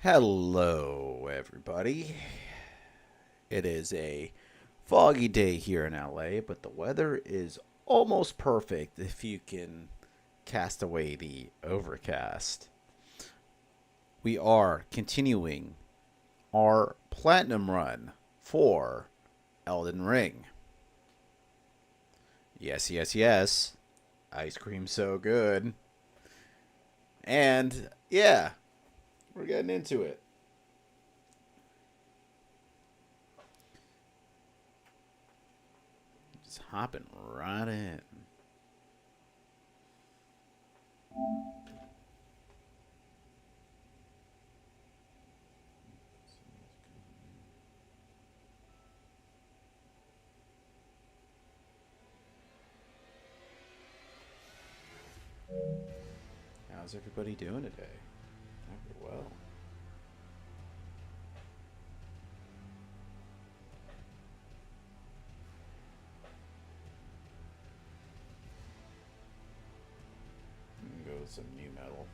Hello, everybody. It is a foggy day here in LA, but the weather is almost perfect if you can cast away the overcast. We are continuing our platinum run for Elden Ring. Yes, yes, yes. Ice cream so good. And yeah, we're getting into it. Just hopping right in. How's everybody doing today? Hope you're well. I'm gonna go with some new metal.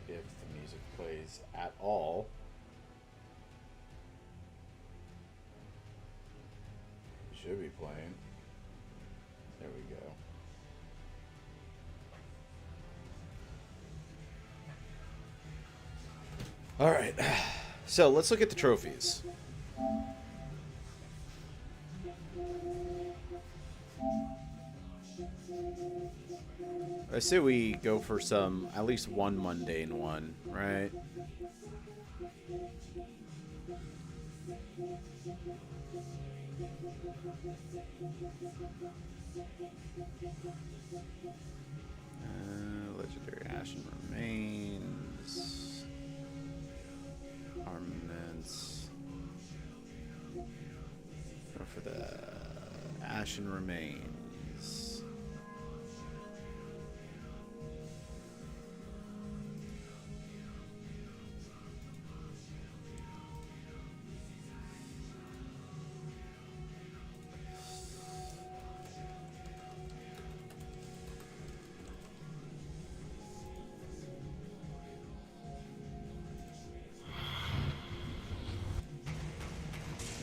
If the music plays at all. It should be playing. There we go. Alright. So let's look at the trophies. I say we go for some, at least one mundane one, right? Legendary Ashen Remains. Armaments. Go for the Ashen Remains.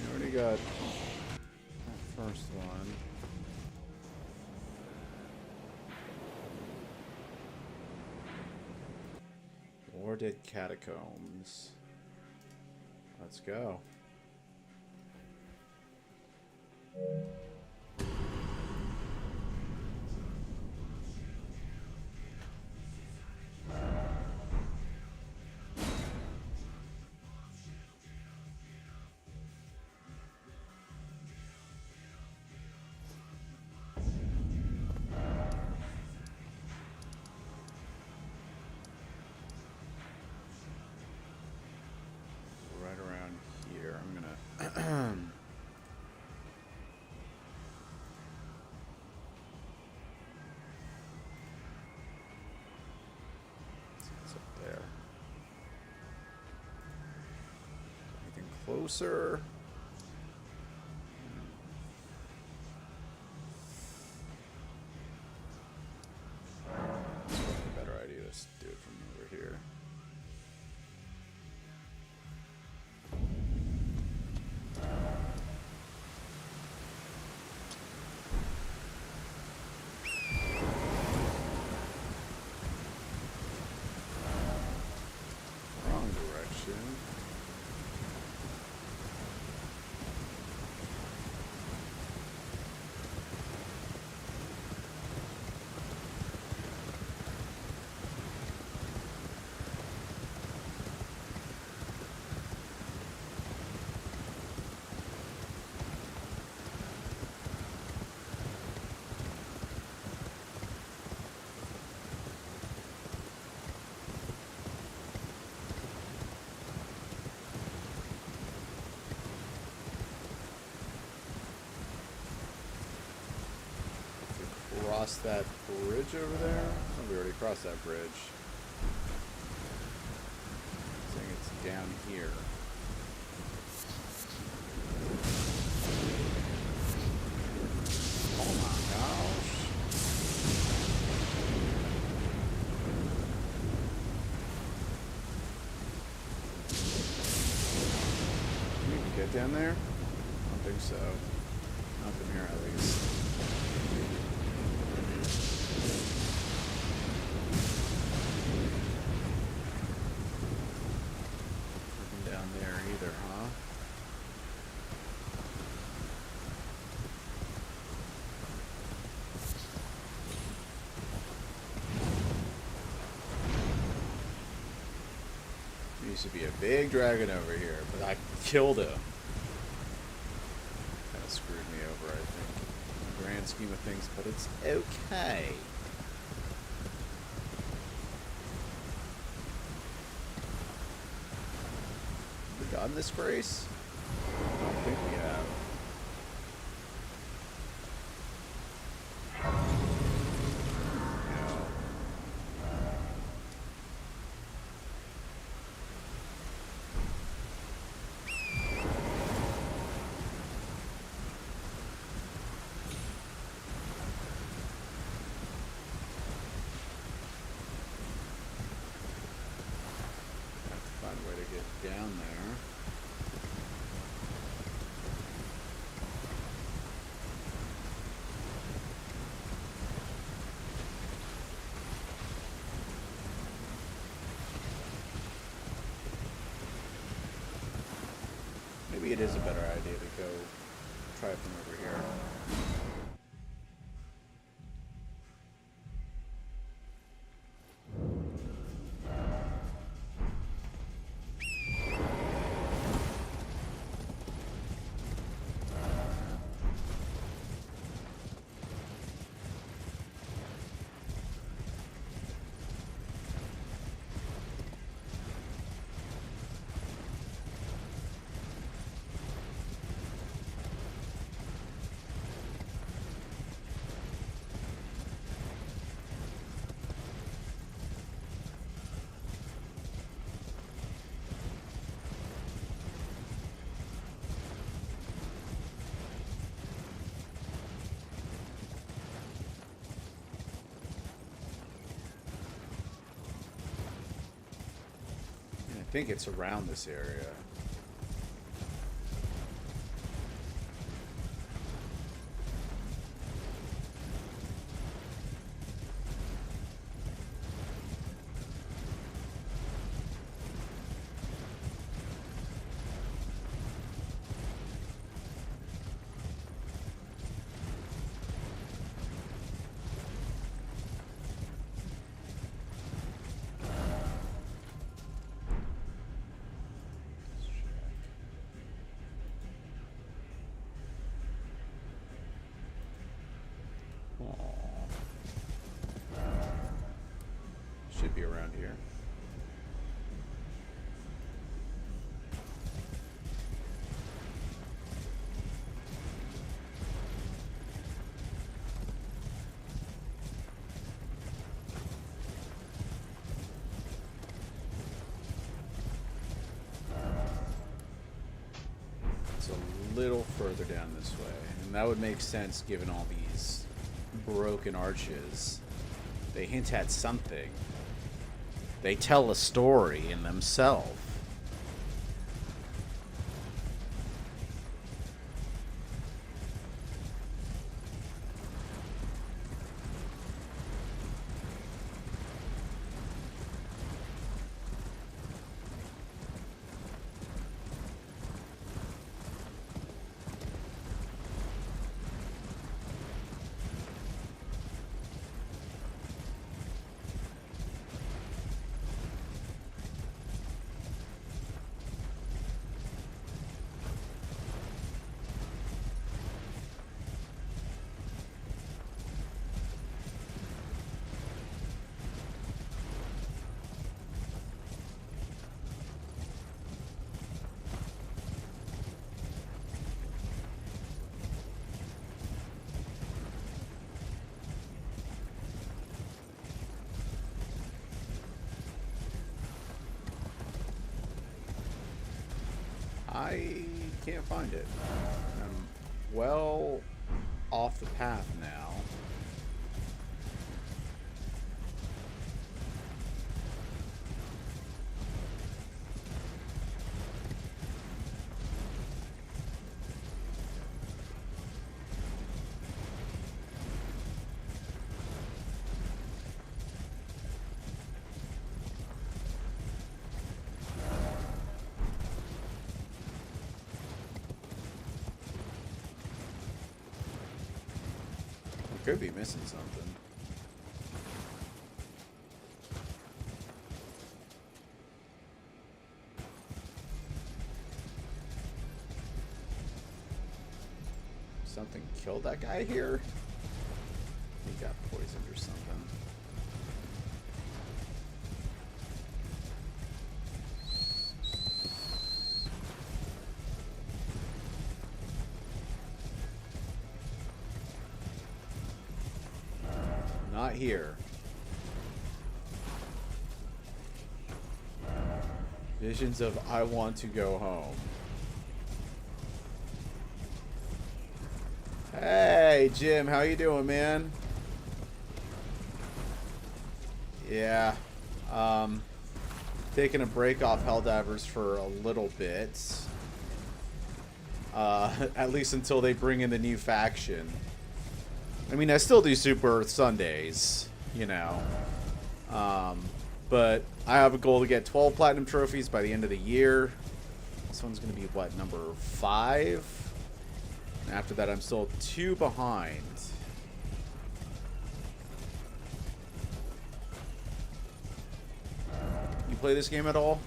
We already got that first one. Warded Catacombs. Let's go. Right around here. I'm gonna it's up there. Anything closer? It's probably a better idea to do it from over here. Wrong direction. Cross that bridge over there? Oh, we already crossed that bridge. I think it's down here. Oh my gosh. get down there? I don't think so. Not from here, at least. Nothing down there either, huh? There used to be a big dragon over here, but I killed him. Kind of screwed me over, I think, in the grand scheme of things, but it's okay. Have we gotten this grace? I don't think we have. No. Have to find a way to get down there. Maybe it is a better idea to go try it from over here. I think it's around this area. Should be around here. It's a little further down this way, and that would make sense given all these broken arches. They hint at something. They tell a story in themselves. I can't find it. I'm well off the path now. Could be missing something. Something killed that guy here? He got poisoned or something. Not here. Visions of I want to go home. Hey, Jim, how you doing, man? Yeah. Taking a break off Helldivers for a little bit. At least until they bring in the new faction. I mean, I still do Super Earth Sundays, you know. But I have a goal to get 12 Platinum Trophies by the end of the year. This one's going to be, what, number 5? And after that, I'm still 2 behind. You play this game at all?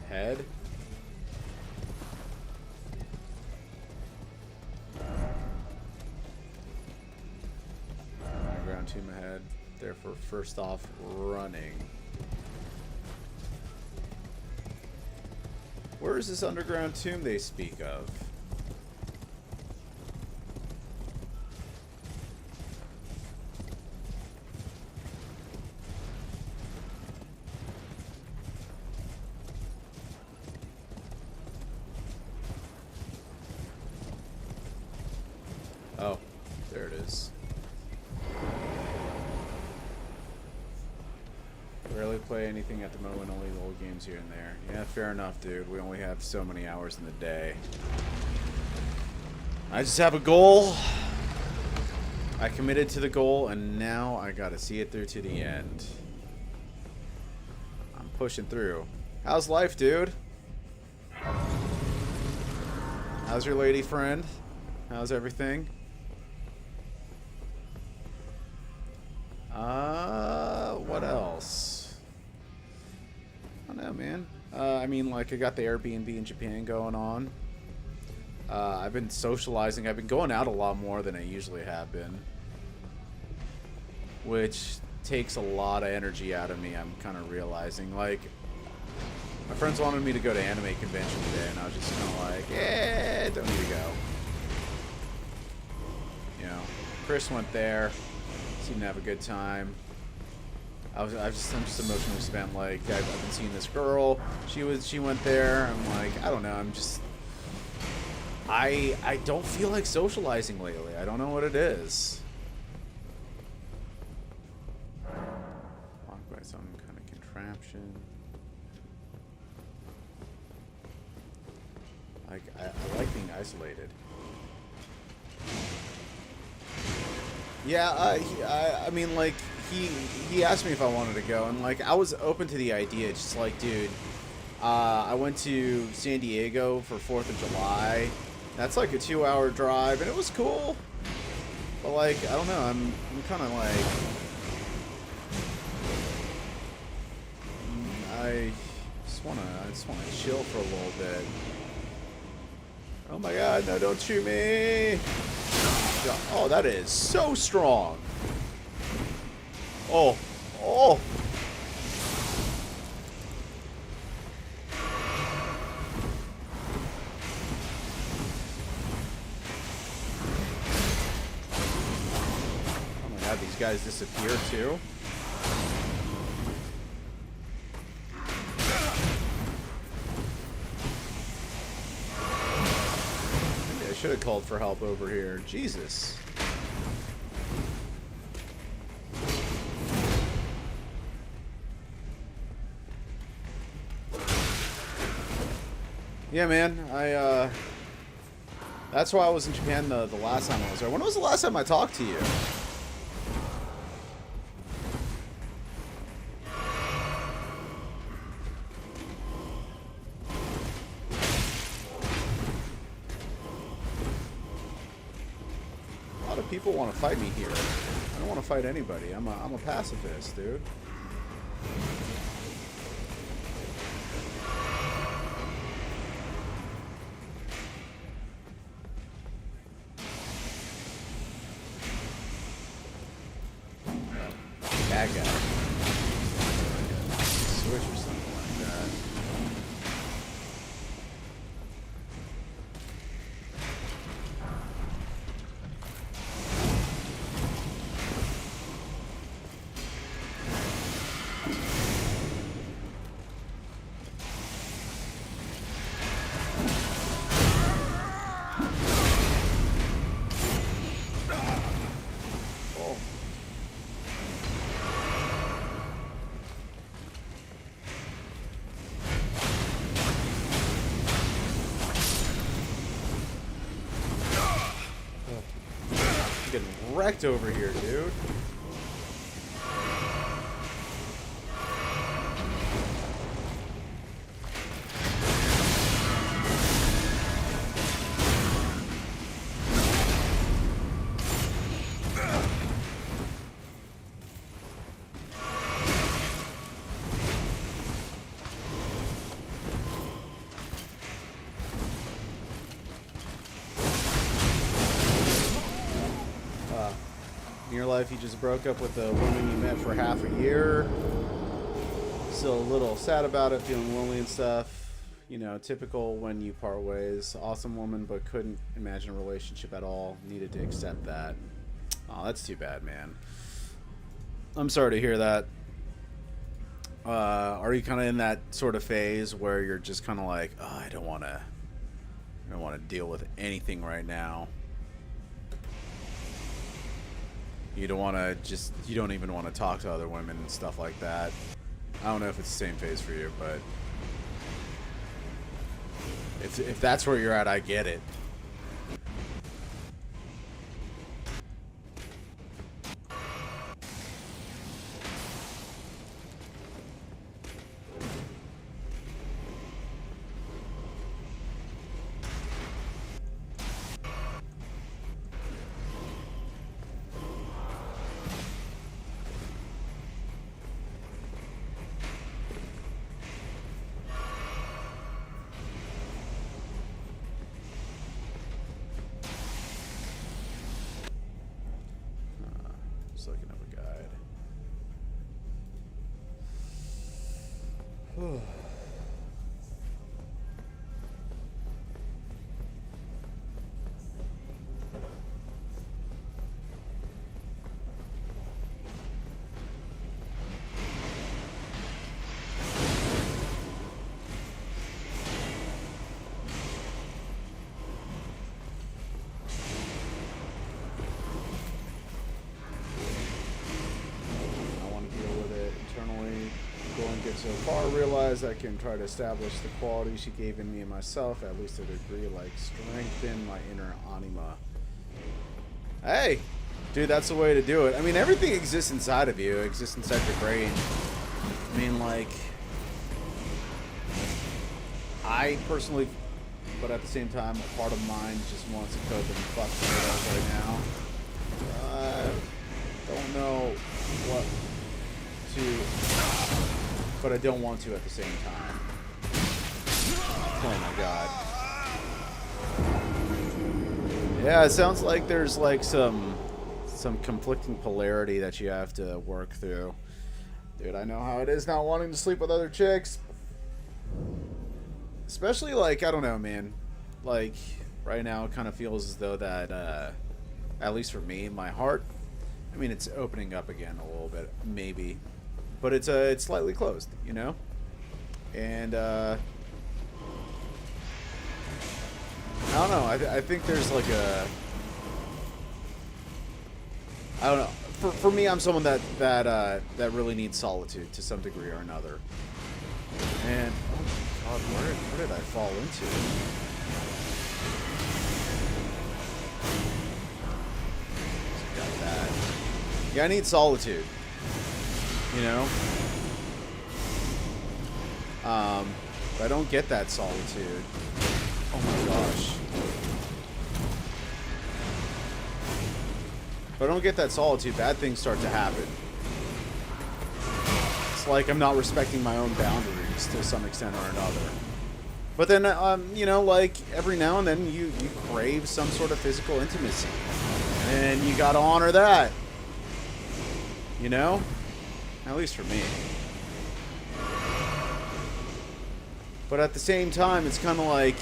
Head? Underground tomb ahead. Therefore, first off, running. Where is this underground tomb they speak of? Oh, there it is. Rarely play anything at the moment, only the old games here and there. Yeah, fair enough, dude. We only have so many hours in the day. I just have a goal. I committed to the goal, and now I gotta see it through to the end. I'm pushing through. How's life, dude? How's your lady friend? How's everything? What else? I don't know, man. I mean, like, I got the Airbnb in Japan going on. I've been socializing. I've been going out a lot more than I usually have been. Which takes a lot of energy out of me, I'm kind of realizing. Like, my friends wanted me to go to anime convention today, and I was just kind of like, yeah, don't need to go. You know, Chris went there. Seemed to have a good time. I'm just emotionally spent. Like, I've been seeing this girl. She went there. I'm like, I don't know. I'm just, I don't feel like socializing lately. I don't know what it is. Locked by some kind of contraption. Like, I like being isolated. Yeah, I mean, like, he asked me if I wanted to go, and, like, I was open to the idea. Just like, dude, I went to San Diego for 4th of July. That's like a 2-hour drive, and it was cool. But, like, I don't know. I'm kind of like, I just wanna chill for a little bit. Oh my God! No, don't shoot me! Oh, that is so strong. Oh, oh. Oh my God, these guys disappear too. Maybe I should have called for help over here. Jesus. Yeah, man, that's why I was in Japan the last time I was there. When was the last time I talked to you? of people want to fight me here. I don't want to fight anybody. I'm a pacifist, dude. That guy. Switch or something like that. Getting wrecked over here, dude. In your life, you just broke up with a woman you met for half a year. Still a little sad about it, feeling lonely and stuff. You know, typical when you part ways. Awesome woman, but couldn't imagine a relationship at all. Needed to accept that. Oh, that's too bad, man. I'm sorry to hear that. Are you kind of in that sort of phase where you're just kind of like, oh, I don't want to deal with anything right now? You don't want to you don't even want to talk to other women and stuff like that. I don't know if it's the same phase for you, but if that's where you're at, I get it. Looking up a guide. So far, realize I can try to establish the qualities she gave in me and myself, at least to a degree, like strengthen my inner anima. Hey, dude, that's the way to do it. I mean, everything exists inside of you, exists inside your brain. I mean, like, I personally, but at the same time, a part of mine just wants to cope and fuck shit up right now. Don't know what to... but I don't want to at the same time. Oh my god. Yeah, it sounds like there's like some conflicting polarity that you have to work through. Dude, I know how it is not wanting to sleep with other chicks. Especially like, I don't know, man. Like, right now it kind of feels as though that, at least for me, my heart, I mean, it's opening up again a little bit, maybe. But it's slightly closed, you know? And, I don't know, I think there's like a... I don't know. For me, I'm someone that really needs solitude to some degree or another. And, oh my god, where did I fall into? Got that. Yeah, I need solitude. You know? But I don't get that solitude. Oh my gosh. If I don't get that solitude, bad things start to happen. It's like I'm not respecting my own boundaries to some extent or another. But then, you know, like, every now and then you crave some sort of physical intimacy. And you gotta honor that. You know? At least for me. But at the same time, it's kind of like...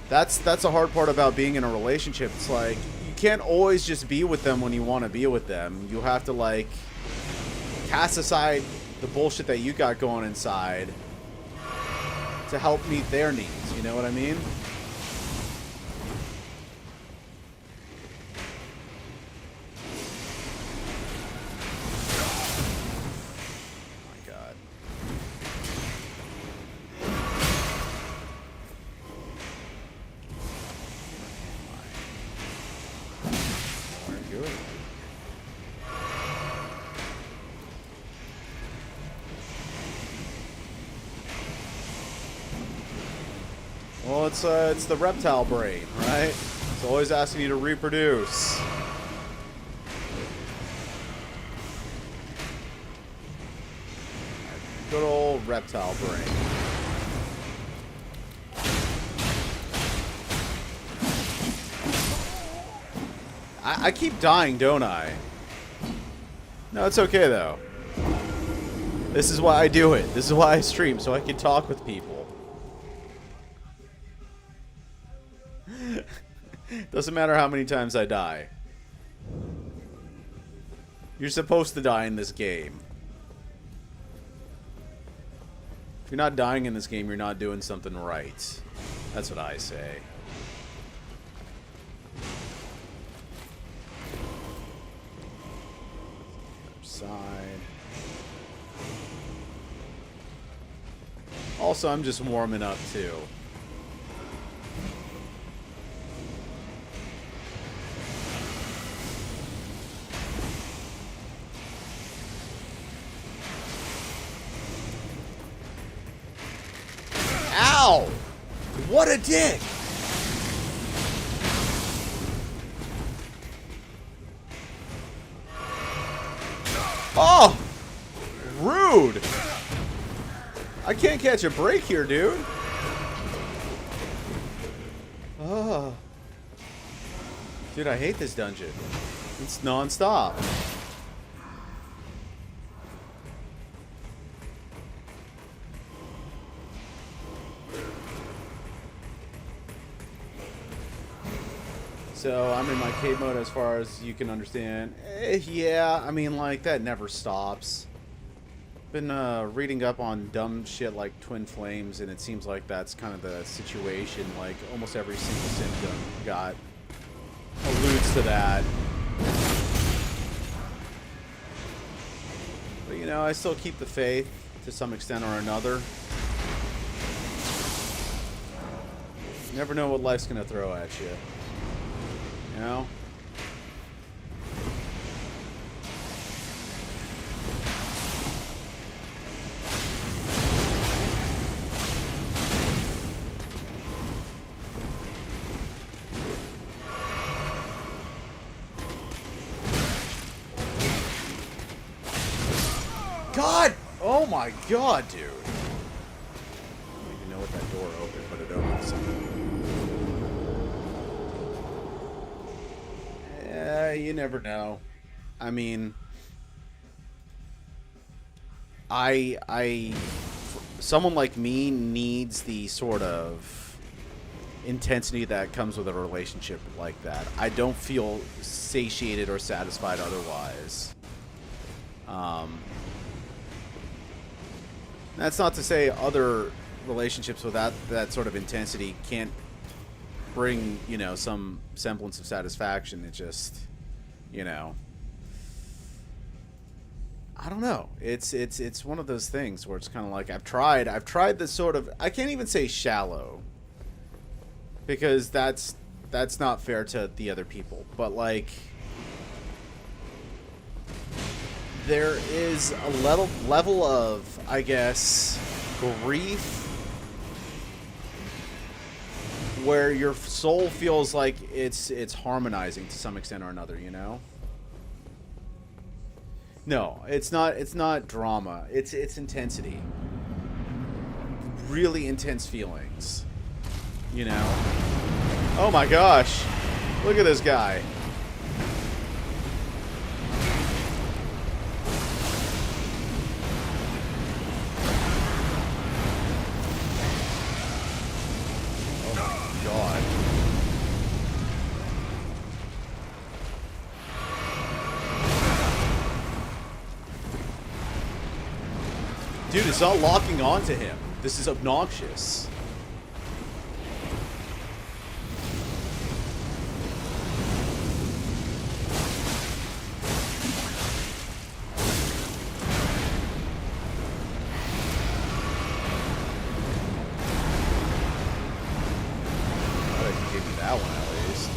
That's the hard part about being in a relationship. It's like, you can't always just be with them when you want to be with them. You have to, like, cast aside the bullshit that you got going inside to help meet their needs. You know what I mean? Well, it's the reptile brain, right? It's always asking you to reproduce. Good old reptile brain. I keep dying, don't I? No, it's okay, though. This is why I do it. This is why I stream, so I can talk with people. Doesn't matter how many times I die. You're supposed to die in this game. If you're not dying in this game, you're not doing something right. That's what I say. Other side. Also, I'm just warming up too. Ow! What a dick! Oh! Rude! I can't catch a break here, dude. Oh. Dude, I hate this dungeon. It's non-stop. So, I'm in my cave mode as far as you can understand. Yeah, I mean, like, that never stops. Been reading up on dumb shit like twin flames, and it seems like that's kind of the situation. Like, almost every single symptom alludes to that. But, you know, I still keep the faith to some extent or another. You never know what life's gonna throw at you. You know? God! Oh my god, dude. I don't even know what that door opened, but it opens. You never know. I mean, someone like me needs the sort of intensity that comes with a relationship like that. I don't feel satiated or satisfied otherwise. That's not to say other relationships without that sort of intensity can't bring, you know, some semblance of satisfaction. It just, you know, I don't know. It's one of those things where it's kind of like I've tried this sort of, I can't even say shallow, because that's not fair to the other people, but like there is a level of, I guess, grief where your soul feels like it's harmonizing to some extent or another, you know? No, it's not drama. It's intensity. Really intense feelings. You know? Oh my gosh. Look at this guy. Dude, it's not locking onto him. This is obnoxious. I bet you gave me that one at least.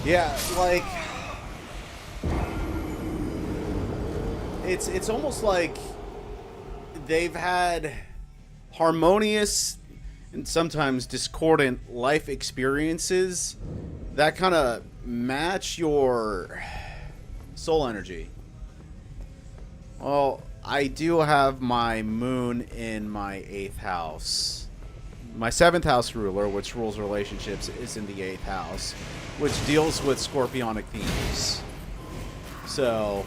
Yeah, like it's almost like they've had harmonious and sometimes discordant life experiences that kind of match your soul energy. Well, I do have my moon in my 8th house. My 7th house ruler, which rules relationships, is in the 8th house, which deals with scorpionic themes. So,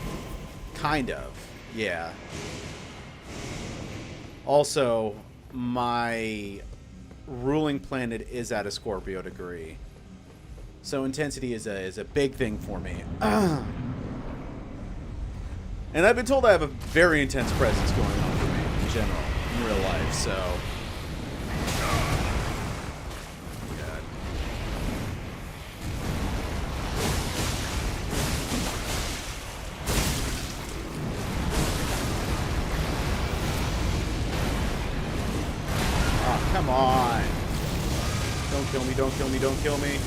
kind of, yeah. Also, my ruling planet is at a Scorpio degree. So intensity is a big thing for me. And I've been told I have a very intense presence going on for me in general, in real life, so... Come on. Don't kill me, don't kill me, don't kill me.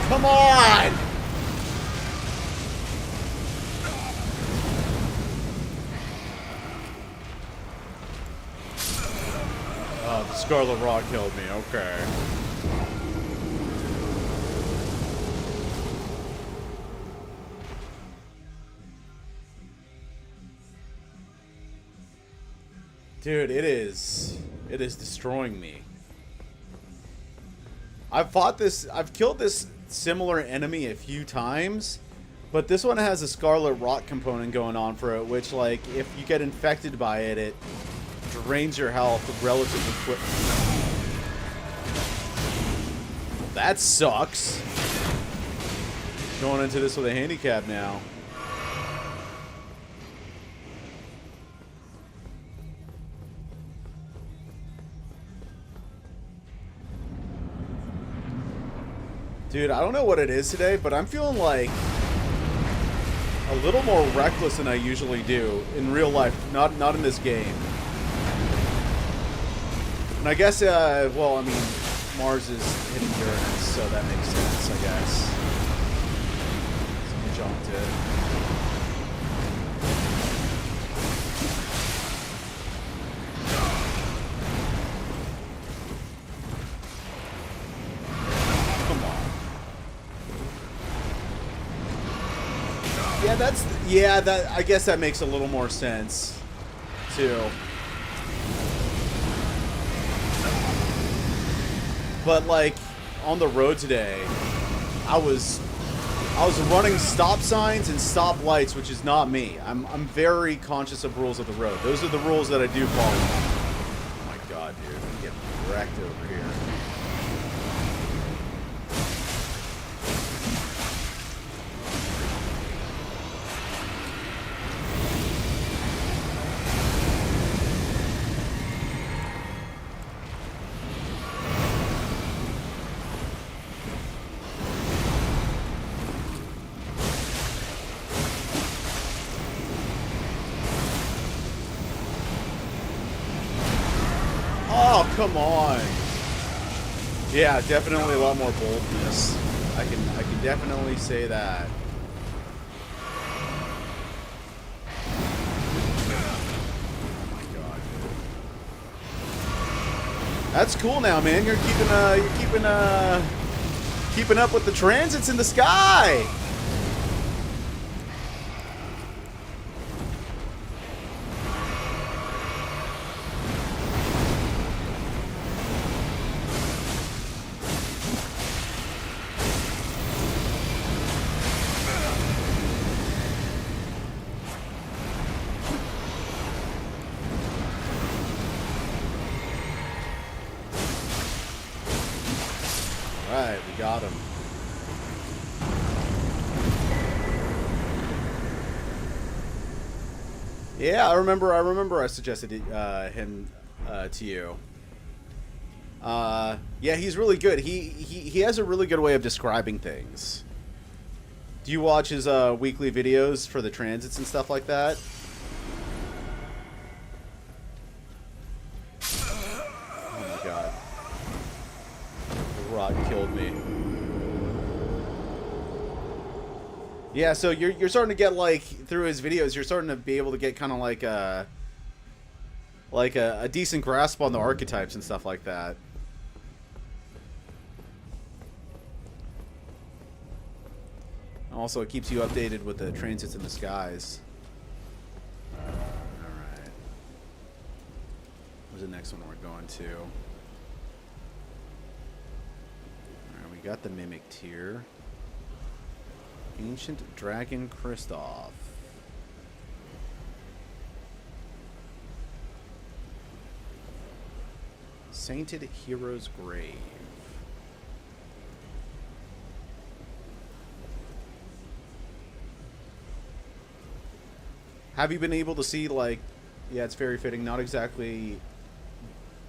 Come on! Oh, the Scarlet Rot killed me. Okay. Dude, it is destroying me. I've killed this similar enemy a few times, but this one has a Scarlet Rot component going on for it, which, like, if you get infected by it, it drains your health relatively quick. That sucks. Going into this with a handicap now. Dude, I don't know what it is today, but I'm feeling like a little more reckless than I usually do in real life, not in this game. And I guess, well, I mean, Mars is hitting Uranus, so that makes sense, I guess. Jumped it. Come on. Yeah, that I guess that makes a little more sense too. But like on the road today, I was running stop signs and stop lights, which is not me. I'm very conscious of rules of the road. Those are the rules that I do follow. Oh my god, dude. I'm getting wrecked over here. Oh, come on. Yeah, definitely a lot more boldness. I can definitely say that. Oh my god, dude. That's cool now, man. You're keeping up with the transits in the sky. Alright, we got him. Yeah, I remember I suggested him to you. Yeah, he's really good. He has a really good way of describing things. Do you watch his weekly videos for the transits and stuff like that? Oh my god. The rod killed me. Yeah, so you're starting to get, like, through his videos, you're starting to be able to get kind of like a decent grasp on the archetypes and stuff like that. Also, it keeps you updated with the transits in the skies. Alright. Where's the next one we're going to? Alright, we got the Mimicked here. Ancient Dragon Kristoff. Sainted Hero's Grave. Have you been able to see, like, yeah, it's very fitting, not exactly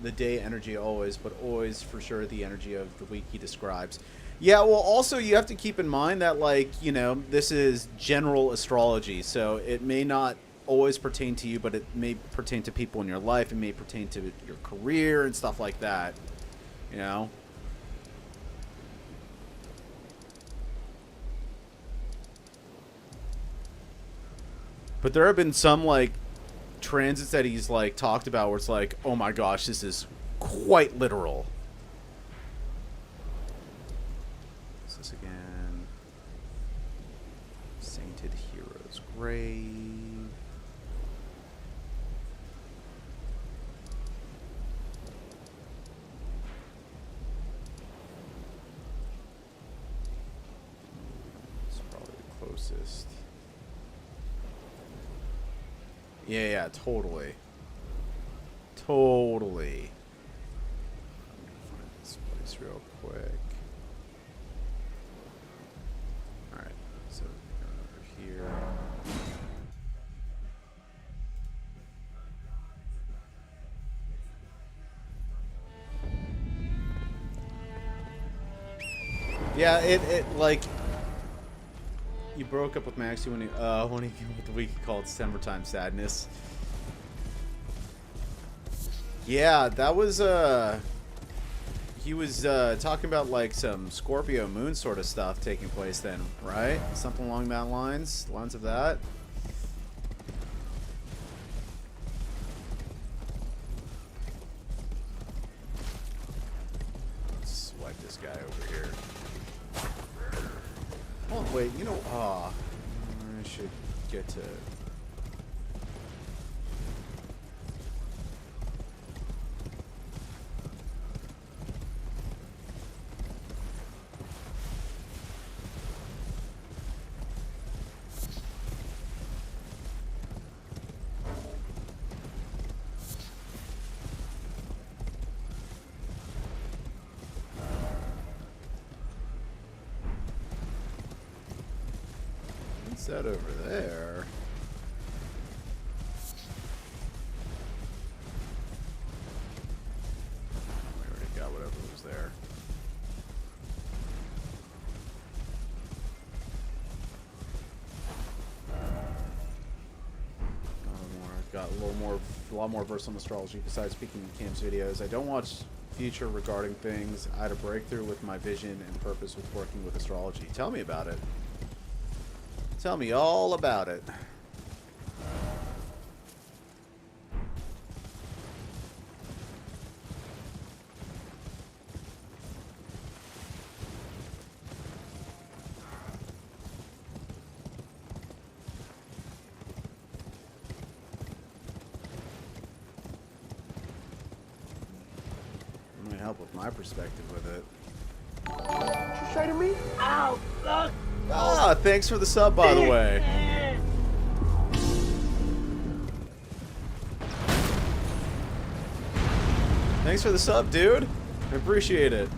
the day energy always, but always for sure the energy of the week he describes. Yeah, well, also you have to keep in mind that, like, you know, this is general astrology, so it may not always pertain to you, but it may pertain to people in your life. It may pertain to your career and stuff like that, you know? But there have been some, like, transits that he's, like, talked about where it's like, oh my gosh, this is quite literal. What's this again? Sainted Hero's Grave. It's probably the closest. Yeah, totally. Totally. I'm gonna find this place real quick. Alright, so over here. Yeah, it like, you broke up with Maxie when he came with the week called December Time Sadness. Yeah, that was he was talking about like some Scorpio moon sort of stuff taking place then, right? Something along that lines of that. Let's swipe this guy over here. Oh wait, you know, I should get to. That over there. We already got whatever was there. Got a lot more versed on astrology besides speaking in Cam's videos. I don't watch future regarding things. I had a breakthrough with my vision and purpose with working with astrology. Tell me about it. Tell me all about it. I'm gonna help with my perspective with it. What you say to me? Ow! Look! Ah, thanks for the sub, by the way. Thanks for the sub, dude. I appreciate it.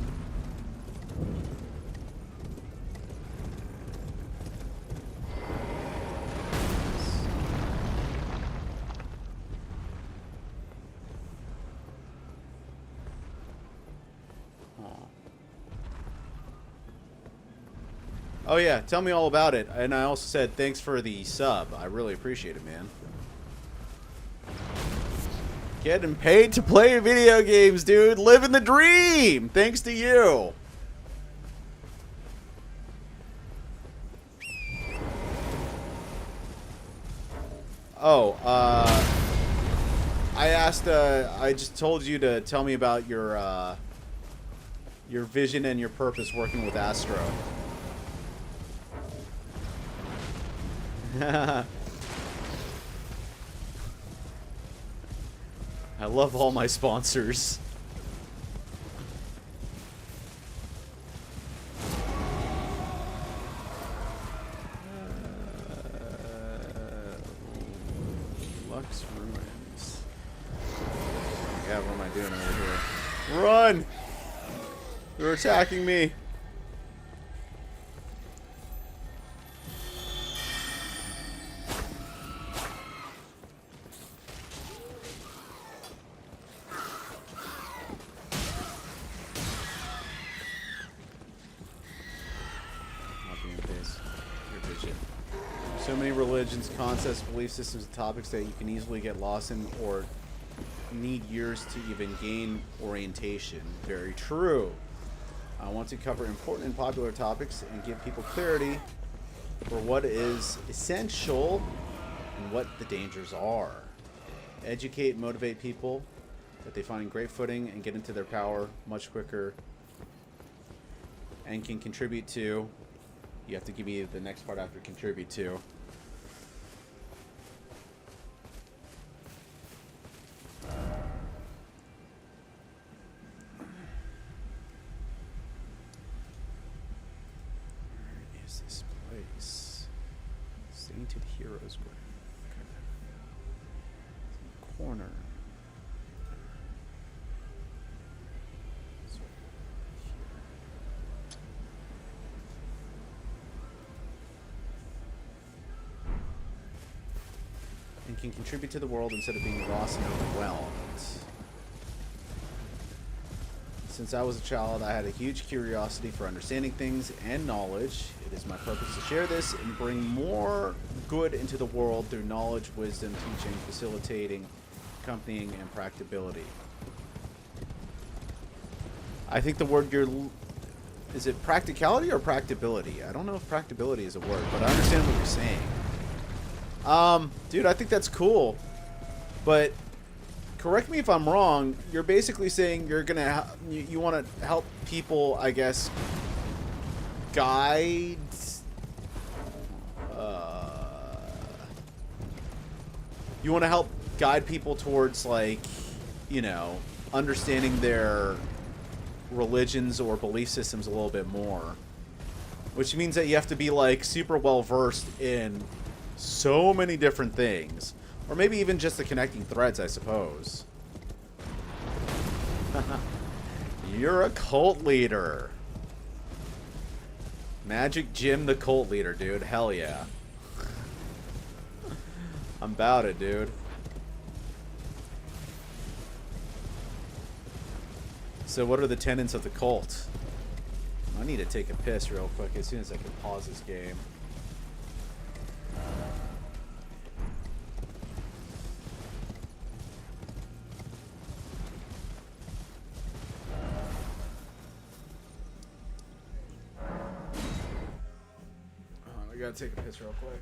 Oh yeah, tell me all about it. And I also said thanks for the sub. I really appreciate it, man. Getting paid to play video games, dude. Living the dream. Thanks to you. Oh, I asked, I just told you to tell me about your vision and your purpose working with Astro. I love all my sponsors. Lux Ruins. Yeah, what am I doing over here? Run! They're attacking me. So many religions, concepts, belief systems, and topics that you can easily get lost in or need years to even gain orientation. Very true. I want to cover important and popular topics and give people clarity for what is essential and what the dangers are. Educate and motivate people that they find great footing and get into their power much quicker and can contribute to. You have to give me the next part after contribute to. Where is this place? Sainted Heroes Grave. Okay. Corner. And can contribute to the world instead of being lost and overwhelmed. Since I was a child, I had a huge curiosity for understanding things and knowledge. It is my purpose to share this and bring more good into the world through knowledge, wisdom, teaching, facilitating, accompanying, and practicability. I think the word you're... Is it practicality or practicability? I don't know if practicability is a word, but I understand what you're saying. Dude, I think that's cool. But correct me if I'm wrong. You're basically saying you're gonna you want to help people, I guess, guide. You want to help guide people towards, like, you know, understanding their religions or belief systems a little bit more, which means that you have to be like super well versed in so many different things, or maybe even just the connecting threads, I suppose. You're a cult leader. Magic Jim the cult leader, dude. Hell yeah. I'm about it, dude. So what are the tenets of the cult? I need to take a piss real quick as soon as I can pause this game. I gotta take a piss real quick.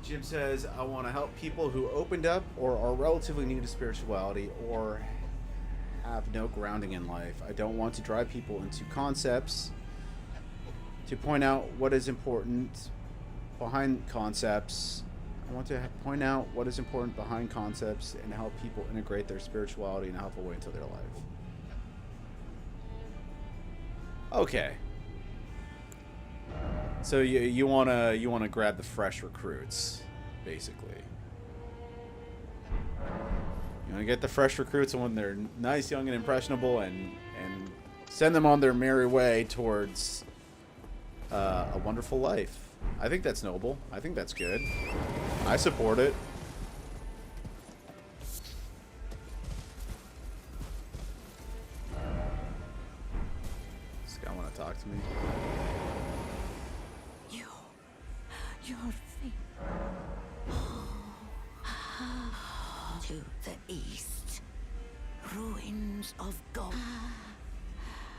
Jim says, I want to help people who opened up or are relatively new to spirituality or have no grounding in life. I don't want to drive people into concepts, to point out what is important behind concepts. I want to point out what is important behind concepts and help people integrate their spirituality in a helpful way into their life. Okay. So you wanna grab the fresh recruits, basically. You wanna get the fresh recruits when they're nice, young, and impressionable, and send them on their merry way towards a wonderful life. I think that's noble. I think that's good. I support it. This guy wanna talk to me? Your feet to the east, ruins of gold.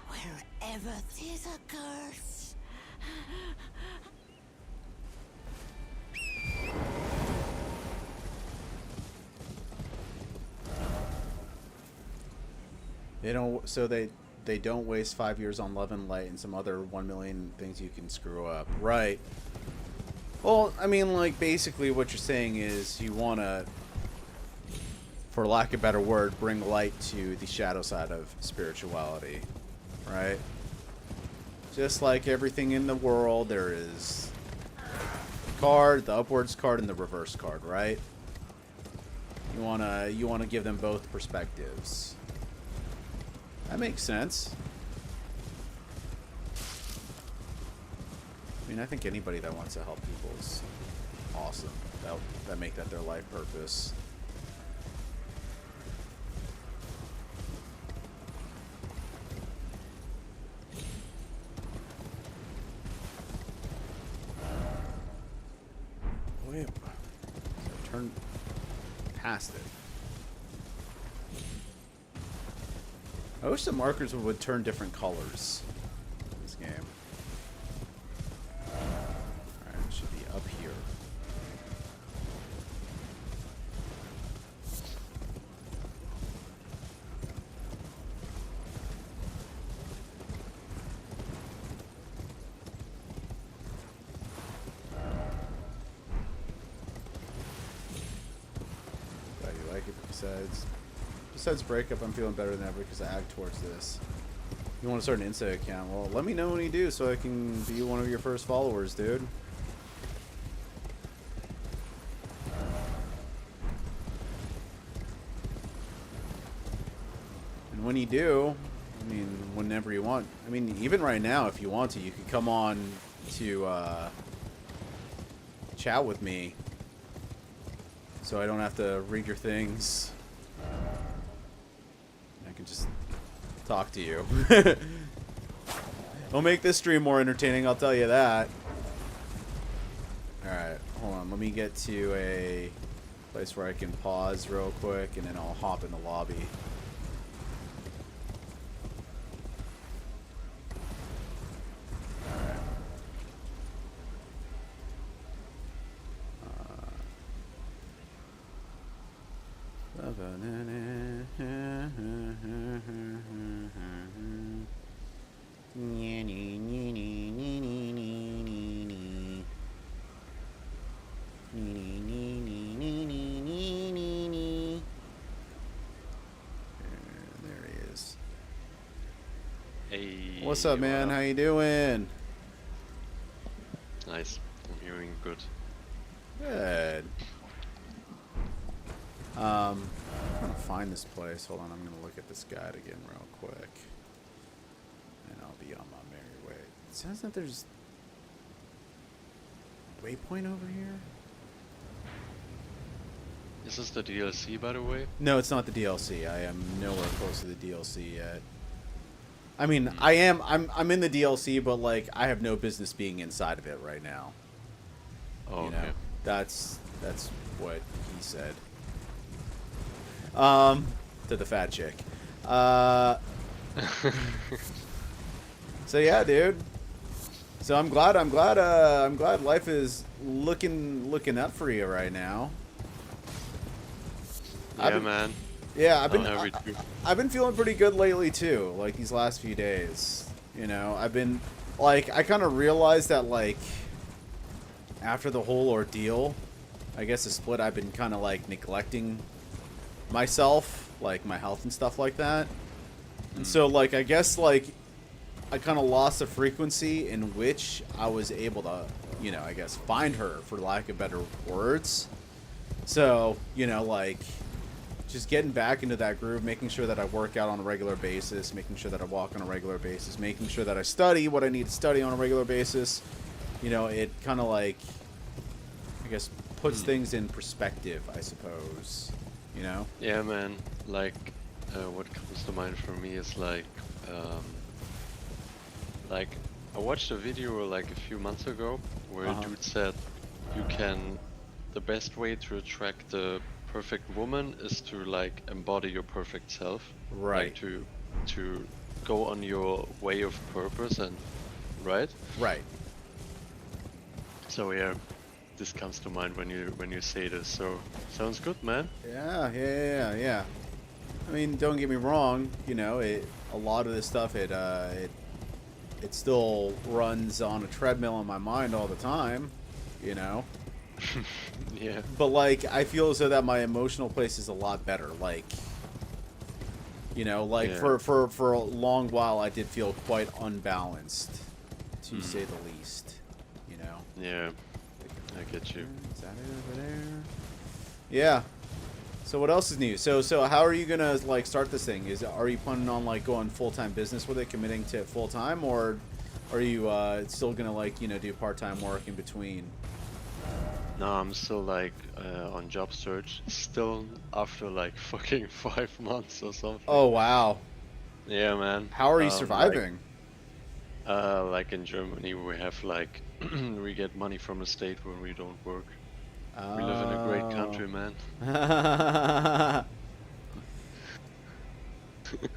Wherever there's a curse, they don't. So they don't waste 5 years on love and light and some other 1 million things you can screw up, right? Well, I mean, like, basically what you're saying is you want to, for lack of a better word, bring light to the shadow side of spirituality, right? Just like everything in the world, there is the card, the upwards card, and the reverse card, right? You wanna give them both perspectives. That makes sense. mean, I think anybody that wants to help people is awesome. That make that their life purpose. Wait, turn past it. I wish the markers would turn different colors in this game. Alright, it should be up here. Glad you like it. Besides breakup, I'm feeling better than ever because I act towards this. You want to start an Insta account? Well, let me know when you do so I can be one of your first followers, dude. And when you do, I mean, whenever you want. I mean, even right now, if you want to, you could come on to chat with me so I don't have to read your things. I can just talk to you. It'll make this stream more entertaining, I'll tell you that. Alright, hold on. Let me get to a place where I can pause real quick, and then I'll hop in the lobby. What's up, man? How you doing? Nice. I'm hearing good. Good. I'm trying to find this place. Hold on, I'm gonna look at this guide again real quick, and I'll be on my merry way. It says that there's a waypoint over here. Is this the DLC, by the way? No, it's not the DLC. I am nowhere close to the DLC yet. I mean, I'm in the DLC, but like I have no business being inside of it right now. Oh, you know, okay. that's what he said. To the fat chick. So yeah, dude. So I'm glad life is looking up for you right now. Yeah, man. Yeah, I've been feeling pretty good lately too. Like these last few days, you know, I've been like I kind of realized that like after the whole ordeal, I guess the split, I've been kind of like neglecting myself, like my health and stuff like that. And so like I guess like I kind of lost the frequency in which I was able to, you know, I guess find her, for lack of better words. So, you know, like just getting back into that groove, making sure that I work out on a regular basis, making sure that I walk on a regular basis, making sure that I study what I need to study on a regular basis. You know, it kind of like, I guess, puts things in perspective, I suppose. You know? Yeah, man. Like, what comes to mind for me is like I watched a video like a few months ago where a dude said the best way to attract the perfect woman is to like embody your perfect self, Right. like to go on your way of purpose, and right. So yeah, this comes to mind when you say this. So sounds good, man. Yeah. I mean, don't get me wrong. You know, a lot of this stuff it still runs on a treadmill in my mind all the time. You know. Yeah. But like I feel as though that my emotional place is a lot better. Like, you know, like for a long while I did feel quite unbalanced, to say the least. You know. Yeah. I get you. Is that it over there? Yeah. So what else is new? So how are you gonna like start this thing? Are you planning on like going full-time business with it, committing to it full-time, or Or are you still gonna like do part-time work in between? No, I'm still like on job search. Still after like fucking 5 months or something. Oh wow. Yeah, man. How are you Like, surviving? like in Germany, we have like we get money from the state when we don't work. We live in a great Oh. country, man.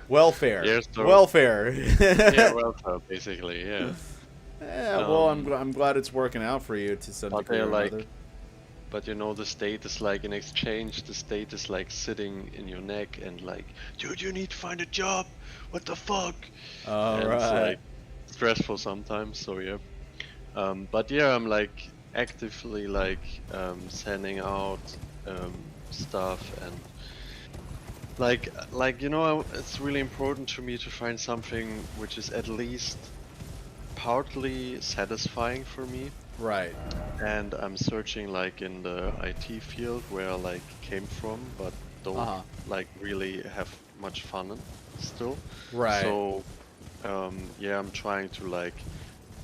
Welfare. Yeah, so Welfare. yeah, welfare basically, yeah. Yeah, well, Um, I'm glad it's working out for you to some but degree they're or another. like, but you know, the state is like in exchange. The state is like sitting in your neck and like, dude, you need to find a job. What the fuck? All And it's right. like stressful sometimes. So yeah. But yeah, I'm like actively like sending out stuff and like you know, it's really important to me to find something which is at least partly satisfying for me. Right. And I'm searching like in the IT field where I like came from, but don't Uh-huh. like really have much fun in still. Right. So yeah, I'm trying to like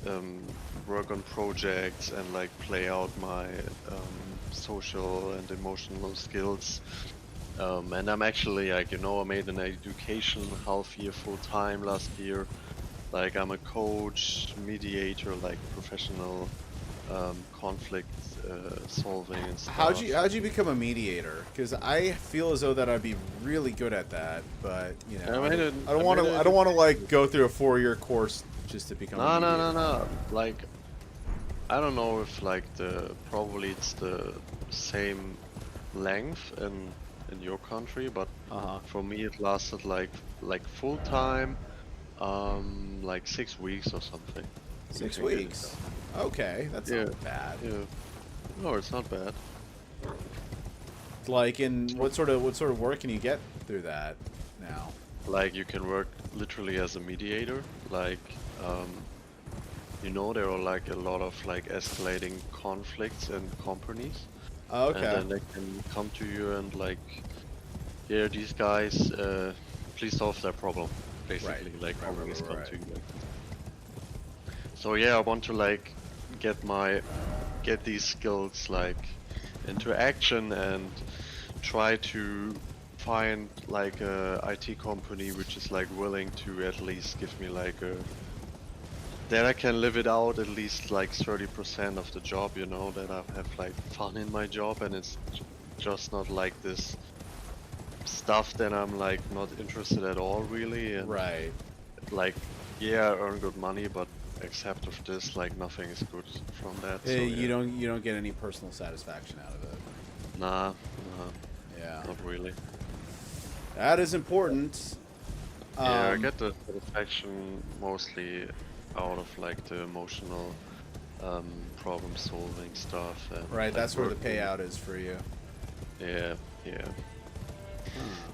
um, work on projects and like play out my social and emotional skills. And I'm actually like, you know, I made an education half year full time last year. Like I'm a coach, mediator, like professional conflict solving and stuff. How'd you become a mediator? Because I feel as though that I'd be really good at that, but I made it. I don't want to. I don't want to like go through a 4-year course just to become a mediator. No. Like, I don't know if like probably it's the same length in your country, but Uh-huh. for me it lasted like full time, like 6 weeks or something. 6 You can get it weeks. Okay, that's done. not bad. Yeah, yeah. No, it's not bad. Like, in what sort of work can you get through that now? Like you can work literally as a mediator. Like, you know, there are like a lot of like escalating conflicts in companies. Okay. And then they can come to you and like, yeah, these guys, please solve their problem. Basically, Right. like Right, companies come right. to you. Like. So yeah, I want to like get these skills like into action and try to find like a IT company which is like willing to at least give me like a that I can live it out at least like 30% of the job, you know, that I have like fun in my job and it's just not like this stuff that I'm like not interested at all really and Right. like yeah, I earn good money but except of this like nothing is good from that. So, You yeah. don't get any personal satisfaction out of it. Nah, Yeah. not really. That is important. Yeah, I get the satisfaction mostly out of like the emotional problem solving stuff and Right, like, that's where the working. payout is for you. Yeah.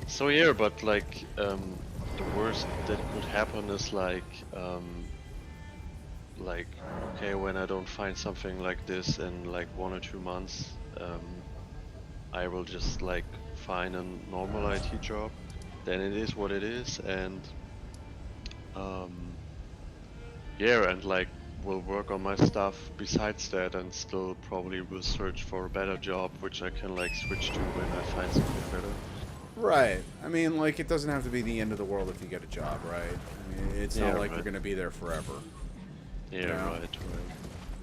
So yeah, but like the worst that could happen is like okay, when I don't find something like this in like 1 or 2 months, I will just like find a normal IT job. Then it is what it is, and um, yeah, and like will work on my stuff besides that, and still probably will search for a better job, which I can like switch to when I find something better. Right. I mean, like, it doesn't have to be the end of the world if you get a job, right? I mean, it's Yeah, not like right. you're going to be there forever. Yeah, Yeah. right.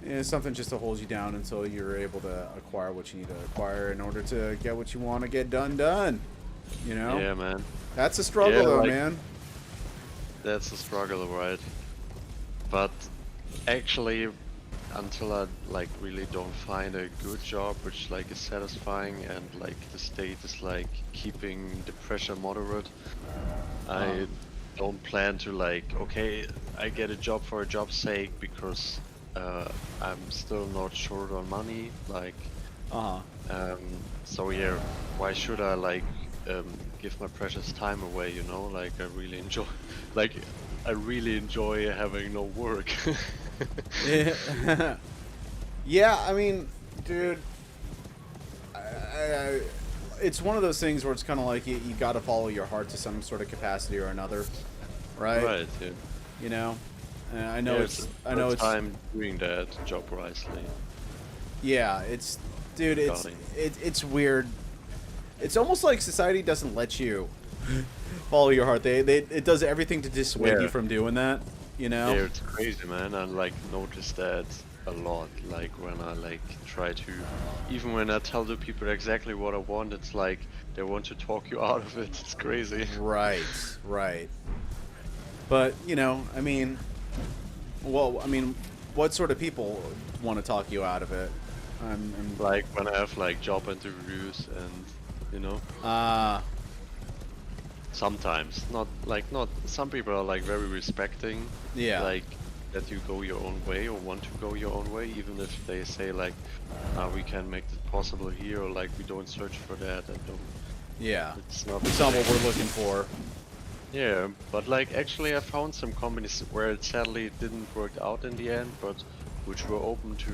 It's something just to hold you down until you're able to acquire what you need to acquire in order to get what you want to get done. You know? Yeah, man. That's a struggle, Yeah, though, like- man. That's a struggle, right? But actually, until I like really don't find a good job which like is satisfying and like the state is like keeping the pressure moderate, I don't plan to like okay, I get a job for a job's sake because I'm still not short on money. Like, Uh-huh. so yeah, why should I like give my precious time away? You know, like I really enjoy, like I really enjoy having no work. Yeah. Yeah, I mean, dude, I, it's one of those things where it's kind of like you got to follow your heart to some sort of capacity or another, right? Right. Yeah. You know, And I know Yeah, I know the it's time doing that job wisely. yeah, it's dude, Regarding. it's weird. It's almost like society doesn't let you follow your heart. It does everything to dissuade you Yeah. from doing that, you know? Yeah, it's crazy, man. I like notice that a lot. Like when I like try to, even when I tell the people exactly what I want, it's like they want to talk you out of it. It's crazy. Right, right. But, you know, I mean, well, I mean, what sort of people want to talk you out of it? I'm Like when I have like job interviews and you know, uh sometimes not some people are like very respecting, yeah. like that you go your own way or want to go your own way, even if they say like, we can make it possible here or like we don't search for that and don't. Yeah. It's not. It's not what we're looking for. Yeah, but like actually I found some companies where it sadly didn't work out in the end, but which were open to,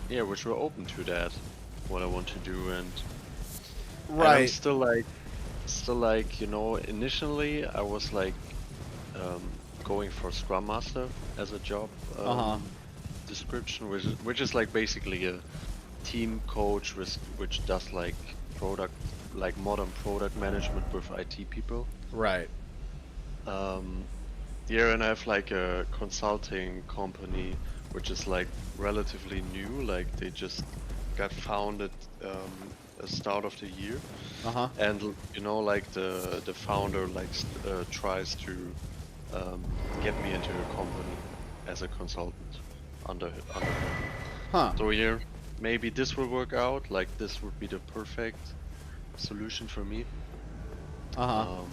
yeah, which were open to that, what I want to do, and I'm Right. still like, you know, initially I was like, um, going for Scrum Master as a job, Uh-huh. description, which is like basically a team coach which does like product, like modern product management with IT people. Right. Um, yeah, and I have like a consulting company which is like relatively new, like they just got founded at the start of the year, Uh-huh. and you know, like the founder like tries to get me into a company as a consultant under him. Huh. So here, maybe this will work out. Like this would be the perfect solution for me. Uh-huh. Um,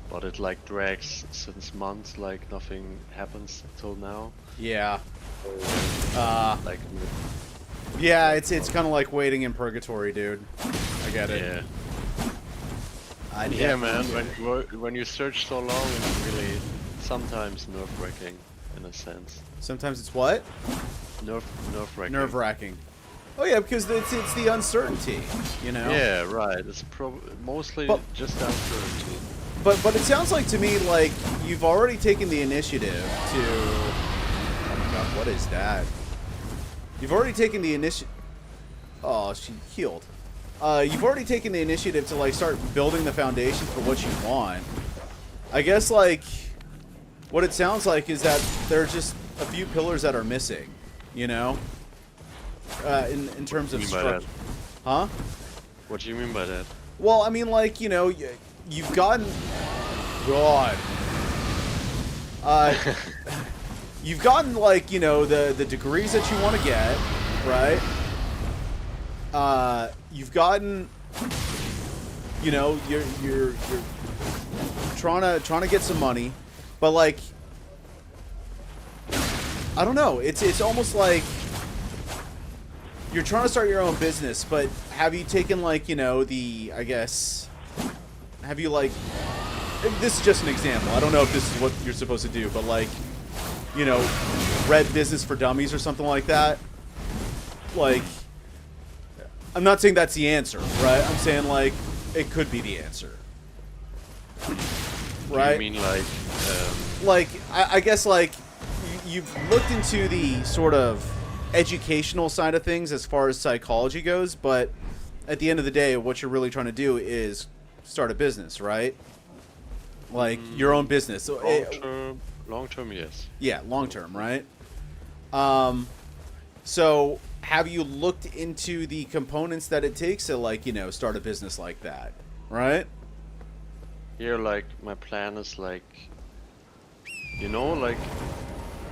but it like drags since months. Like nothing happens till now. Yeah. So, Uh like yeah, it's kind of like waiting in purgatory, dude. I get it. yeah, I yeah, man. When you search so long, it's really sometimes nerve-wracking in a sense. Sometimes it's what? Nerve-wracking. Nerve-wracking. Oh yeah, because it's the uncertainty, you know. Yeah, right. It's mostly But- just uncertainty. But it sounds like to me like you've already taken the initiative to. Oh my god, what is that? You've already taken the initiative. Oh, she healed. You've already taken the initiative to like start building the foundation for what you want. I guess like what it sounds like is that there are just a few pillars that are missing, you know, in terms of What do you mean by structure. Huh? What do you mean by that? Well, I mean, like, you know, you've gotten. God. You've gotten, like, you know, the degrees that you want to get, right? You've gotten. You know, you're trying to get some money, but like, I don't know. It's almost like you're trying to start your own business, but have you taken like, you know, I guess, have you like, this is just an example. I don't know if this is what you're supposed to do, but like, you know, read Business for Dummies or something like that. Like, I'm not saying that's the answer, right? I'm saying like it could be the answer. Right? You mean like, Like, I guess like you've looked into the sort of educational side of things as far as psychology goes, but at the end of the day, what you're really trying to do is start a business, right? Like your own business. So long term, yes. yeah, long term, right? So have you looked into the components that it takes to like, you know, start a business like that, right? Here, like, my plan is like, you know, like,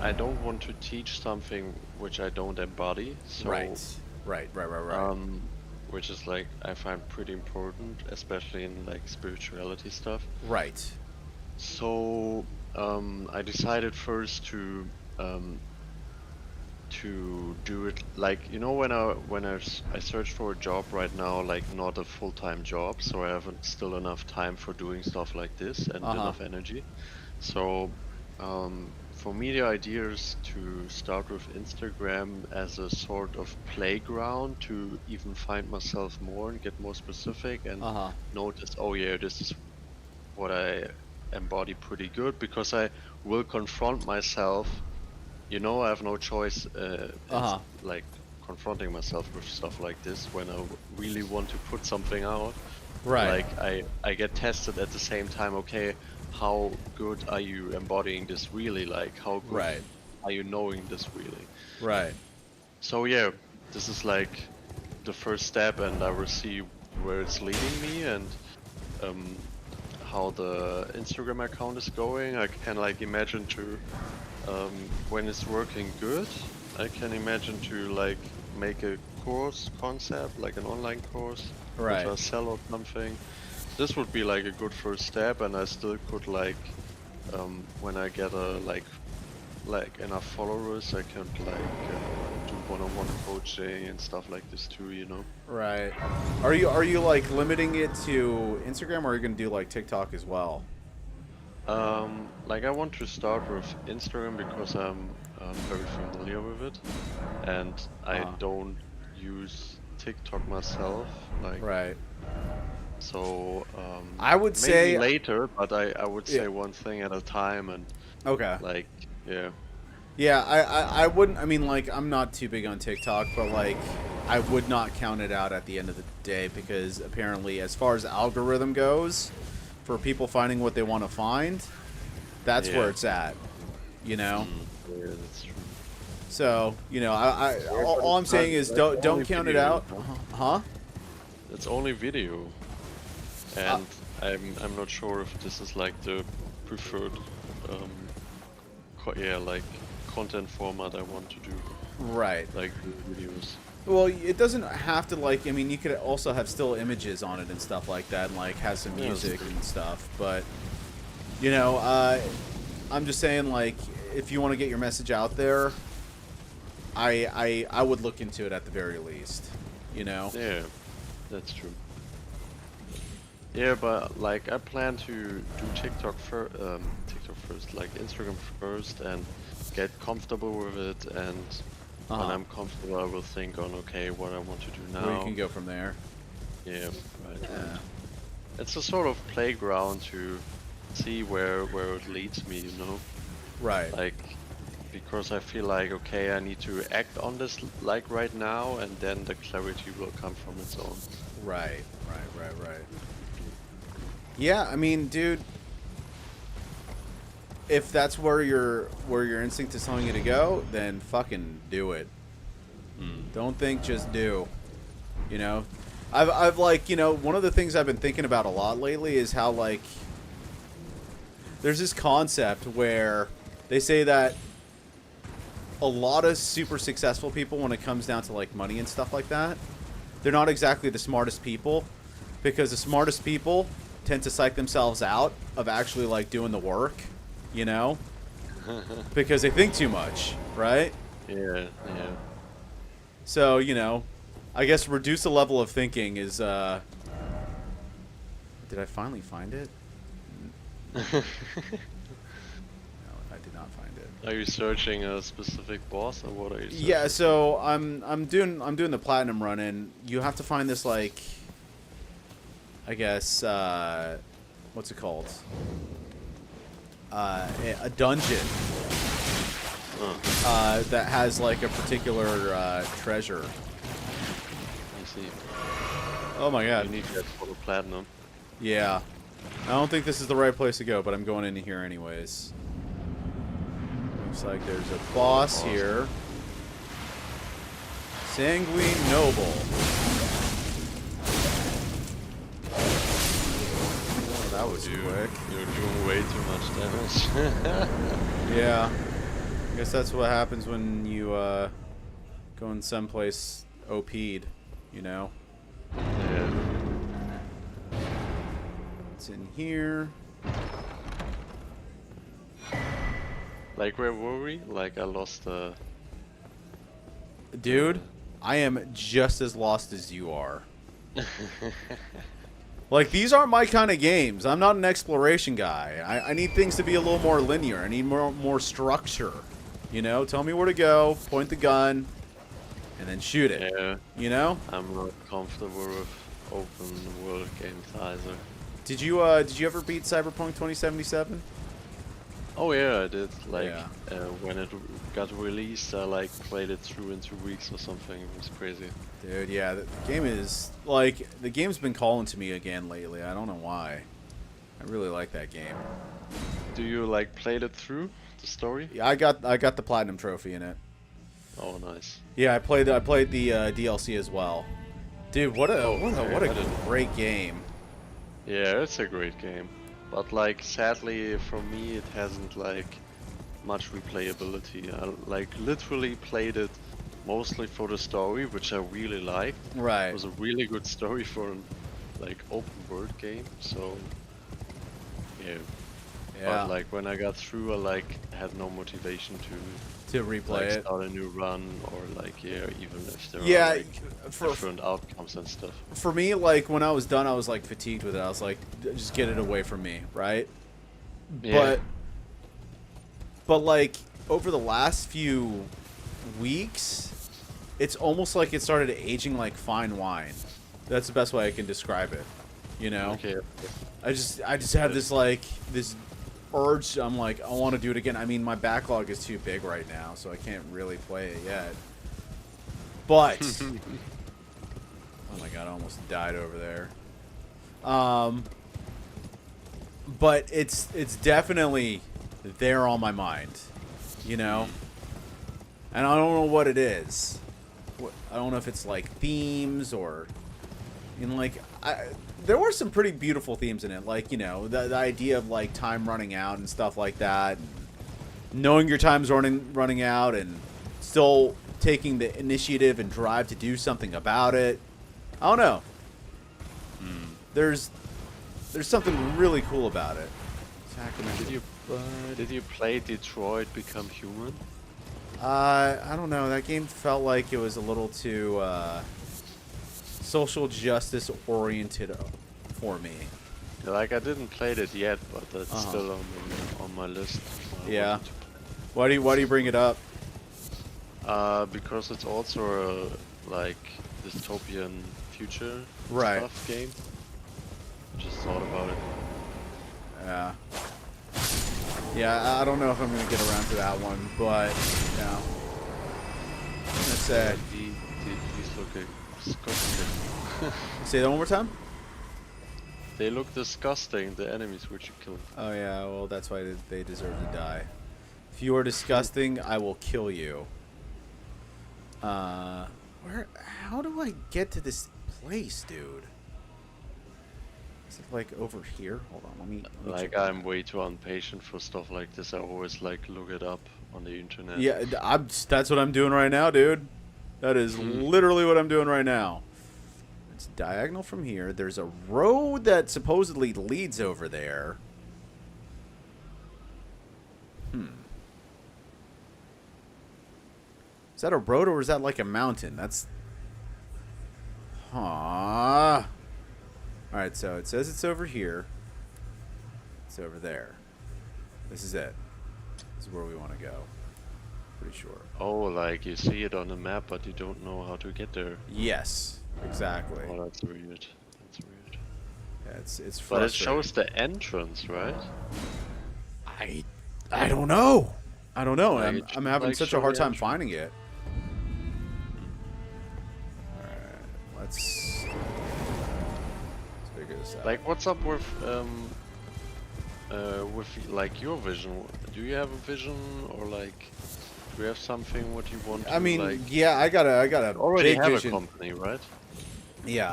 I don't want to teach something which I don't embody. So, Right. which is like I find pretty important, especially in like spirituality stuff. Right. So, I decided first to do it like, you know, I search for a job right now, like not a full-time job, so I haven't still enough time for doing stuff like this and enough energy. So for me, the idea is to start with Instagram as a sort of playground to even find myself more and get more specific and notice, oh yeah, this is what I embody pretty good because I will confront myself. You know, I have no choice. Like confronting myself with stuff like this when I really want to put something out. Right. Like I get tested at the same time. Okay, how good are you embodying this really? Like how good Right. are you knowing this really? Right. So yeah, this is like the first step, and I will see where it's leading me and how the Instagram account is going. I can like imagine to when it's working good, I can imagine to like make a course concept, like an online course, Right. which I sell or something. This would be like a good first step, and I still could like when I get a like enough followers, I can like do one-on-one coaching and stuff like this too, you know. Right. Are you like limiting it to Instagram, or are you gonna do like TikTok as well? Like I want to start with Instagram because I'm very familiar with it, and I don't use TikTok myself. Like, Right. so I would maybe say later, but I would say Yeah. one thing at a time, and Okay. like yeah. Yeah, I wouldn't. I mean, like, I'm not too big on TikTok, but like, I would not count it out at the end of the day because apparently, as far as algorithm goes, for people finding what they want to find, that's Yeah. where it's at. You know. Yeah, that's true. So all I'm saying is That's don't only count it video, out. Huh? It's only video, and I'm not sure if this is like the preferred like content format I want to do, Right. like videos. Well, it doesn't have to, like, I mean, you could also have still images on it and stuff like that, and like have some Yeah, that's music true. and stuff. But you know, I'm just saying, like, if you want to get your message out there, I would look into it at the very least. You know. Yeah, that's true. Yeah, but like I plan to do TikTok first, like Instagram first, and get comfortable with it. And when I'm comfortable, I will think on okay, what I want to do now. Where you can go from there. Yeah, right. Yeah. It's a sort of playground to see where it leads me, you know. Right. Like, because I feel like okay, I need to act on this like right now, and then the clarity will come from its own. Right. Yeah, I mean, dude, if that's where your instinct is telling you to go, then fucking do it. Don't think, just do. You know, I've like, you know, one of the things I've been thinking about a lot lately is how like there's this concept where they say that a lot of super successful people, when it comes down to like money and stuff like that, they're not exactly the smartest people, because the smartest people tend to psych themselves out of actually like doing the work, you know, because they think too much, right? Yeah. So, you know, I guess reduce the level of thinking is did I finally find it? No, I did not find it. Are you searching a specific boss, or what are you searching? Yeah, so I'm doing the platinum run, and you have to find this, like, I guess what's it called? A dungeon that has like a particular treasure. I see. Oh my You god. need that for the platinum. Yeah. I don't think this is the right place to go, but I'm going into here anyways. Looks like there's a boss here. Sanguine Noble. Oh, that was quick. You're doing way too much damage. Yeah. I guess that's what happens when you go in someplace OP'd, you know? Yeah. It's in here. Like, where were we? Like, I lost the... Dude, I am just as lost as you are. Like, these aren't my kind of games. I'm not an exploration guy. I need things to be a little more linear. I need more structure. You know? Tell me where to go, point the gun, and then shoot it. Yeah. You know? I'm not comfortable with open world games either. Did you ever beat Cyberpunk 2077? Oh yeah, I did. Like Yeah. when it got released, I like played it through in 2 weeks or something. It was crazy. Dude, yeah, the game is like the game's been calling to me again lately. I don't know why. I really like that game. Do you like played it through the story? Yeah, I got the platinum trophy in it. Oh, nice. Yeah, I played the DLC as well. Dude, what a okay, I didn't- great game. Yeah, it's a great game, but like sadly for me, it hasn't like much replayability. I like literally played it mostly for the story, which I really liked. Right. It was a really good story for an like open world game. So yeah. Yeah. But like when I got through, I like had no motivation To to replay like it. start a new run or like even if there Yeah, are like different outcomes and stuff. for me, like when I was done, I was like fatigued with it. I was like, just get it away from me, right? Yeah. But like over the last few weeks, it's almost like it started aging like fine wine. That's the best way I can describe it. You know? Okay. I just have this like this urge. I'm like, I want to do it again. I mean, my backlog is too big right now, so I can't really play it yet. But oh my god, I almost died over there. But it's definitely there on my mind, you know. And I don't know what it is. I don't know if it's like themes or, you know, like there were some pretty beautiful themes in it, like, you know, the idea of like time running out and stuff like that, and knowing your time's running out and still taking the initiative and drive to do something about it. I don't know. There's something really cool about it. Did you play Detroit Become Human? I don't know. That game felt like it was a little too social justice oriented for me. Like I didn't play it yet, but that's still on my list. Yeah. Why do you bring it up? Because it's also a like dystopian future Right. stuff game. Just thought about it. Yeah. Yeah, I don't know if I'm gonna get around to that one, but you know, I'm gonna say. These look disgusting. Say that one more time. They look disgusting, the enemies which you killed. Oh yeah, well that's why they deserve to die. If you are disgusting, I will kill you. Where? How do I get to this place, dude? Is it like over here? Hold on, let me Like check. I'm way too impatient for stuff like this. I always like look it up on the internet. Yeah, that's what I'm doing right now, dude. That is literally what I'm doing right now. It's diagonal from here. There's a road that supposedly leads over there. Is that a road or is that like a mountain? That's... Huh. Alright, so it says it's over here. It's over there. This is it. This is where we want to go. Pretty sure. Oh, like you see it on the map, but you don't know how to get there. Yes, exactly. Oh, that's weird. That's weird. Yeah, it's But it frustrating. shows the entrance, right? I don't know. I don't know. Like, I'm having like, such show a hard the time entrance. finding it. Alright, let's figure this out. Like, what's up with like your vision? Do you have a vision, or like, do you have something what you want to I mean, like? yeah, I got a Already big have vision. a company, right? Yeah,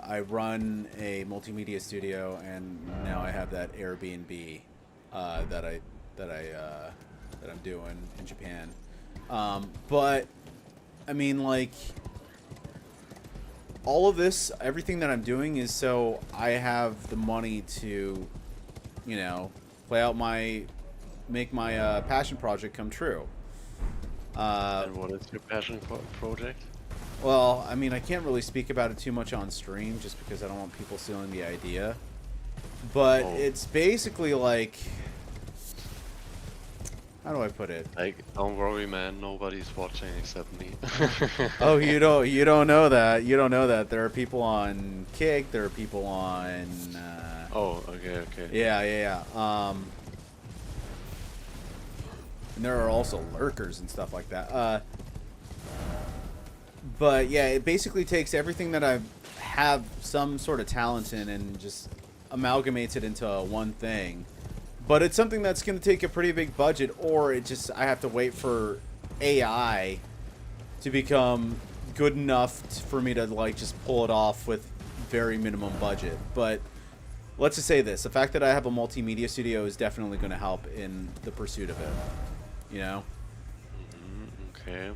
I run a multimedia studio, and now I have that Airbnb that I'm doing in Japan. But I mean, like, all of this, everything that I'm doing is so I have the money to, you know, make my passion project come true. And what is your passion project? Well, I mean, I can't really speak about it too much on stream just because I don't want people stealing the idea. But Oh. it's basically like, how do I put it? Like, don't worry, man. Nobody's watching except me. Oh, you don't know that. You don't know that. There are people on Kick. There are people on Oh, okay, okay. Yeah. And there are also lurkers and stuff like that. But yeah, it basically takes everything that I have some sort of talent in and just amalgamates it into one thing. But it's something that's going to take a pretty big budget, or I have to wait for AI to become good enough for me to like just pull it off with very minimum budget. But let's just say this: the fact that I have a multimedia studio is definitely going to help in the pursuit of it. You know? Okay.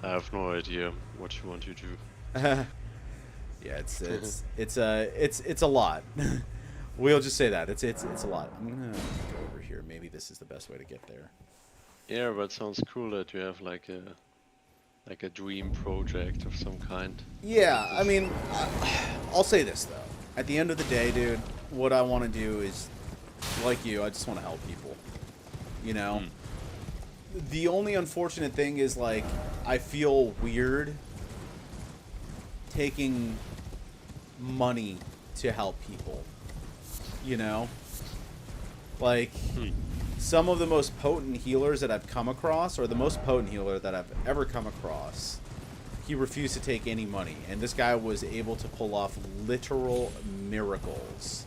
I have no idea what you want to do. Yeah, it's a lot. We'll just say that it's a lot. I'm gonna go over here. Maybe this is the best way to get there. Yeah, but sounds cool that you have like a dream project of some kind. Yeah, I mean, I'll say this though. At the end of the day, dude, what I want to do is, like you, I just want to help people. You know. The only unfortunate thing is like I feel weird taking money to help people. You know? Like, some of the most potent healers that I've come across, or the most potent healer that I've ever come across, he refused to take any money. And this guy was able to pull off literal miracles.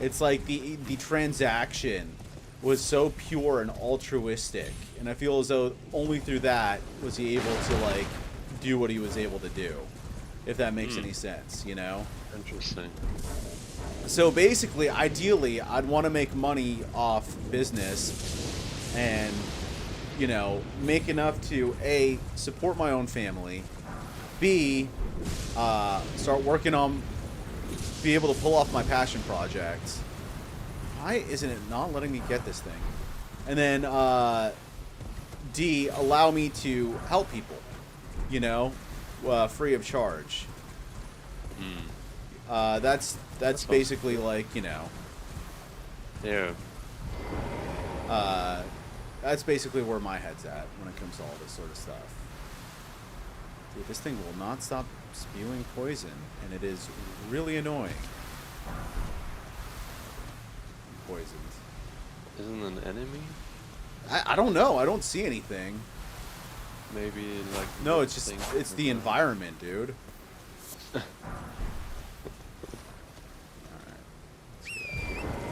It's like the transaction was so pure and altruistic. And I feel as though only through that was he able to, like, do what he was able to do. If that makes any sense, you know? Interesting. So basically, ideally, I'd want to make money off business and, you know, make enough to, A, support my own family, B, start working on, be able to pull off my passion projects. Why isn't it not letting me get this thing? And then, D, allow me to help people, you know, free of charge. That's basically like, you know. Yeah. That's basically where my head's at when it comes to all this sort of stuff. Dude, this thing will not stop spewing poison, and it is really annoying. I'm poisoned. Isn't an enemy? I don't know. I don't see anything. Maybe like. No, it's just it's the environment, dude.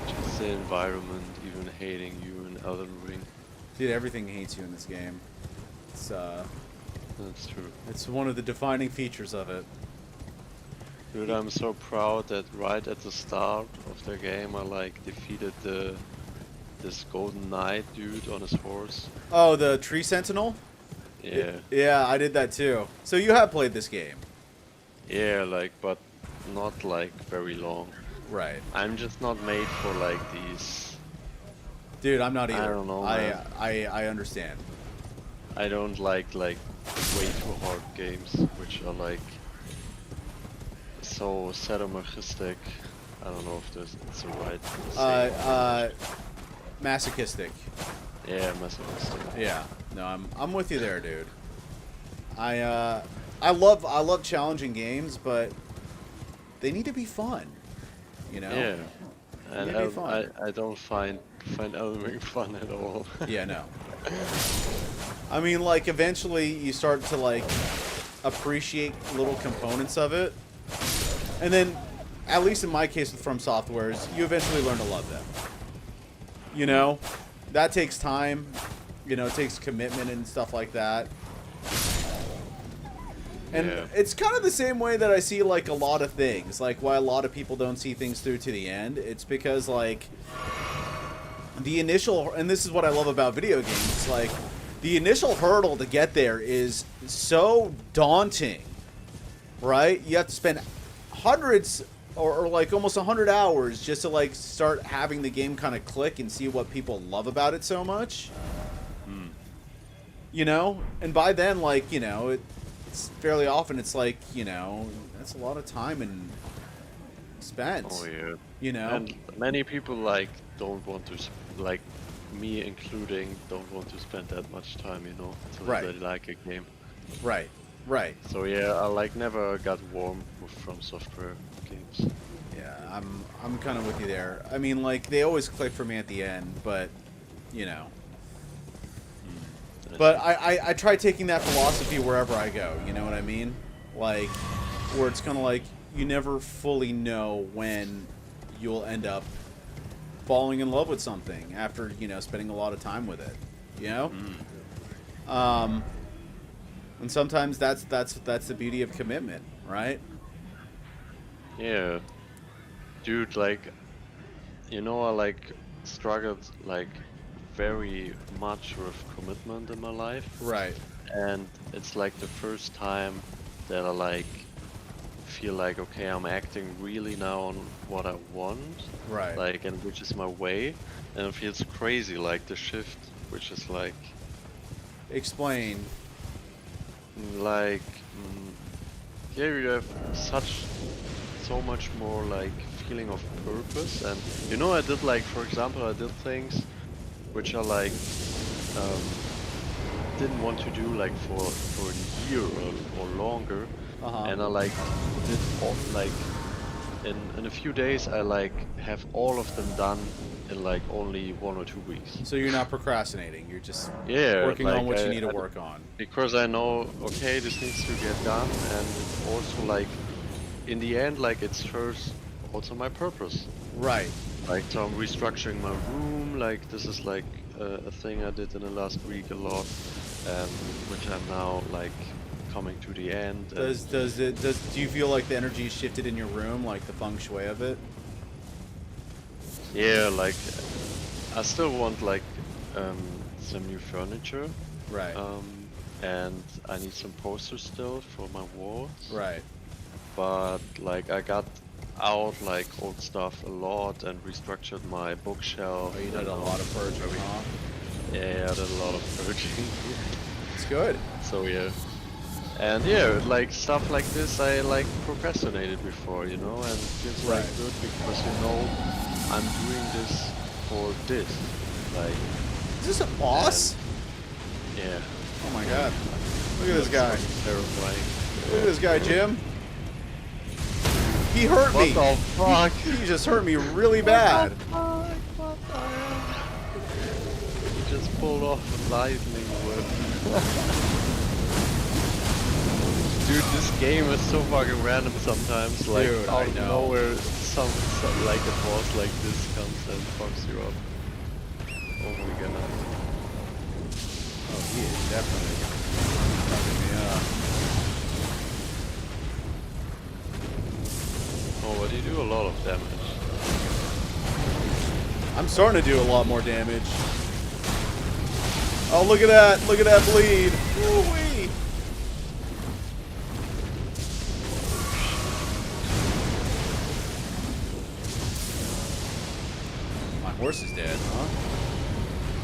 Just the environment, even hating you in Elden Ring. Dude, everything hates you in this game. It's That's true. it's one of the defining features of it. Dude, I'm so proud that right at the start of the game I like defeated this golden knight dude on his horse. Oh, the tree sentinel? Yeah. Yeah, I did that too. So you have played this game. Yeah, like, but not like very long. Right. I'm just not made for like these. Dude, I'm not either. I don't know, man. I understand. I don't like way too hard games, which are like so sadomasochistic. I don't know if it's the right. Masochistic. Yeah, masochistic. Yeah. No, I'm with you there, dude. I love challenging games, but they need to be fun. You know? Yeah. And It'd be fun. I don't find Elden Ring fun at all. Yeah, no. I mean, like, eventually you start to, like, appreciate little components of it. And then, at least in my case with From Softwares, you eventually learn to love them. You know? That takes time. You know, it takes commitment and stuff like that. And Yeah. it's kind of the same way that I see, like, a lot of things. Like, why a lot of people don't see things through to the end. It's because, like, the initial... And this is what I love about video games. Like, the initial hurdle to get there is so daunting. Right? You have to spend hundreds... Or like, almost 100 hours just to, like, start having the game kind of click and see what people love about it so much. You know? And by then, like, you know... It's fairly often it's like, you know, that's a lot of time and spent. Oh yeah. You know? And many people like don't want to, like me including, don't want to spend that much time, you know, until Right. they like a game. Right. Right. So yeah, I like never got warm with From Software games. Yeah, I'm kind of with you there. I mean, like, they always click for me at the end, but, you know. But I try taking that philosophy wherever I go, you know what I mean? Like, where it's kind of like, you never fully know when you'll end up falling in love with something after, you know, spending a lot of time with it, you know? And sometimes that's the beauty of commitment, right? Yeah, dude, like, you know, I like struggled like very much with commitment in my life, Right. and it's like the first time that I like feel like, okay, I'm acting really now on what I want, Right. like, and which is my way, and it feels crazy, like the shift, which is Explain. like, yeah, you have so much more like feeling of purpose, and you know, I did like, for example, I did things which I like um, didn't want to do like for a year or longer, and I like did all, like in a few days I like have all of them done in like only 1 or 2 weeks. So you're not procrastinating. You're just Yeah, working on like what you need to work on. because I know, okay, this needs to get done, and it's also like in the end, like it serves also my purpose. Right. Like, so I'm restructuring my room, like this is like a thing I did in the last week a lot, which I'm now like coming to the end. Do you feel like the energy shifted in your room, like the feng shui of it? Yeah, like I still want like some new furniture, Right. and I need some posters still for my walls. Right. But like I got out like old stuff a lot and restructured my bookshelf. Oh, you did a lot of purging, huh? Yeah, I did a lot of purging. It's good. So yeah. And yeah, like stuff like this I like procrastinated before, you know, and it feels like Right. good because you know I'm doing this for this. Like, Is this a boss? yeah. Oh my god. Look at this guy. Terrifying. Look at this guy, Jim. He hurt me. What the fuck? He just hurt me really bad. He just pulled off a lightning whip. Dude, this game is so fucking random sometimes. Like, Dude, out I of know. nowhere, some like a boss like this comes and fucks you up. Oh my god. Oh, he is definitely fucking me up. Oh, but you do a lot of damage. I'm starting to do a lot more damage. Oh, look at that. Look at that bleed. Woo-wee. My horse is dead, huh?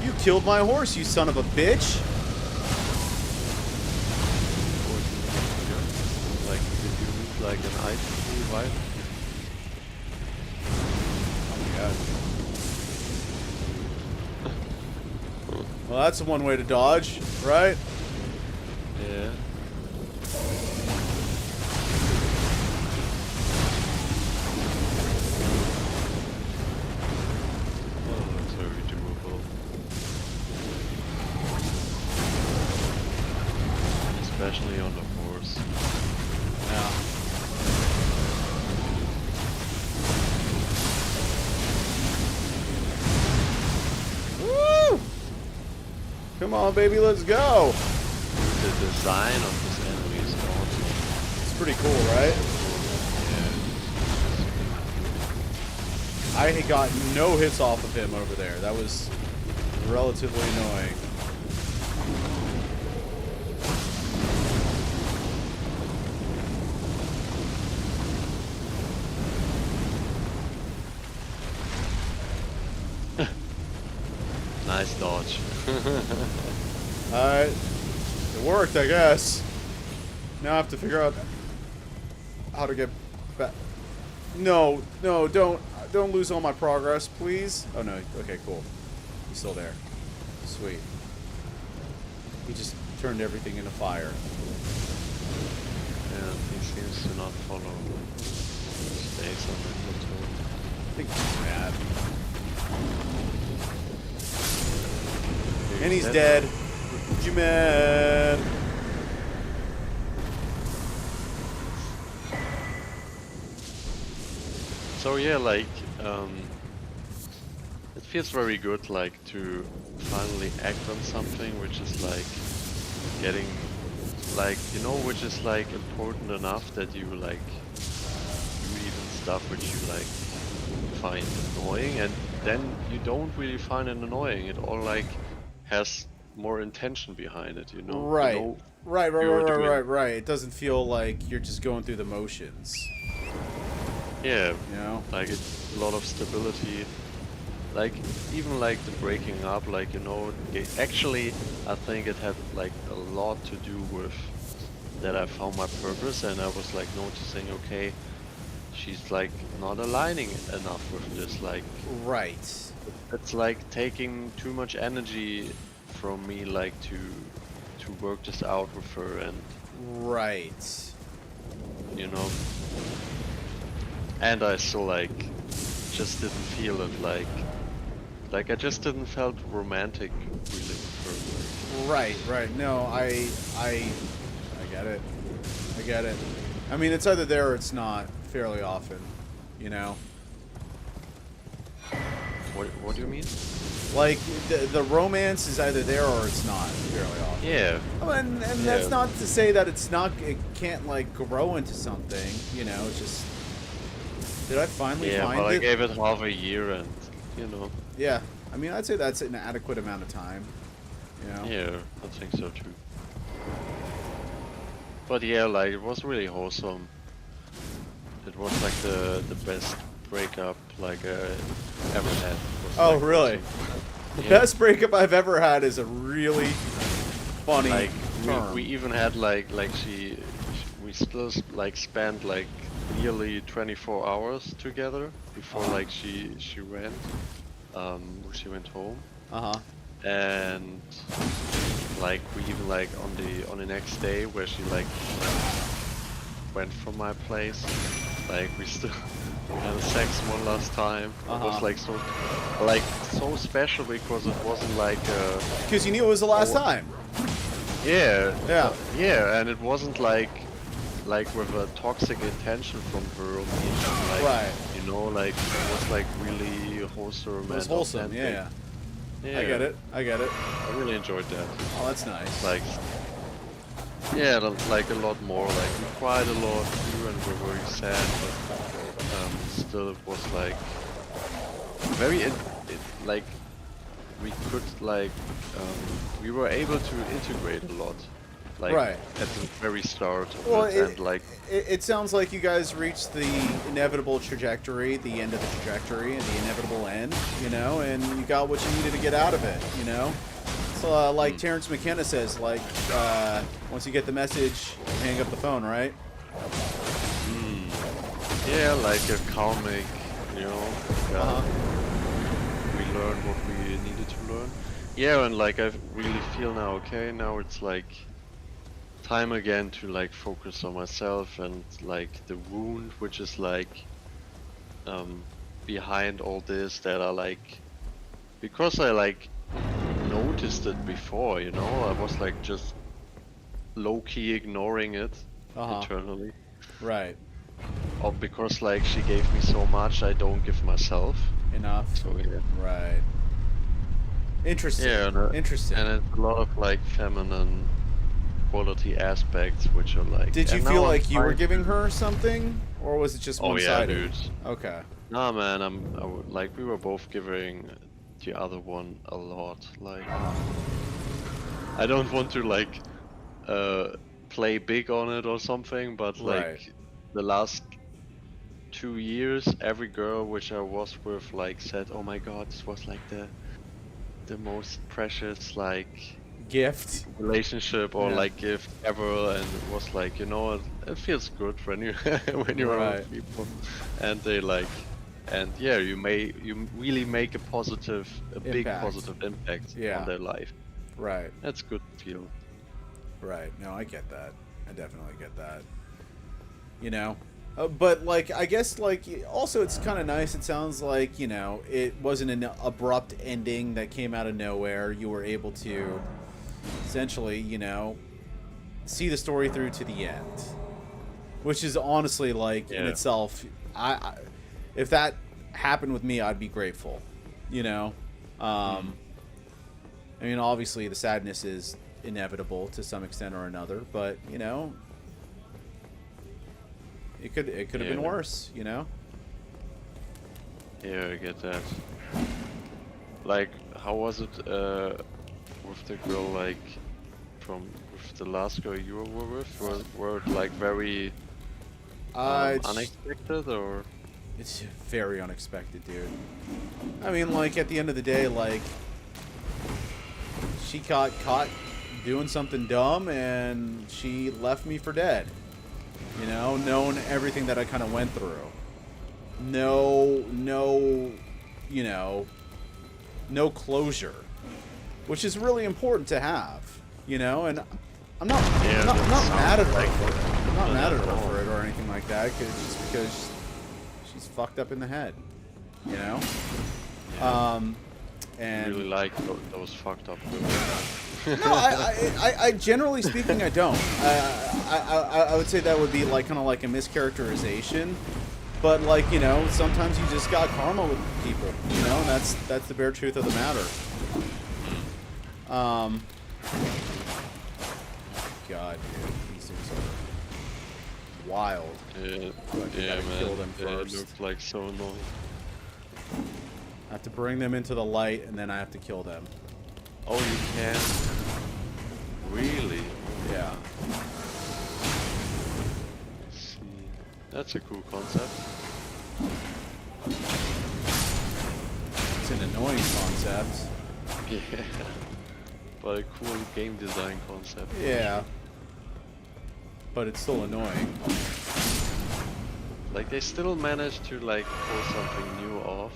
You killed my horse, you son of a bitch. Like, did you use like an item to revive? Well, that's one way to dodge, right? Yeah. Oh, that's very doable. Especially on the horse. Yeah. Woo! Come on, baby, let's go. The design of this enemy is awesome. It's pretty cool, right? I had got no hits off of him over there. That was relatively annoying. Nice dodge. Alright. It worked, I guess. Now I have to figure out how to get back. No, no, don't lose all my progress, please. Oh no, okay, cool. He's still there. Sweet. He just turned everything into fire. And he seems to not follow days on it or so. I think he's mad. Maybe And he's that- dead. You mad? So yeah, like it feels very good, like to finally act on something, which is like getting, like, you know, which is like important enough that you like do even stuff which you like find annoying, and then you don't really find it annoying. It all like has more intention behind it, you know. Right. You know Right. you're doing. Right. It doesn't feel like you're just going through the motions. Yeah, You know? like it's a lot of stability. Like even like the breaking up, like, you know, actually I think it had like a lot to do with that I found my purpose, and I was like noticing, okay, she's like not aligning enough with this. Like Right. it's like taking too much energy from me, like to work this out with her, and Right. you know, and I still like just didn't feel it, like I just didn't felt romantic really with Right. Right. No, I get it. I get it. I mean, it's either there or it's not fairly often, you know? her. What do you mean? Like, the romance is either there or it's not fairly often. Yeah. Oh, and Yeah. that's not to say that it can't, like, grow into something, you know? It's just... Did I finally Yeah, find but I it? gave it half a year, and you know. Yeah. I mean, I'd say that's an adequate amount of time, you know? Yeah, I think so too. But yeah, like it was really wholesome. It was like the best breakup like ever had. It was, Oh, like, really? awesome. The Yeah. best breakup I've ever had is a really funny Like term. we even had like we still like spent like nearly 24 hours together before like she went she went home, Uh-huh. and like we even like on the next day where she like went from my place, like we still had sex one last time. It Uh-huh. was like so special because it wasn't like Because you knew it was the last time. yeah, Yeah. yeah, and it wasn't like with a toxic intention from her or me, like, Right. you know, like it was like really wholesome. It was and wholesome, authentic. yeah. Yeah, I get it. I get it. I really enjoyed that. Oh, that's nice. Like, yeah, like a lot more. Like we cried a lot too, and we were very sad, but still it was like very like we could like we were able to integrate a lot. Like Right. at the very start of Well, it, and like it sounds like you guys reached the inevitable trajectory, the end of the trajectory, and the inevitable end, you know, and you got what you needed to get out of it, you know? So, like Terrence McKenna says, like, once you get the message, hang up the phone, right? yeah, like a calming, you know. Uh-huh. We learned what we needed to learn. Yeah, and like I really feel now, okay, now it's like time again to like focus on myself and like the wound which is like behind all this, that I like, because I like noticed it before, you know, I was like just low-key ignoring it Uh-huh. internally. Right. Or because like she gave me so much I don't give myself. Enough. So yeah. Right. Interesting. Yeah, Interesting. and it's a lot of like feminine quality aspects which are like. Did you and feel now I'm like you were trying giving to- her something, or was it just Oh yeah, one-sided? dude. Okay. Nah, man, like we were both giving the other one a lot. Like, I don't want to like play big on it or something, but like Right. the last 2 years, every girl which I was with like said, "Oh my God, this was like the most precious like Gift. relationship or Yeah. like gift ever," and it was like, you know, it feels good when you when you're Right. around people, and they like, and yeah, you really make a positive, big Impact. positive impact Yeah. on their life. Right. That's good to feel. Right. No, I get that. I definitely get that. You know, But like, I guess like also it's kind of nice. It sounds like it wasn't an abrupt ending that came out of nowhere. You were able to essentially see the story through to the end, which is honestly like in itself. If that happened with me, I'd be grateful. I mean, obviously the sadness is inevitable to some extent or another, but it could have been worse, Yeah, I get that. Like, how was it with the girl, like, with the last girl you were with? Were it, like, very unexpected, or? It's very unexpected, dude. I mean, like, at the end of the day, like, she got caught doing something dumb, and she left me for dead. Knowing everything that I kind of went through. No closure. Which is really important to have, and I'm not mad at her for it. I'm not mad at her for it or anything like that, just because she's fucked up in the head, and Really like those fucked up girls. no, I generally speaking, I don't. I would say that would be like kind of like a mischaracterization, but like sometimes you just got karma with people, and that's the bare truth of the matter. God, dude, these things are wild. Yeah, man. Kill them It first. looked like so annoying. I have to bring them into the light, and then I have to kill them. Oh, you can? Really? Yeah. Let's see. That's a cool concept. It's an annoying concept. Yeah. But a cool game design concept. Yeah. But it's still annoying. Like, they still manage to, like, pull something new off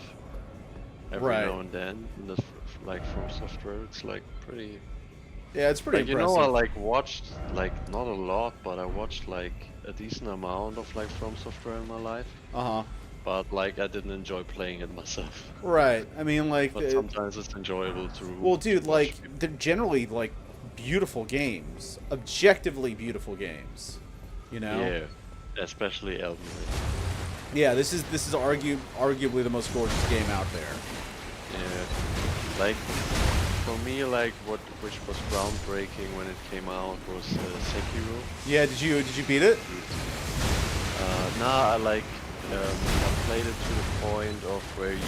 every Right. now and then. In this, like, From Software, it's, like, pretty... Yeah, it's pretty Like, impressive. I, like, watched, like, not a lot, but I watched, like, a decent amount of, like, From Software in my life. Uh-huh. But, like, I didn't enjoy playing it myself. Right. I mean, like... But sometimes it's enjoyable to... well, dude, watch like, people. they're generally, like, beautiful games. Objectively beautiful games. Yeah, especially Elden Ring. Yeah, this is arguably the most gorgeous game out there. Yeah, like for me, like which was groundbreaking when it came out was Sekiro. Yeah, did you beat it? Nah, I played it to the point of where you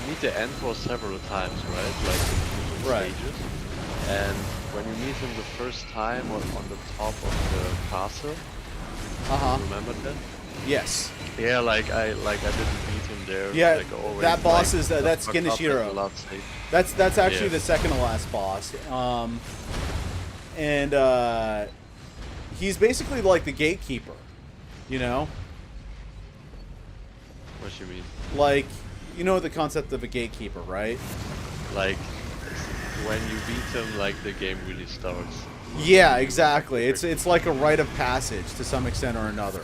meet the end boss several times, right? Like in different Right. stages. And when you meet him the first time on the top of the castle, Uh-huh. remember that? Yes. Yeah, I didn't beat him there. Yeah, like, always, that boss like, is that's fucked up at the Genichiro. last stage. That's actually Yeah. the second to last boss. He's basically like the gatekeeper, What you mean? Like, the concept of a gatekeeper, right? Like, when you beat him, like, the game really starts. Yeah, exactly. It's like a rite of passage to some extent or another.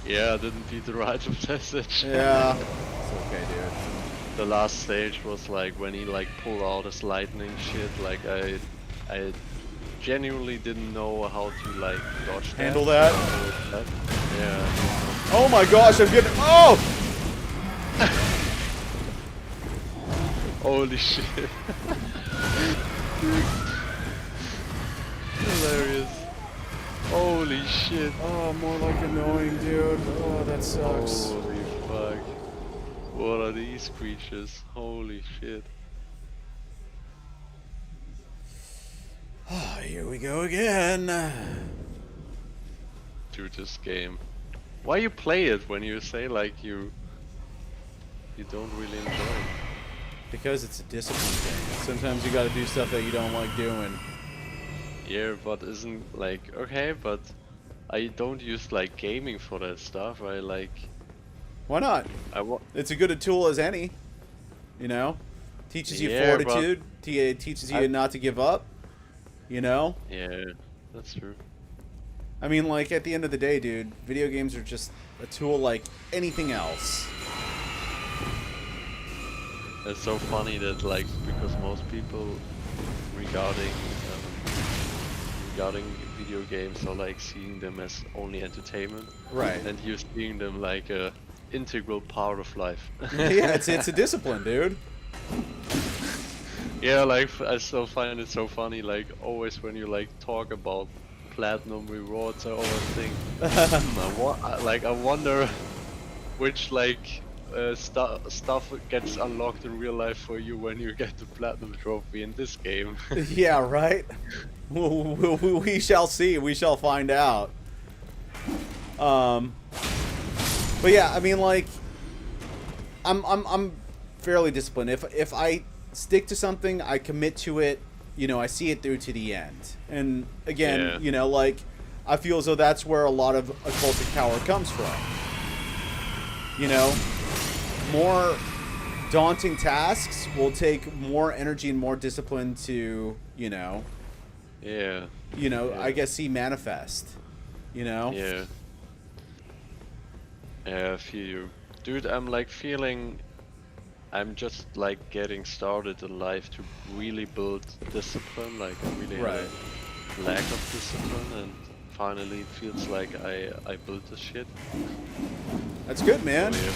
Yeah, I didn't beat the rite of passage. Yeah. It's okay, dude. The last stage was like when he like pulled out his lightning shit. Like I genuinely didn't know how to like dodge that. Handle that? Yeah. Oh my gosh, I'm getting... Oh! Holy shit. Hilarious. Holy shit. Oh, more like annoying, dude. Oh, that sucks. Holy fuck. What are these creatures? Holy shit. Oh, here we go again. Dude, this game. Why you play it when you say like you don't really enjoy it? Because it's a discipline thing. Sometimes you gotta do stuff that you don't like doing. Yeah, but isn't like okay, but I don't use like gaming for that stuff. I like Why not? It's a good a tool as any. Teaches you Yeah, fortitude. Teaches you not to give up. Yeah, that's true. I mean, like, at the end of the day, dude, video games are just a tool like anything else. It's so funny that, like, because most people regarding regarding video games are like seeing them as only entertainment, Right. and you're seeing them like a integral part of life. Yeah, it's a discipline, dude. Yeah, like I still find it so funny. Like always when you like talk about platinum rewards, I always think, I wonder which like stuff gets unlocked in real life for you when you get the platinum trophy in this game. Yeah, right. We shall see. We shall find out. But yeah, I mean, like, I'm fairly disciplined. If I stick to something, I commit to it. You know, I see it through to the end. And again, Yeah. you know, like, I feel as though that's where a lot of occultic power comes from. You know, more daunting tasks will take more energy and more discipline to, Yeah. I Yeah. guess see manifest. You know? Yeah. Yeah, I feel you. Dude, I'm like feeling I'm just like getting started in life to really build discipline. Like I really had Right. a lack of discipline, and finally it feels like I built this shit. That's good, man. So, yeah.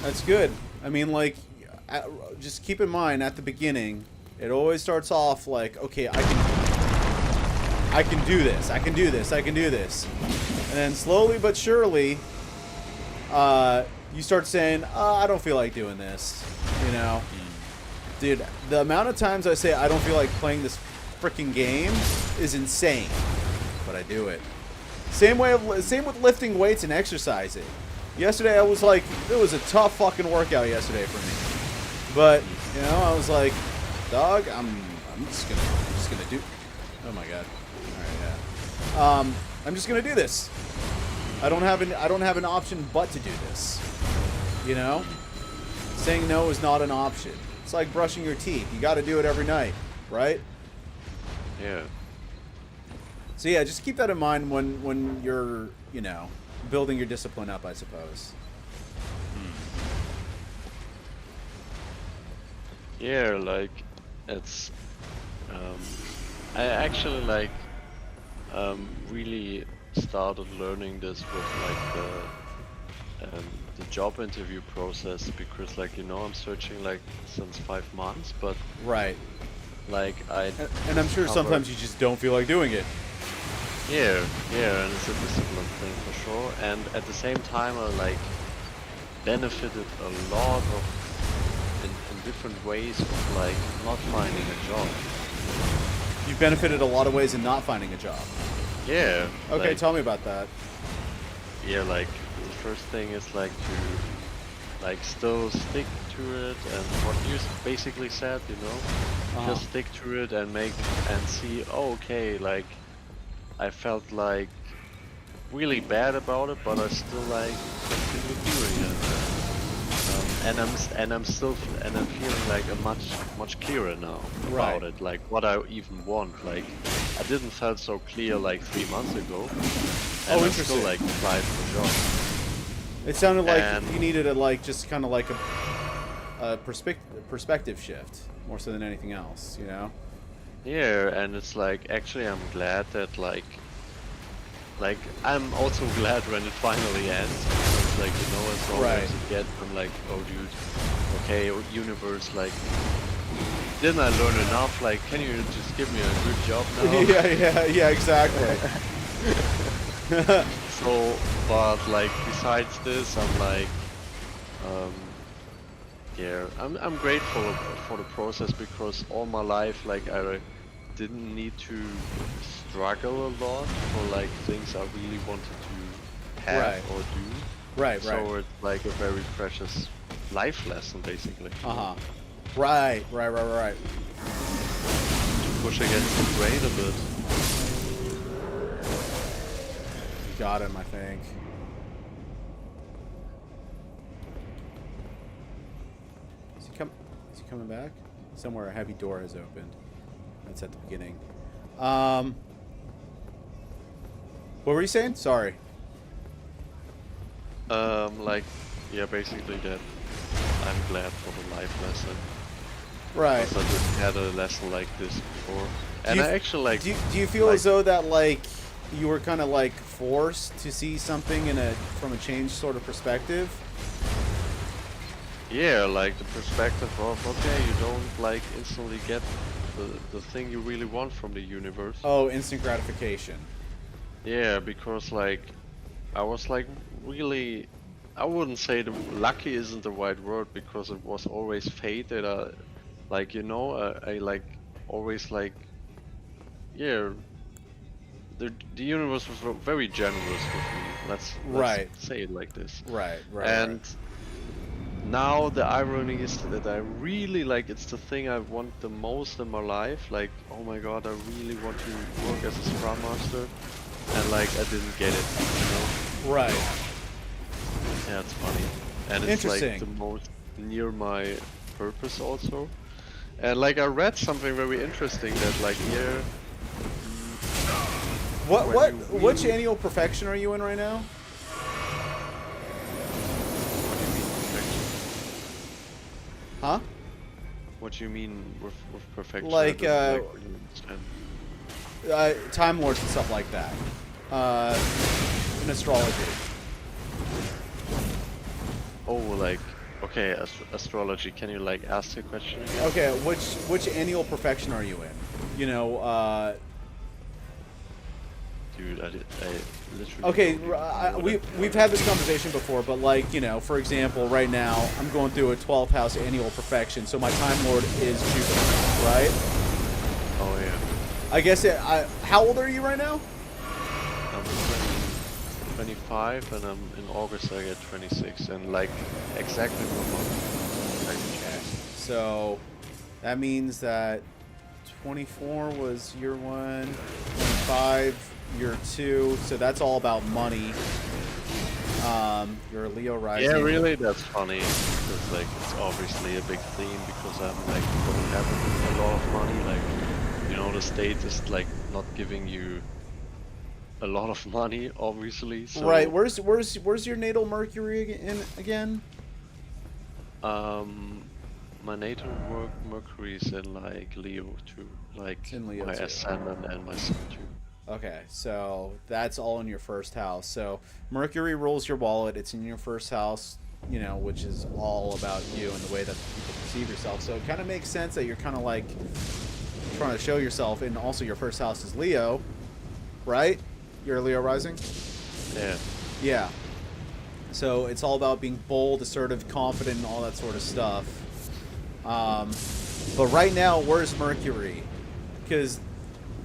That's good. I mean, like, just keep in mind at the beginning, it always starts off like, okay, I can do this, I can do this, I can do this, and then slowly but surely, you start saying, I don't feel like doing this. You know, dude, the amount of times I say I don't feel like playing this freaking game is insane, but I do it. Same with lifting weights and exercising. Yesterday I was like, it was a tough fucking workout yesterday for me. But, you know, I was like, dog, I'm just gonna do. Oh my god. Alright, yeah. I'm just gonna do this. I don't have an option but to do this. You know? Saying no is not an option. It's like brushing your teeth. You gotta do it every night, right? Yeah. So yeah, just keep that in mind when you're, you know, building your discipline up, I suppose. Yeah, like it's I actually like really started learning this with like the job interview process, because like I'm searching like since 5 months, but Right. like And I'm sure sometimes you just don't feel like doing it. yeah, and it's a discipline thing for sure, and at the same time I like benefited a lot of in different ways of like not finding a job. You've benefited a lot of ways in not finding a job. Yeah. Okay, like, tell me about that. yeah, like the first thing is like to like still stick to it, and what you basically said, just stick to it and make and see, oh, okay, like I felt like really bad about it, but I still like continue doing it. And I'm feeling like a much clearer now Right. about it, like what I even want. Like I didn't felt so clear like 3 months ago, and I'm still interesting. like applied for jobs. It sounded like And- you needed a just kind of like a perspective shift more so than anything else, you know? Yeah, and it's like actually I'm glad that like I'm also glad when it finally ends. Because, like as long Right. as you get from like, oh dude, okay, universe, like didn't I learn enough? Like, can you just give me a good job now? yeah, exactly. So, but like besides this, I'm like, yeah, I'm grateful for the process, because all my life, like I didn't need to struggle a lot for like things I really wanted to have Right. or do. Right. So it's like a very precious life lesson, basically. Uh-huh. Right. To push against the grain a bit. You got him, I think. Is he coming back? Somewhere a heavy door has opened. That's at the beginning. What were you saying? Sorry. Like, yeah, basically that I'm glad for the life lesson. Right. Because I didn't had a lesson like this before. Do And you, I actually like... do you feel like, as though that like you were kind of like forced to see something from a changed sort of perspective? yeah, like the perspective of, okay, you don't like instantly get the thing you really want from the universe. Oh, instant gratification. Yeah, because like I was like really, I wouldn't say the lucky isn't the right word because it was always fate that like I like always like yeah the universe was very generous with me. Let's Right. say it like this. Right. Right. And now the irony is that I really like it's the thing I want the most in my life. Like, oh my god, I really want to work as a Scrum Master, and like I didn't get it, Right. Yeah, it's funny, and it's like Interesting. the most near my purpose also. And like I read something very interesting that like here. Which annual perfection are you in right now? Huh? What do you mean with perfection? Like, I don't, really understand. Time Lords and stuff like that. In astrology. Oh, like, okay, astrology. Can you like ask the question again? Okay, which annual perfection are you in? You know, Dude, I literally. okay, don't know what we've had this conversation before, but like, you know, for example, right now I'm going through a 12th house annual perfection, so my Time Lord is Jupiter, right? Oh yeah. I guess how old are you right now? I'm 25, and I'm in August. I get 26, and like exactly 1 month. Okay. So that means that 24 was year 1, 25 year 2, so that's all about money. You're a Leo rising. Yeah, really, that's funny. Because like it's obviously a big theme because I'm like don't have a lot of money. Like, the state is like not giving you a lot of money, obviously. So, Right. Where's your natal Mercury again? My natal Mercury is in like Leo too, like It's in Leo my too. ascendant and my sun too. Okay, so that's all in your first house. So Mercury rules your wallet. It's in your first house, which is all about you and the way that people perceive yourself. So it kind of makes sense that you're kind of like trying to show yourself, and also your first house is Leo, right? You're a Leo rising? Yeah. Yeah. So it's all about being bold, assertive, confident, and all that sort of stuff. But right now, where's Mercury? Because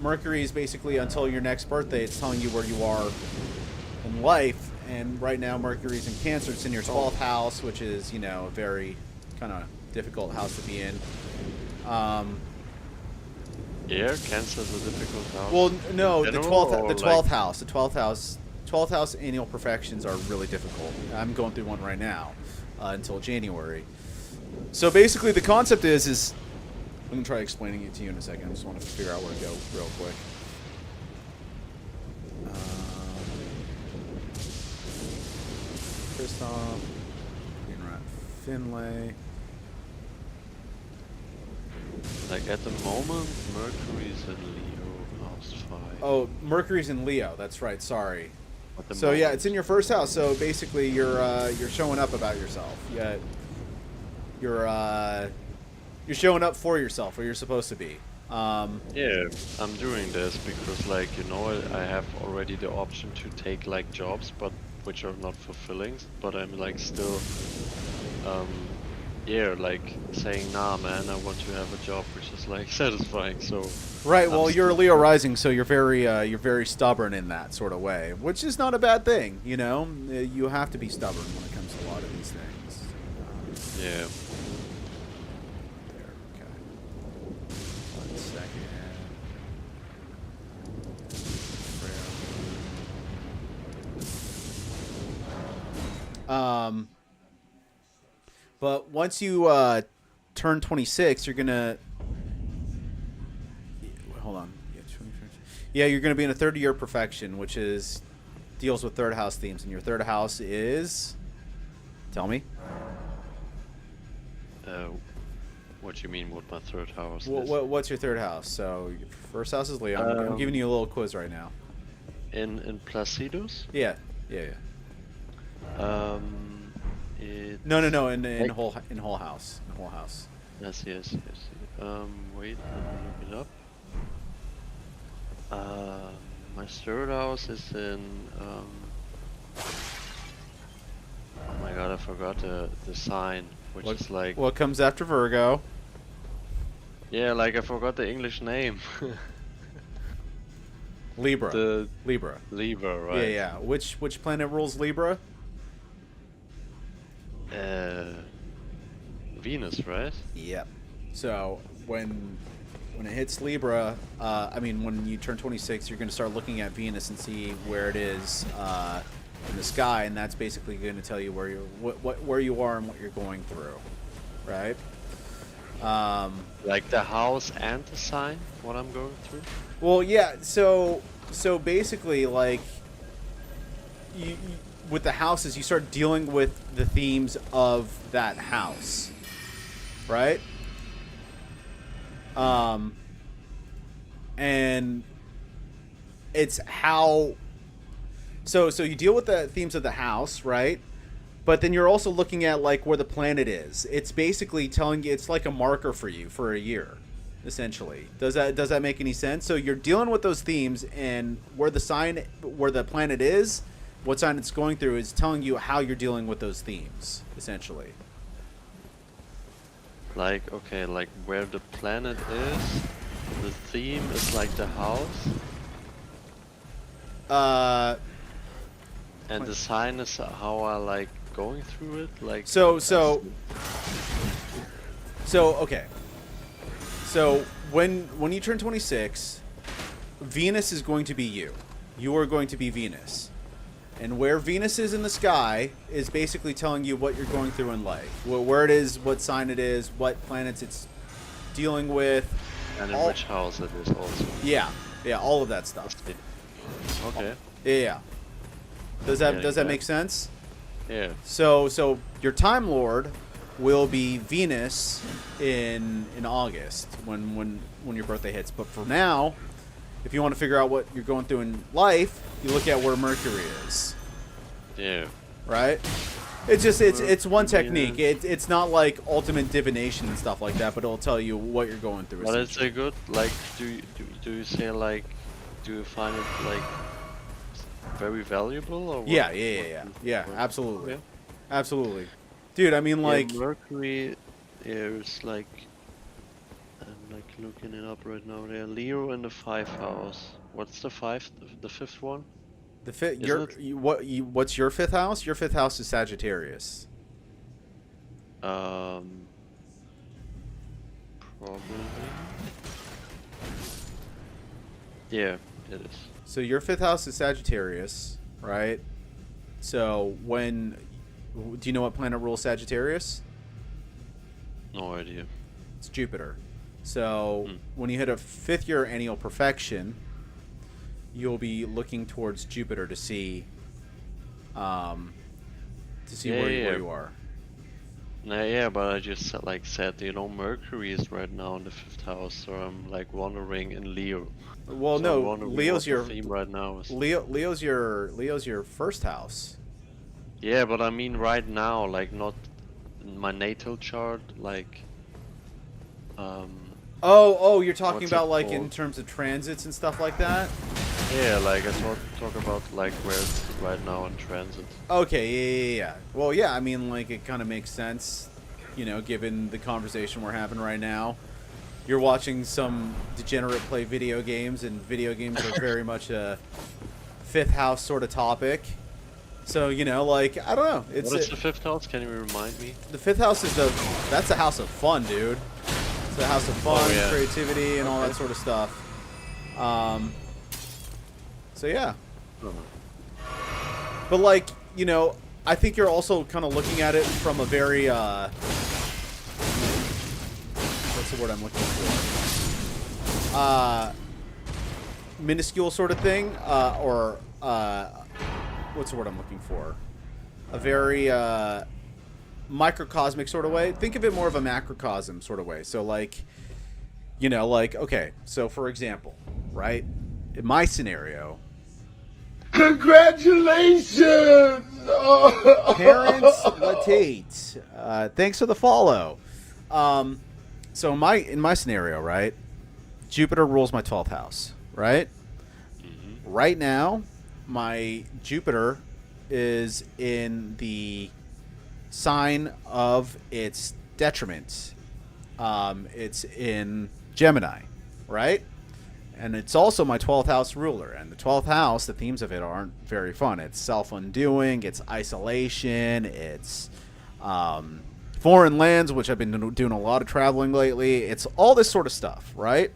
Mercury is basically until your next birthday, it's telling you where you are in life. And right now, Mercury's in Cancer. It's in your 12th house, which is, a very kind of difficult house to be in. Yeah, Cancer is a difficult house. Well, no, the General, 12th house. The 12th house annual perfections are really difficult. I'm going through one right now until January. So basically, the concept is I'm gonna try explaining it to you in a second. I just want to figure out where to go real quick. Kristoff, Greenrat, Finlay. Like at the moment, Mercury's in Leo, house 5. Oh, Mercury's in Leo. That's right. Sorry. At the So yeah, moment. it's in your first house. So basically, you're showing up about yourself. Yeah, you're showing up for yourself, where you're supposed to be. Yeah, I'm doing this because like I have already the option to take like jobs, but which are not fulfilling. But I'm like still, yeah, like saying nah, man, I want to have a job which is like satisfying. So. Right. Well, you're a Leo rising, so you're very stubborn in that sort of way, which is not a bad thing. You have to be stubborn when it comes to a lot of these things. Yeah. There. Okay. 1 second. But once you turn 26, you're gonna. Hold on. Yeah, you're going to be in a third year perfection, which deals with third house themes, and your third house is. Tell me. What do you mean? What my third house is? What's your third house? So your first house is Leo. I'm giving you a little quiz right now. In Placidus? Yeah. It's No. In like- whole house. In whole house. Yes. Wait, let me look it up. My third house is in. Oh my god, I forgot the sign, which is like. What comes after Virgo? Yeah, like I forgot the English name. Libra. The Libra. Libra, right? Yeah. Which planet rules Libra? Venus, right? Yep. So when it hits Libra, when you turn 26, you're going to start looking at Venus and see where it is in the sky, and that's basically going to tell you where where you are and what you're going through, right? Like the house and the sign, what I'm going through. Well, yeah. So basically, like, you with the houses, you start dealing with the themes of that house, right? And it's how. So you deal with the themes of the house, right? But then you're also looking at like where the planet is. It's basically telling you, it's like a marker for you for a year, essentially. Does that make any sense? So you're dealing with those themes, and where the planet is, what sign it's going through is telling you how you're dealing with those themes, essentially. Like, okay, like where the planet is, the theme is like the house, and the sign is how I like going through it, like. So okay. So when you turn 26, Venus is going to be you. You are going to be Venus. And where Venus is in the sky is basically telling you what you're going through in life. Where it is, what sign it is, what planets it's dealing with. And in which house it is also. Yeah, all of that stuff. Okay. Yeah. Does that make sense? Yeah. So your Time Lord will be Venus in August when your birthday hits. But for now, if you want to figure out what you're going through in life, you look at where Mercury is. Yeah. Right? It's one technique. It's not like ultimate divination and stuff like that, but it'll tell you what you're going through. But it's a good, like, do you say, like, do you find it like very valuable or what? Yeah, absolutely. Yeah. Absolutely. Dude, I mean, like, Mercury is like, I'm like looking it up right now. There, Leo in the 5th house. What's the fifth one? the fifth. What's your fifth house? Your fifth house is Sagittarius. Probably. Yeah, it is. So your fifth house is Sagittarius, right? So do you know what planet rules Sagittarius? No idea. It's Jupiter. So when you hit a 5th year annual perfection, you'll be looking towards Jupiter to see where you are. Yeah, but I just said, Mercury is right now in the 5th house, so I'm like wandering in Leo. Well, So no, I'm wondering Leo's what the your theme right now is. Leo's your first house. Yeah, but I mean right now, like not in my natal chart, like. Oh, you're talking What's about it like called? in terms of transits and stuff like that? Yeah, like I talk about like where it's right now in transit. Okay, yeah. Well, yeah, I mean, like, it kind of makes sense, given the conversation we're having right now. You're watching some degenerate play video games, and video games are very much a 5th house sort of topic. So, like, I don't know. What is the 5th house? Can you remind me? The 5th house that's a house of fun, dude. It's a house of fun, yeah. creativity, and all that sort of stuff. So, yeah. But, like, I think you're also kind of looking at it from a very, what's the word I'm looking for? minuscule sort of thing, or what's the word I'm looking for? A very microcosmic sort of way. Think of it more of a macrocosm sort of way. So like, like, okay, so for example, right, in my scenario, Congratulations! Parents Latate, thanks for the follow. So in my scenario, right, Jupiter rules my 12th house, right? Right now, my Jupiter is in the sign of its detriment. It's in Gemini, right? And it's also my 12th house ruler. And the 12th house, the themes of it aren't very fun. It's self-undoing, it's isolation, it's foreign lands, which I've been doing a lot of traveling lately. It's all this sort of stuff, right?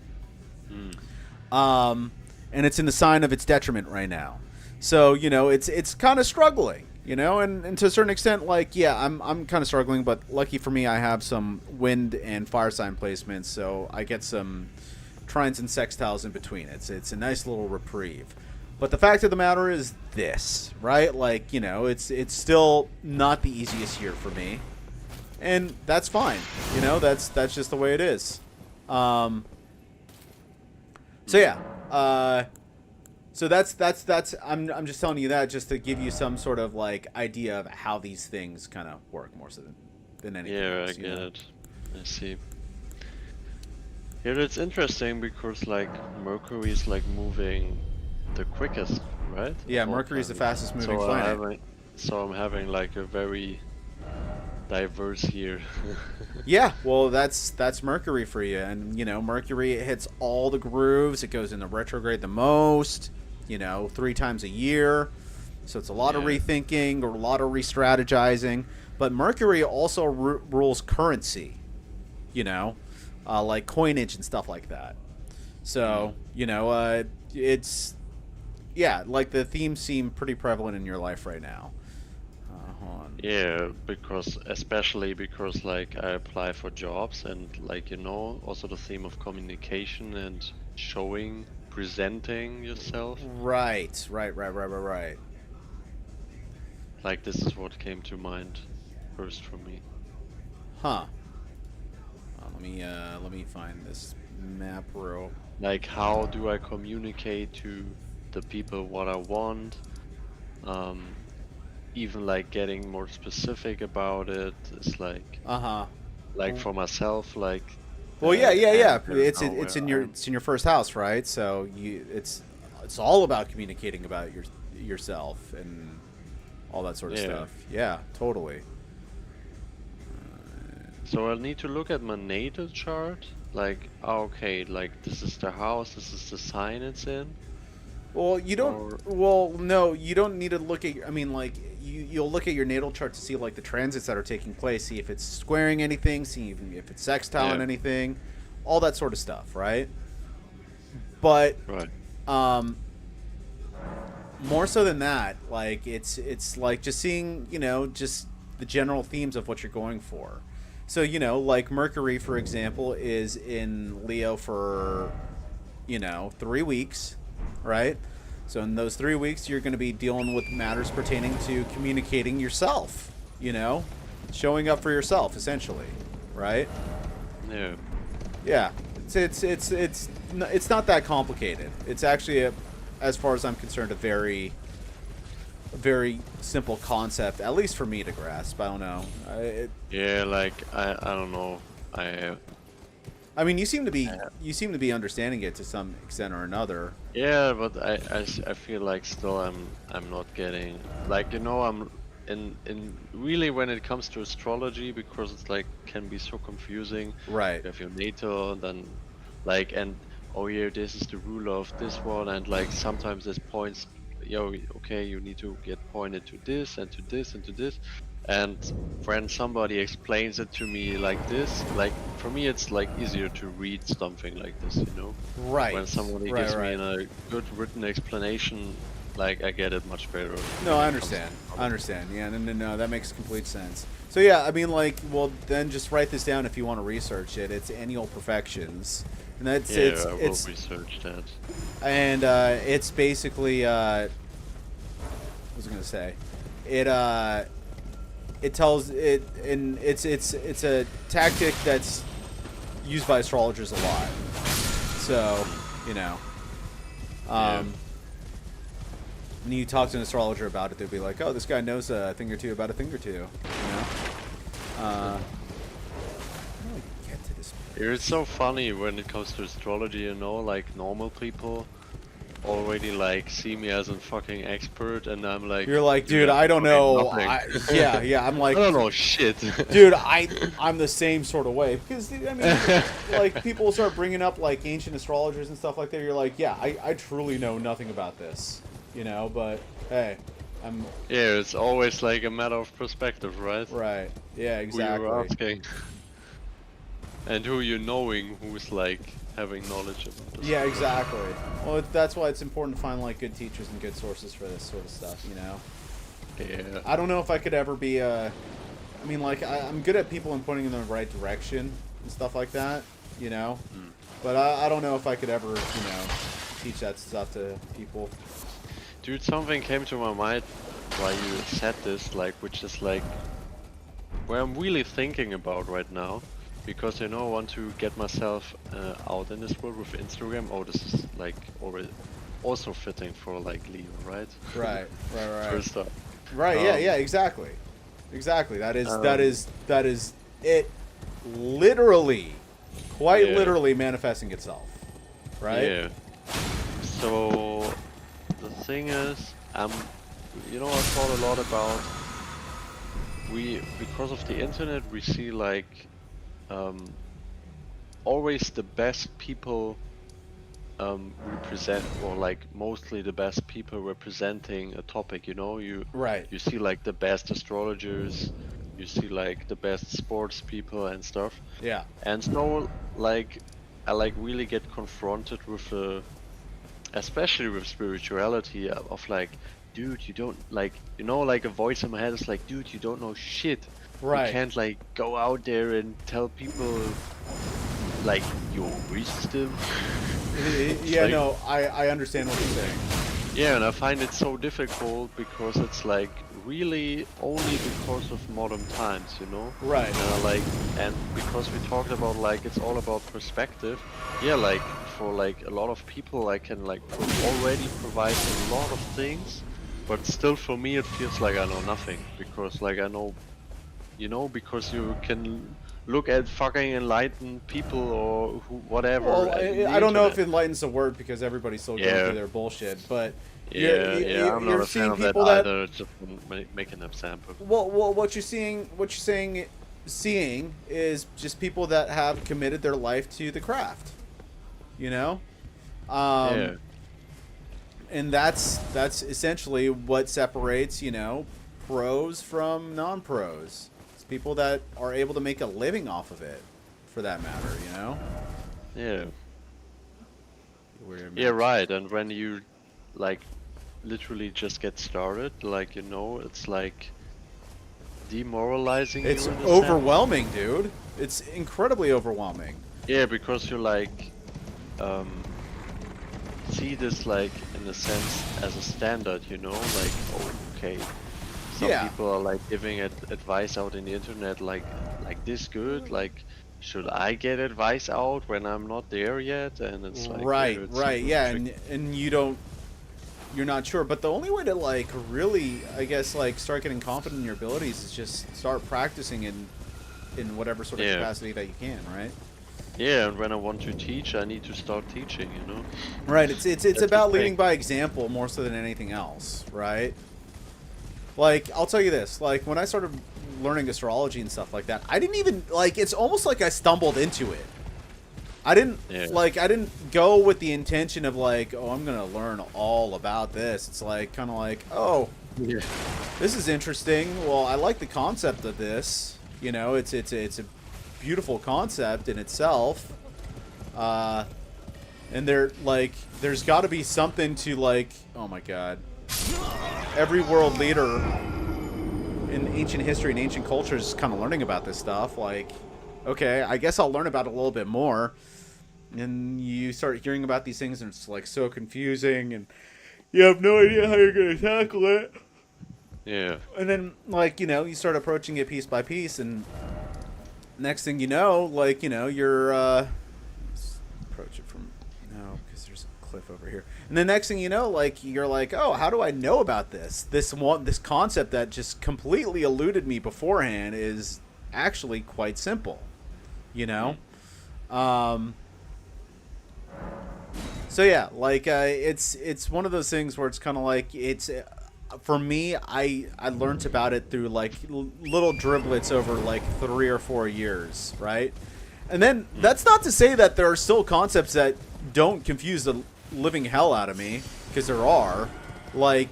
And it's in the sign of its detriment right now. So, it's kind of struggling, and to a certain extent, like, yeah, I'm kind of struggling, but lucky for me, I have some wind and fire sign placements, so I get some trines and sextiles in between. It's a nice little reprieve. But the fact of the matter is this, right? Like, it's still not the easiest year for me. And that's fine. That's just the way it is. So yeah. So that's I'm just telling you that just to give you some sort of like idea of how these things kind of work more so than anything else. I get it. I see. Yeah, it's interesting because like Mercury is like moving the quickest, right? Yeah, Mercury is the fastest moving planet. So I'm having like a very diverse year. Yeah, well, that's Mercury for you, and Mercury, it hits all the grooves. It goes into retrograde the most, 3 times a year. So it's a lot of rethinking or a lot of re-strategizing. But Mercury also rules currency, like coinage and stuff like that. So it's like the themes seem pretty prevalent in your life right now. Yeah, especially because like I apply for jobs and like also the theme of communication and showing, presenting yourself. Right. Like this is what came to mind first for me. Huh. Let me find this map real. Like how do I communicate to the people what I want? Even like getting more specific about it is like like for myself, like well yeah it's in your first house, right? So it's all about communicating about yourself and all that sort of stuff. Yeah, totally. So I'll need to look at my natal chart, like okay, like this is the house, this is the sign it's in. Well, you don't. Well, no, you don't need to look at. I mean, like you'll look at your natal chart to see like the transits that are taking place, see if it's squaring anything, see if it's sextiling anything, all that sort of stuff, right? But more so than that, like it's like just seeing just the general themes of what you're going for. So like Mercury, for example, is in Leo for 3 weeks. Right? So in those 3 weeks, you're going to be dealing with matters pertaining to communicating yourself, showing up for yourself, essentially, right? Yeah. Yeah. It's not that complicated. It's actually, as far as I'm concerned, a very simple concept, at least for me to grasp. I don't know. Like I don't know. I mean, you seem to be understanding it to some extent or another. Yeah, but I feel like still I'm not getting like I'm in really when it comes to astrology, because it's like can be so confusing. Right. You have your natal, and then like this is the ruler of this one, and like sometimes there's points. Okay, you need to get pointed to this and to this and to this. And when somebody explains it to me like this, like for me it's like easier to read something like this, Right. When somebody gives me a good written explanation, like I get it much better. No, I understand. Yeah, no, that makes complete sense. So yeah, I mean, like, well, then just write this down if you want to research it. It's annual perfections, and that's Yeah, I will it's research that. and it's basically what was I gonna say? It tells it, and it's a tactic that's used by astrologers a lot. So, you know, and you talk to an astrologer about it, they'll be like, "Oh, this guy knows a thing or two about a thing or two." You know. How do I get to this? It's so funny when it comes to astrology, you know, like normal people already like see me as a fucking expert, and I'm like, You're like, dude, I don't know. nothing." Yeah, I'm like, I don't know shit. dude, I'm the same sort of way because I mean, like people start bringing up like ancient astrologers and stuff like that. You're like, yeah, I truly know nothing about this, you know. But hey, I'm Yeah, it's always like a matter of perspective, right? right. Yeah, Who you're exactly. asking. And who you're knowing who's like having knowledge about this. Yeah, exactly. Well, that's why it's important to find like good teachers and good sources for this sort of stuff, you know. Yeah. I don't know if I could ever be I mean, like, I'm good at people and pointing in the right direction and stuff like that, you know. But I don't know if I could ever, you know, teach that stuff to people. Dude, something came to my mind while you said this, like, which is like where I'm really thinking about right now, because you know I want to get myself out in this world with Instagram. Oh, this is like already also fitting for like Leo, right? Right. First up. Right. Yeah. Exactly. That is it. Literally, quite literally manifesting itself. Right. Yeah. So the thing is, you know, I thought a lot about because of the internet, we see like always the best people represent, or like mostly the best people representing a topic, you know. You see like the best astrologers, you see like the best sports people and stuff. Yeah. And so like I like really get confronted with especially with spirituality of like, dude, you don't like, you know, like a voice in my head is like, dude, you don't know shit. Right. You can't like go out there and tell people like your wisdom. Yeah, like, no, I understand what you're saying. Yeah, and I find it so difficult because it's like really only because of modern times, you know? Right. And because we talked about like it's all about perspective. Yeah, like for like a lot of people I can like already provide a lot of things, but still for me it feels like I know nothing, because like I know, you know, because you can look at fucking enlightened people or whatever. Well, I don't know if enlightened's a word because everybody's still going through their bullshit, but I'm not a fan of that either. Just make an example. Well, what you're seeing is just people that have committed their life to the craft, you know. And that's essentially what separates, you know, pros from non-pros. It's people that are able to make a living off of it, for that matter, you know. Yeah. Yeah, right. And when you like literally just get started, like, you know, it's like demoralizing. It's overwhelming, dude. It's incredibly overwhelming. Yeah, because you like see this like in a sense as a standard, you know, like, oh, okay, some people are like giving advice out in the internet like this good, like should I get advice out when I'm not there yet? And it's like right, yeah, and you're not sure, but the only way to like really, I guess, like start getting confident in your abilities is just start practicing in whatever sort of capacity that you can, right? Yeah, and when I want to teach, I need to start teaching, you know? Right, it's about leading by example more so than anything else, right? Like, I'll tell you this, like, when I started learning astrology and stuff like that, I didn't even, like, it's almost like I stumbled into it. I didn't, I didn't go with the intention of, like, oh, I'm gonna learn all about this. It's like, kind of like, oh, this is interesting. Well, I like the concept of this. You know, it's a beautiful concept in itself. And there's got to be something to, like, oh my god, every world leader in ancient history and ancient cultures, kind of learning about this stuff. Like, okay, I guess I'll learn about it a little bit more. And you start hearing about these things, and it's like so confusing, and you have no idea how you're gonna tackle it. Yeah. And then, like, you start approaching it piece by piece, and next thing you know, like, you're let's approach it from because there's a cliff over here. And the next thing you know, like, you're like, oh, how do I know about this? This concept that just completely eluded me beforehand is actually quite simple, So yeah, like it's one of those things where it's kind of like it's for me. I learned about it through like little driblets over like 3 or 4 years, right? And then that's not to say that there are still concepts that don't confuse the living hell out of me, because there are. Like,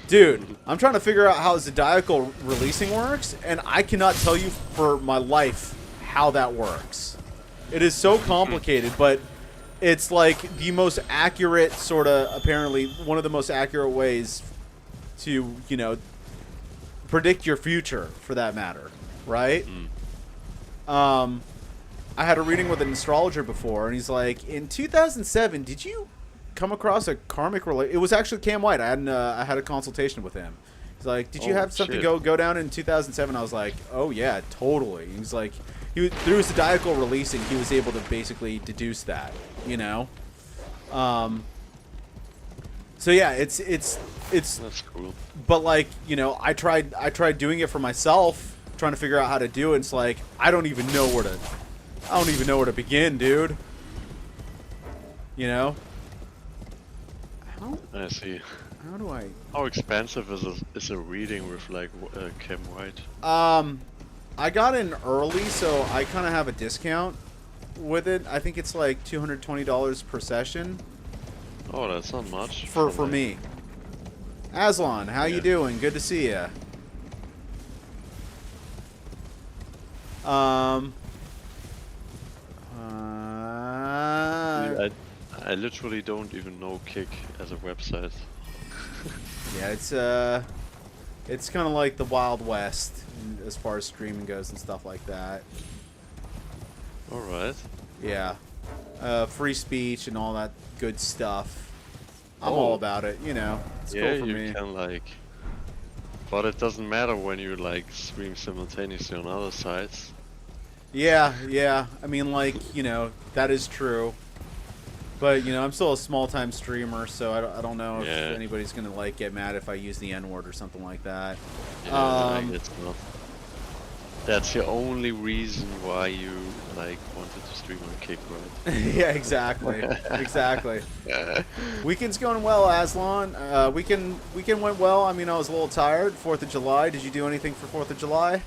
dude, I'm trying to figure out how zodiacal releasing works, and I cannot tell you for my life how that works. It is so complicated, but it's like the most accurate apparently one of the most accurate ways to, predict your future, for that matter, right? I had a reading with an astrologer before, and he's like, in 2007, did you come across a karmic It was actually Cam White. I had a consultation with him. He's like, did you have something go down in 2007? I was like, oh yeah, totally. He's like, through zodiacal releasing, he was able to basically deduce that, So yeah, it's That's cool. But like, I tried doing it for myself, trying to figure out how to do it. And it's like, I don't even know where to begin, dude. I see. How do I? How expensive is a reading with like Cam White? I got in early, so I kind of have a discount with it. I think it's like $220 per session. Oh, that's not much. For me. Aslan, how you doing? Good to see ya. I literally don't even know Kick as a website. Yeah, it's kind of like the Wild West as far as streaming goes and stuff like that. All right. Yeah, free speech and all that good stuff. I'm all about it. It's cool for me. You can but it doesn't matter when you like stream simultaneously on other sites. Yeah. I mean, like, that is true. But, I'm still a small-time streamer, so I don't know if anybody's going to, like, get mad if I use the N-word or something like that. Yeah, it's not. That's the only reason why you, like, wanted to stream on Kick, right? Yeah, exactly. Exactly. Weekend's going well, Aslan. Weekend went well. I mean, I was a little tired. 4th of July. Did you do anything for 4th of July?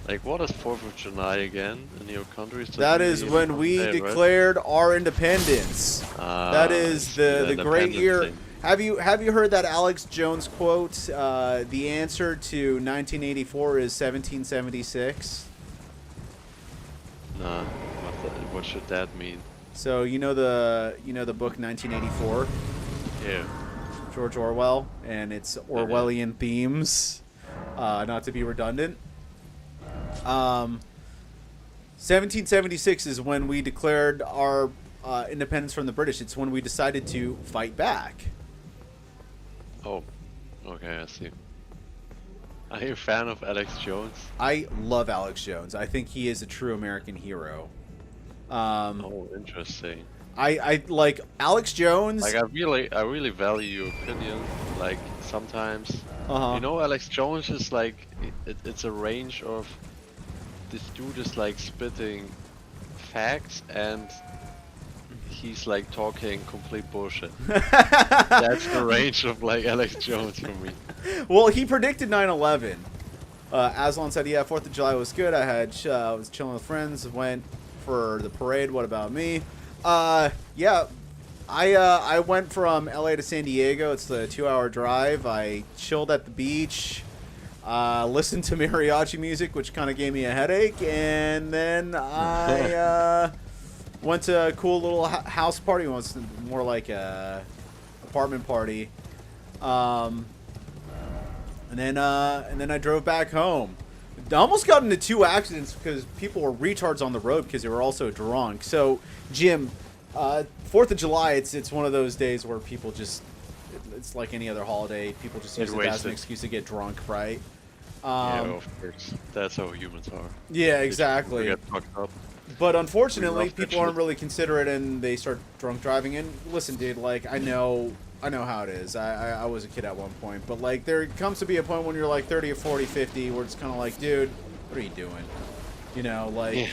Like, what is 4th of July again in your country? That is when we declared our independence. That is the great year. thing. Have you heard that Alex Jones quote? The answer to 1984 is 1776. Nah, what should that mean? So the book 1984, Yeah. George Orwell, and its Orwellian themes. Not to be redundant. 1776 is when we declared our independence from the British. It's when we decided to fight back. Oh, okay, I see. Are you a fan of Alex Jones? I love Alex Jones. I think he is a true American hero. Oh, interesting. I like Alex Jones. Like, I really value your opinion. Like, sometimes, Alex Jones is like, it's a range of, this dude is like spitting facts and he's like talking complete bullshit. That's the range of like Alex Jones for me. Well, he predicted 9/11. Aslan said, "Yeah, 4th of July was good. I was chilling with friends. Went for the parade. What about me? Yeah, I went from LA to San Diego. It's the 2-hour drive. I chilled at the beach. Listened to mariachi music, which kind of gave me a headache, and then I went to a cool little house party. It was more like a apartment party And then I drove back home. I almost got into 2 accidents because people were retards on the road because they were also drunk. So, Jim, 4th of July, it's one of those days where people just, it's like any other holiday. People just use it as an excuse to get drunk, right? Yeah, of course. That's how humans are. Yeah, They exactly. get fucked up. But unfortunately, love that people aren't shit. really considerate, and they start drunk driving. And listen, dude, like I know how it is. I was a kid at one point, but like there comes to be a point when you're like 30 or 40, 50, where it's kind of like, dude, what are you doing? You know, like Yeah.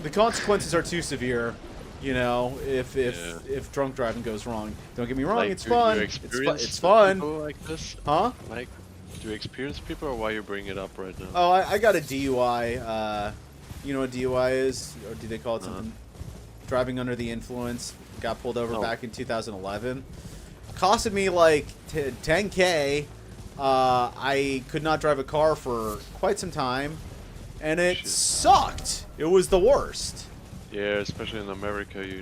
the consequences are too severe. You know, if Yeah. drunk driving goes wrong, don't get me wrong, Like, it's do fun. You It's experience fun, people like this? huh? Like, do you experience people, or why you bring it up right now? Oh, I got a DUI. You know what DUI is, or do they call it something? Driving under the influence. Got pulled over back in 2011. Costed me like 10K. I could not drive a car for quite some time, and it Shit. sucked. It was the worst. Yeah, especially in America, you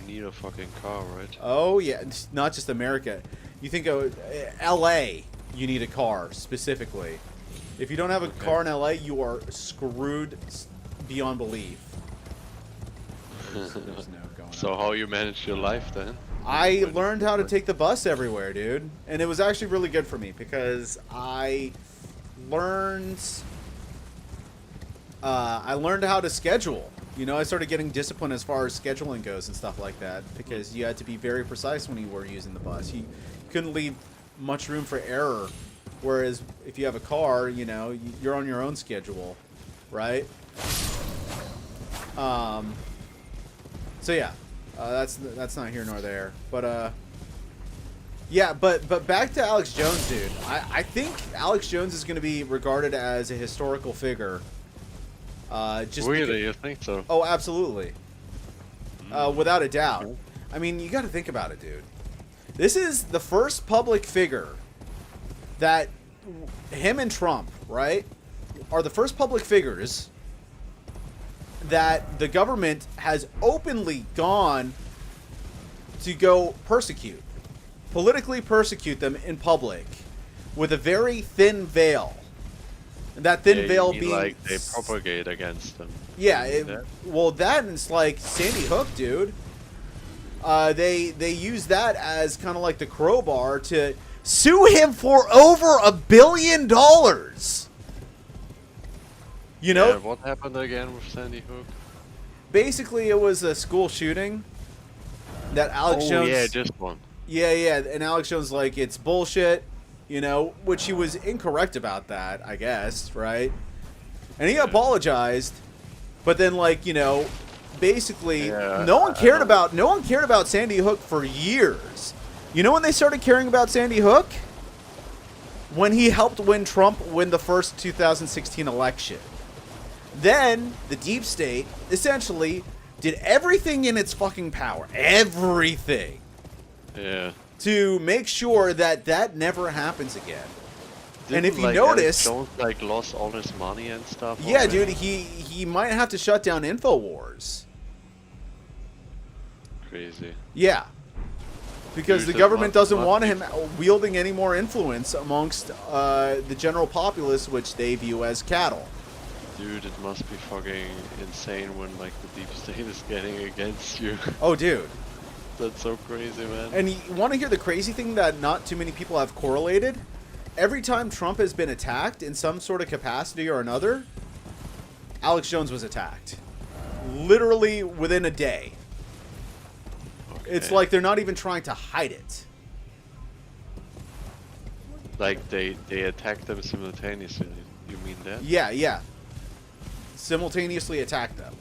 need a fucking car, right? Oh yeah, it's not just America. You think of LA, you need a car specifically. If you don't have a car in LA, you are screwed beyond belief. There's no going So on. how you manage your life then? I learned how to take the bus everywhere, dude. And it was actually really good for me because I learned how to schedule. You know, I started getting disciplined as far as scheduling goes and stuff like that because you had to be very precise when you were using the bus. You couldn't leave much room for error. Whereas if you have a car, you know, you're on your own schedule, right? So yeah, that's not here nor there. But yeah, but back to Alex Jones, dude. I think Alex Jones is going to be regarded as a historical figure. Just Really, you think so? Oh, absolutely. Without a doubt. I mean, you got to think about it, dude. This is the first public figure that him and Trump, right, are the first public figures that the government has openly gone to go persecute, politically persecute them in public with a very thin veil. And that thin Yeah, you veil mean, being like they propagate against them. yeah, You mean that? well, that is like Sandy Hook, dude. They use that as kind of like the crowbar to sue him for over $1 billion. You know, Yeah, what happened again with Sandy Hook? basically it was a school shooting that Alex Jones. Yeah, just one. Yeah, and Alex Jones like it's bullshit. You know, which he was incorrect about that, I guess, right? And he apologized, but then like, you know, basically Yeah, no one I cared don't- about Sandy Hook for years. You know when they started caring about Sandy Hook? When he helped Trump win the first 2016 election. Then the deep state essentially did everything in its fucking power, everything, Yeah. to make sure that that never happens again. And if Didn't, you like, notice, Alex Jones like lost all his money and stuff. yeah, already? dude, he might have to shut down InfoWars. Crazy. Yeah. Because Dude, the that government must- doesn't must want be- him wielding any more influence amongst the general populace, which they view as cattle. Dude, it must be fucking insane when like the deep state is getting against you. Oh, dude. That's so crazy, man. And you want to hear the crazy thing that not too many people have correlated? Every time Trump has been attacked in some sort of capacity or another, Alex Jones was attacked. Literally within a day. It's Okay. like they're not even trying to hide it. Like they attack them simultaneously. You mean that? Yeah. Simultaneously attack them.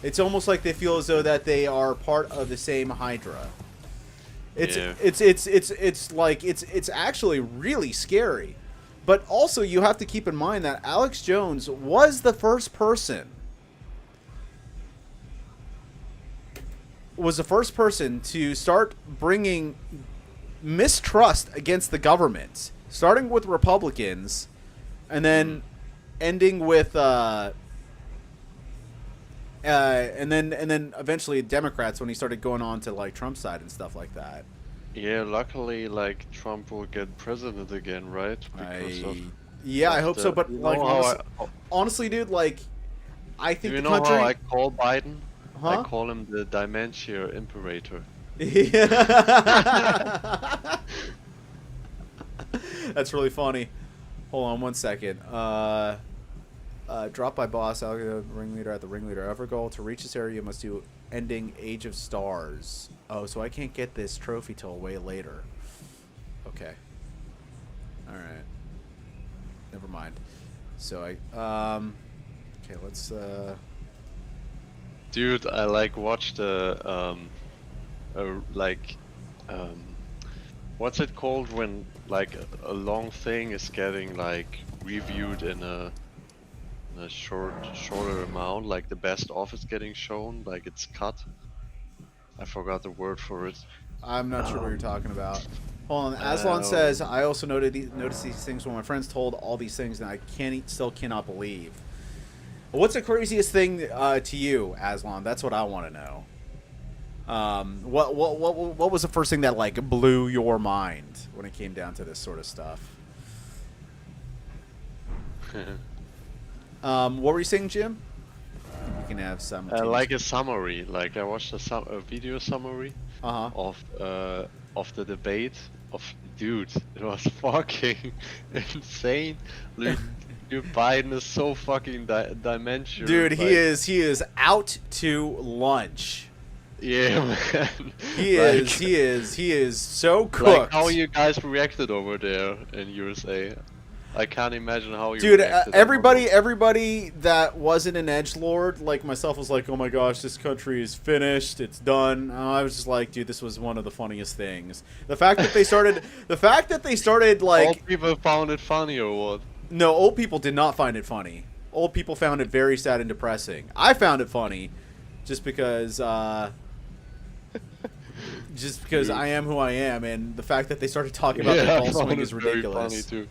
It's almost like they feel as though that they are part of the same Hydra. It's Yeah. it's like it's actually really scary. But also you have to keep in mind that Alex Jones was the first person to start bringing mistrust against the government, starting with Republicans and then ending with and then eventually Democrats when he started going on to like Trump's side and stuff like that. Yeah, luckily, like Trump will get president again, right? Because Yeah, I of hope so. the. But You like, know how honestly, dude, like, I do think you the know how country, I call Biden? I huh? call him the Dementia Imperator. Yeah. That's really funny. Hold on one second. Drop by boss, algorithm ringleader at the ringleader. Ever goal to reach this area, you must do ending Age of Stars. Oh, so I can't get this trophy till way later. Okay. All right. Never mind. So okay, let's Dude, I like watched like um what's it called when like a long thing is getting like reviewed in a shorter amount, like the best of is getting shown, like it's cut. I forgot the word for it. I'm not sure what you're Um, talking about. Hold on. Aslan says, um, I also noticed these things when my friends told all these things, and I still cannot believe. What's the craziest thing to you, Aslan? That's what I want to know. What was the first thing that like blew your mind when it came down to this sort of stuff? What were you saying, Jim? You can have some. like a summary, like I watched a video summary Uh huh. of the debate of dude. It was fucking insane. Dude, Biden is so fucking dimensional. Dude, Like, he is out to lunch. yeah, man. He Like, he is so like cooked. how you guys reacted over there in USA. I can't imagine how you Dude, reacted. everybody that wasn't an edgelord like myself was like, "Oh my gosh, this country is finished. It's done." I was just like, "Dude, this was one of the funniest things." The fact that they started, All like, people found it funny or what? no, old people did not find it funny. Old people found it very sad and depressing. I found it funny, just because, I am who I am, and the fact that they started talking about the Yeah, I ball found swing it is very ridiculous. funny too.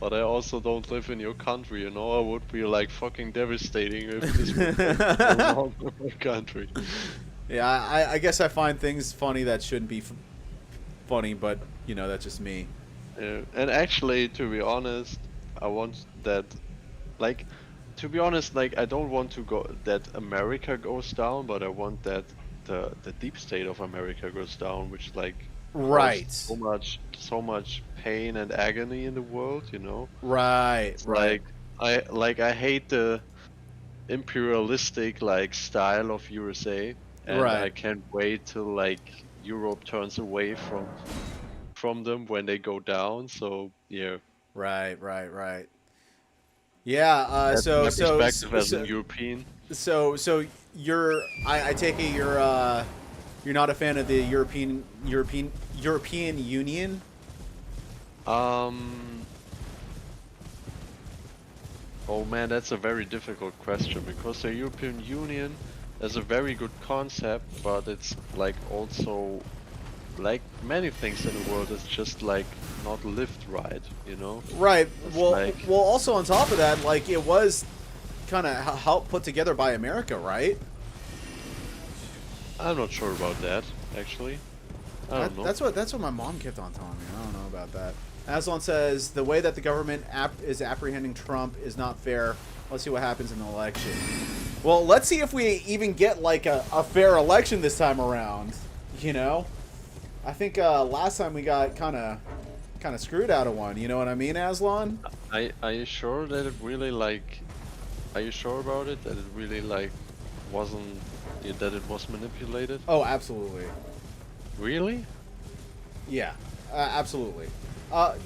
But I also don't live in your country, you know. I would be like fucking devastating if this would go wrong in my country. Yeah, I guess I find things funny that shouldn't be funny, but you know that's just me. And actually, to be honest, I want that, like, to be honest, like I don't want to go that America goes down, but I want that the deep state of America goes down, which like caused Right, so much pain and agony in the world, you know. right, It's right, I hate the imperialistic like style of USA, and I right, can't wait till like Europe turns away from them when they go down. So yeah, right. Yeah. that's my perspective as an European. So I take it you're not a fan of the European Union. Um, oh man, that's a very difficult question because the European Union is a very good concept, but it's like also like many things in the world, it's just like not lived right, you know? Right. It's Well, like also on top of that, like it was kind of helped put together by America, right? I'm not sure about that actually. I don't know. That's what my mom kept on telling me. I don't know about that. Aslan says the way that the government is apprehending Trump is not fair. Let's see what happens in the election. Well, let's see if we even get like a fair election this time around. You know, I think last time we got kind of screwed out of one. You know what I mean, Aslan? Are you sure that it really like? Are you sure about it? That it really like wasn't that it was manipulated? Oh, absolutely. Really? Yeah, absolutely. Uh,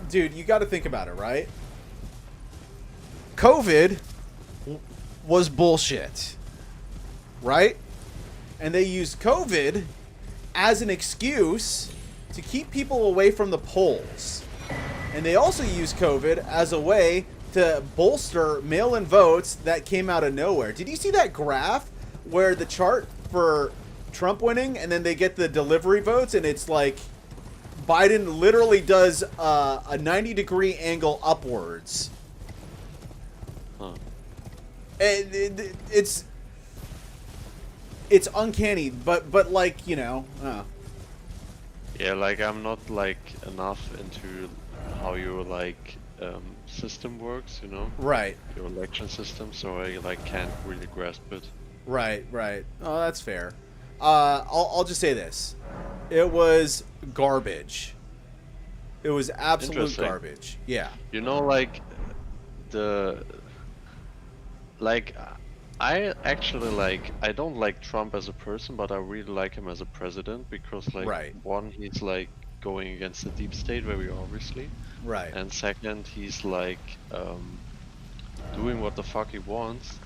dude, you got to think about it, right? COVID was bullshit, right? And they used COVID as an excuse to keep people away from the polls. And they also used COVID as a way to bolster mail-in votes that came out of nowhere. Did you see that graph where the chart for Trump winning and then they get the delivery votes and it's like Biden literally does a 90-degree angle upwards. Huh. And it's uncanny, but like, you know, Yeah, like I'm not like enough into how your like system works, you know, Right. your election system, so I like can't really grasp it. Right, right. Oh, that's fair. I'll just say this. It was garbage. It was absolute Interesting. garbage. Yeah. You know, like the like I actually like I don't like Trump as a person, but I really like him as a president because like Right. one, he's like going against the deep state very obviously, Right. and second, he's like doing what the fuck he wants.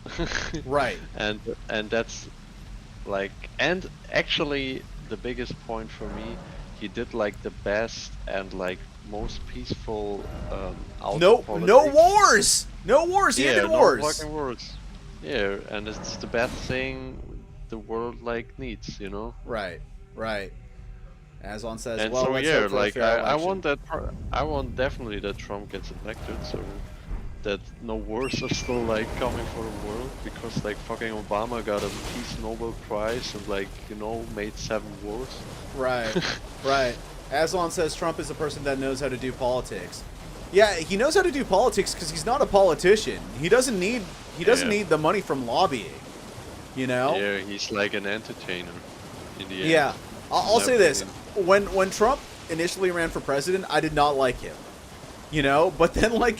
Right. And that's like, and actually the biggest point for me, he did like the best and like most peaceful out No, of politics. no wars. No wars. He Yeah, ended no wars. fucking wars. Yeah, and it's the best thing the world like needs, you know. Right. Right. Azon says, And "Well, so let's yeah, hope for a like fair I election." want that. I want definitely that Trump gets elected, so that no wars are still like coming for the world, because like fucking Obama got a Peace Nobel Prize and like, you know, made 7 wars. Right. Right. Aslan says Trump is a person that knows how to do politics. Yeah, he knows how to do politics because he's not a politician. He doesn't need Yeah. need the money from lobbying. You know? Yeah, he's like an entertainer in the end. Yeah. I'll my say this. opinion. When Trump initially ran for president, I did not like him. You know? But then, like,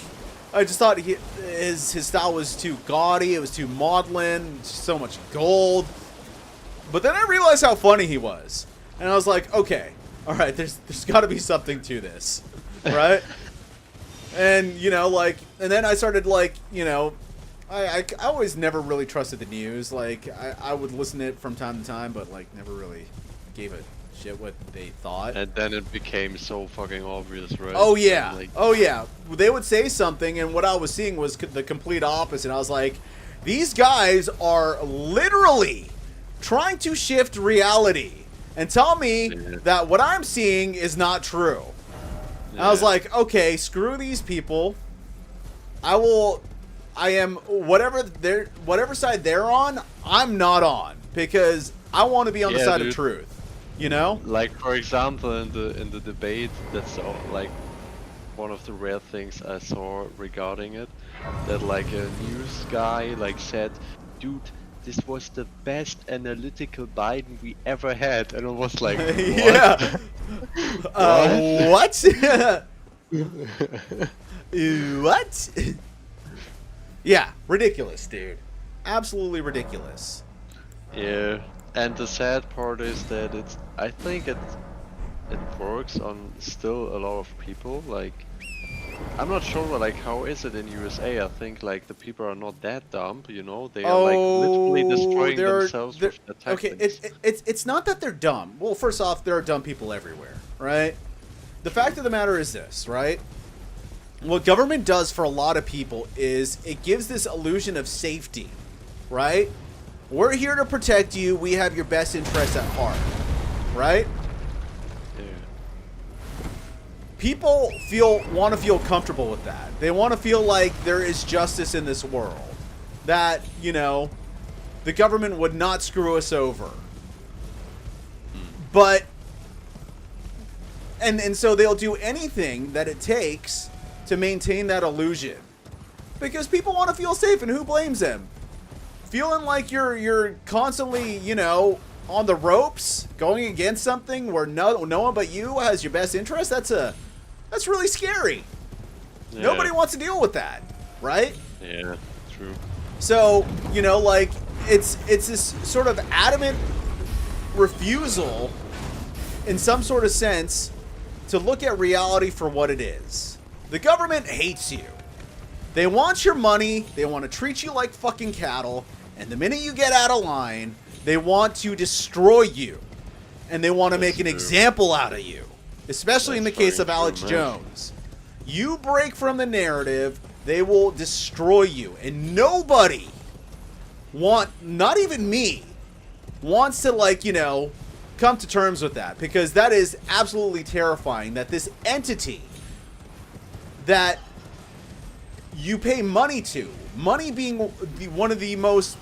I just thought his style was too gaudy. It was too maudlin. So much gold. But then I realized how funny he was. And I was like, okay, all right, there's got to be something to this. Right? And, you know, like, and then I started, like, you know, I always never really trusted the news. Like, I would listen to it from time to time, but, like, never really gave a shit what they thought. And then it became so fucking obvious, right? Oh, yeah. And, like, Oh, yeah. They would say something, and what I was seeing was the complete opposite. I was like, these guys are literally trying to shift reality and tell me Yeah. that what I'm seeing is not true. I was yeah. like, okay, screw these people. I am whatever side they're on, I'm not on, because I want to be on the Yeah, side dude. of truth. You know? Like for example, in the debate, that's like one of the rare things I saw regarding it, that like a news guy like said, dude, this was the best analytical Biden we ever had, and I was like, what? Yeah. What? What? Yeah, ridiculous, dude. Absolutely ridiculous. Yeah, and the sad part is that I think it works on still a lot of people. Like, I'm not sure, like, how is it in USA? I think like the people are not that dumb, you know. They are like literally destroying themselves with the okay. tactics. It's not that they're dumb. Well, first off, there are dumb people everywhere, right? The fact of the matter is this, right? What government does for a lot of people is it gives this illusion of safety, right? We're here to protect you. We have your best interests at heart, right? Yeah. People want to feel comfortable with that. They want to feel like there is justice in this world. That, you know, the government would not screw us over. But and so they'll do anything that it takes to maintain that illusion. Because people want to feel safe, and who blames them? Feeling like you're constantly, you know, on the ropes, going against something where no one but you has your best interest, that's really scary. Yeah. Nobody wants to deal with that, right? Yeah, true. So, you know, like, it's this sort of adamant refusal, in some sort of sense, to look at reality for what it is. The government hates you. They want your money, they want to treat you like fucking cattle, and the minute you get out of line, they want to destroy you. And they want to make an true. example out of you. Especially in the That's case very of Alex true, man. Jones. You break from the narrative, they will destroy you. And nobody not even me, wants to, like, you know, come to terms with that. Because that is absolutely terrifying, that this entity that you pay money to, money being one of the most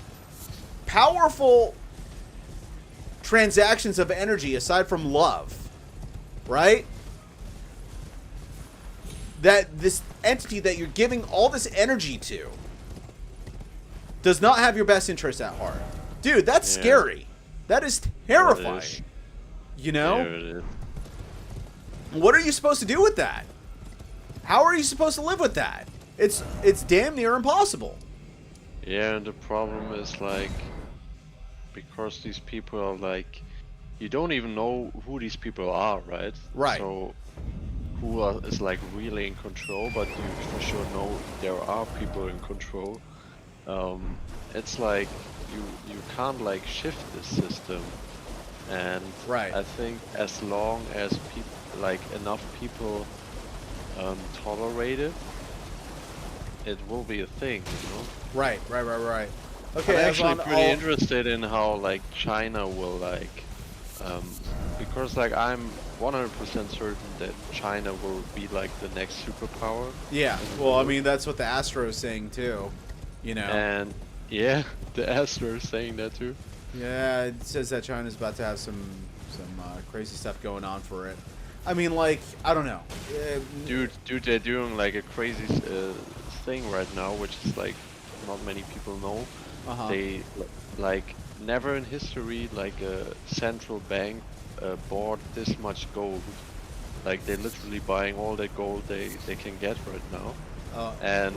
powerful transactions of energy aside from love, right? That this entity that you're giving all this energy to does not have your best interest at heart. Dude, that's scary. That is terrifying. You know? There it is. What are you supposed to do with that? How are you supposed to live with that? It's damn near impossible. Yeah, and the problem is like, because these people are like, you don't even know who these people are, right? Right. So is like really in control, but you for sure know there are people in control. It's like you can't like shift this system, and Right. I think as long as people like enough people tolerate it, it will be a thing, you know. Right. Okay, I'm actually Aslan, pretty interested in how like China will like, because like I'm 100% certain that China will be like the next superpower. Yeah. Well, I mean, that's what the Astro is saying too. You know. And yeah, the Astro is saying that too. Yeah, it says that China's about to have some crazy stuff going on for it. I mean, like, I don't know. Dude, they're doing like a crazy thing right now, which is like not many people know. They like never in history like a central bank bought this much gold. Like they're literally buying all the gold they can get right now. And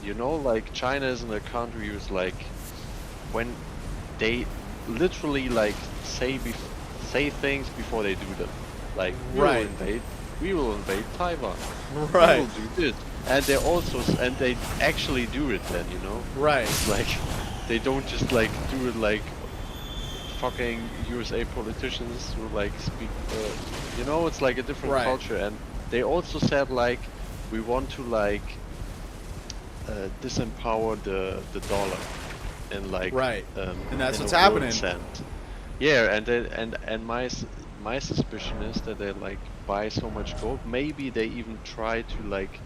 you know, like China isn't a country who's like, when they literally like say things before they do them. Like we will invade Taiwan. Right. We will do this. And they actually do it then, you know? Right. Like they don't just like do it like fucking USA politicians who like speak, you know, it's like a different culture. And they also said like, we want to like disempower the dollar and like and that's what's happening. Yeah, and my suspicion is that they like buy so much gold. Maybe they even try to like,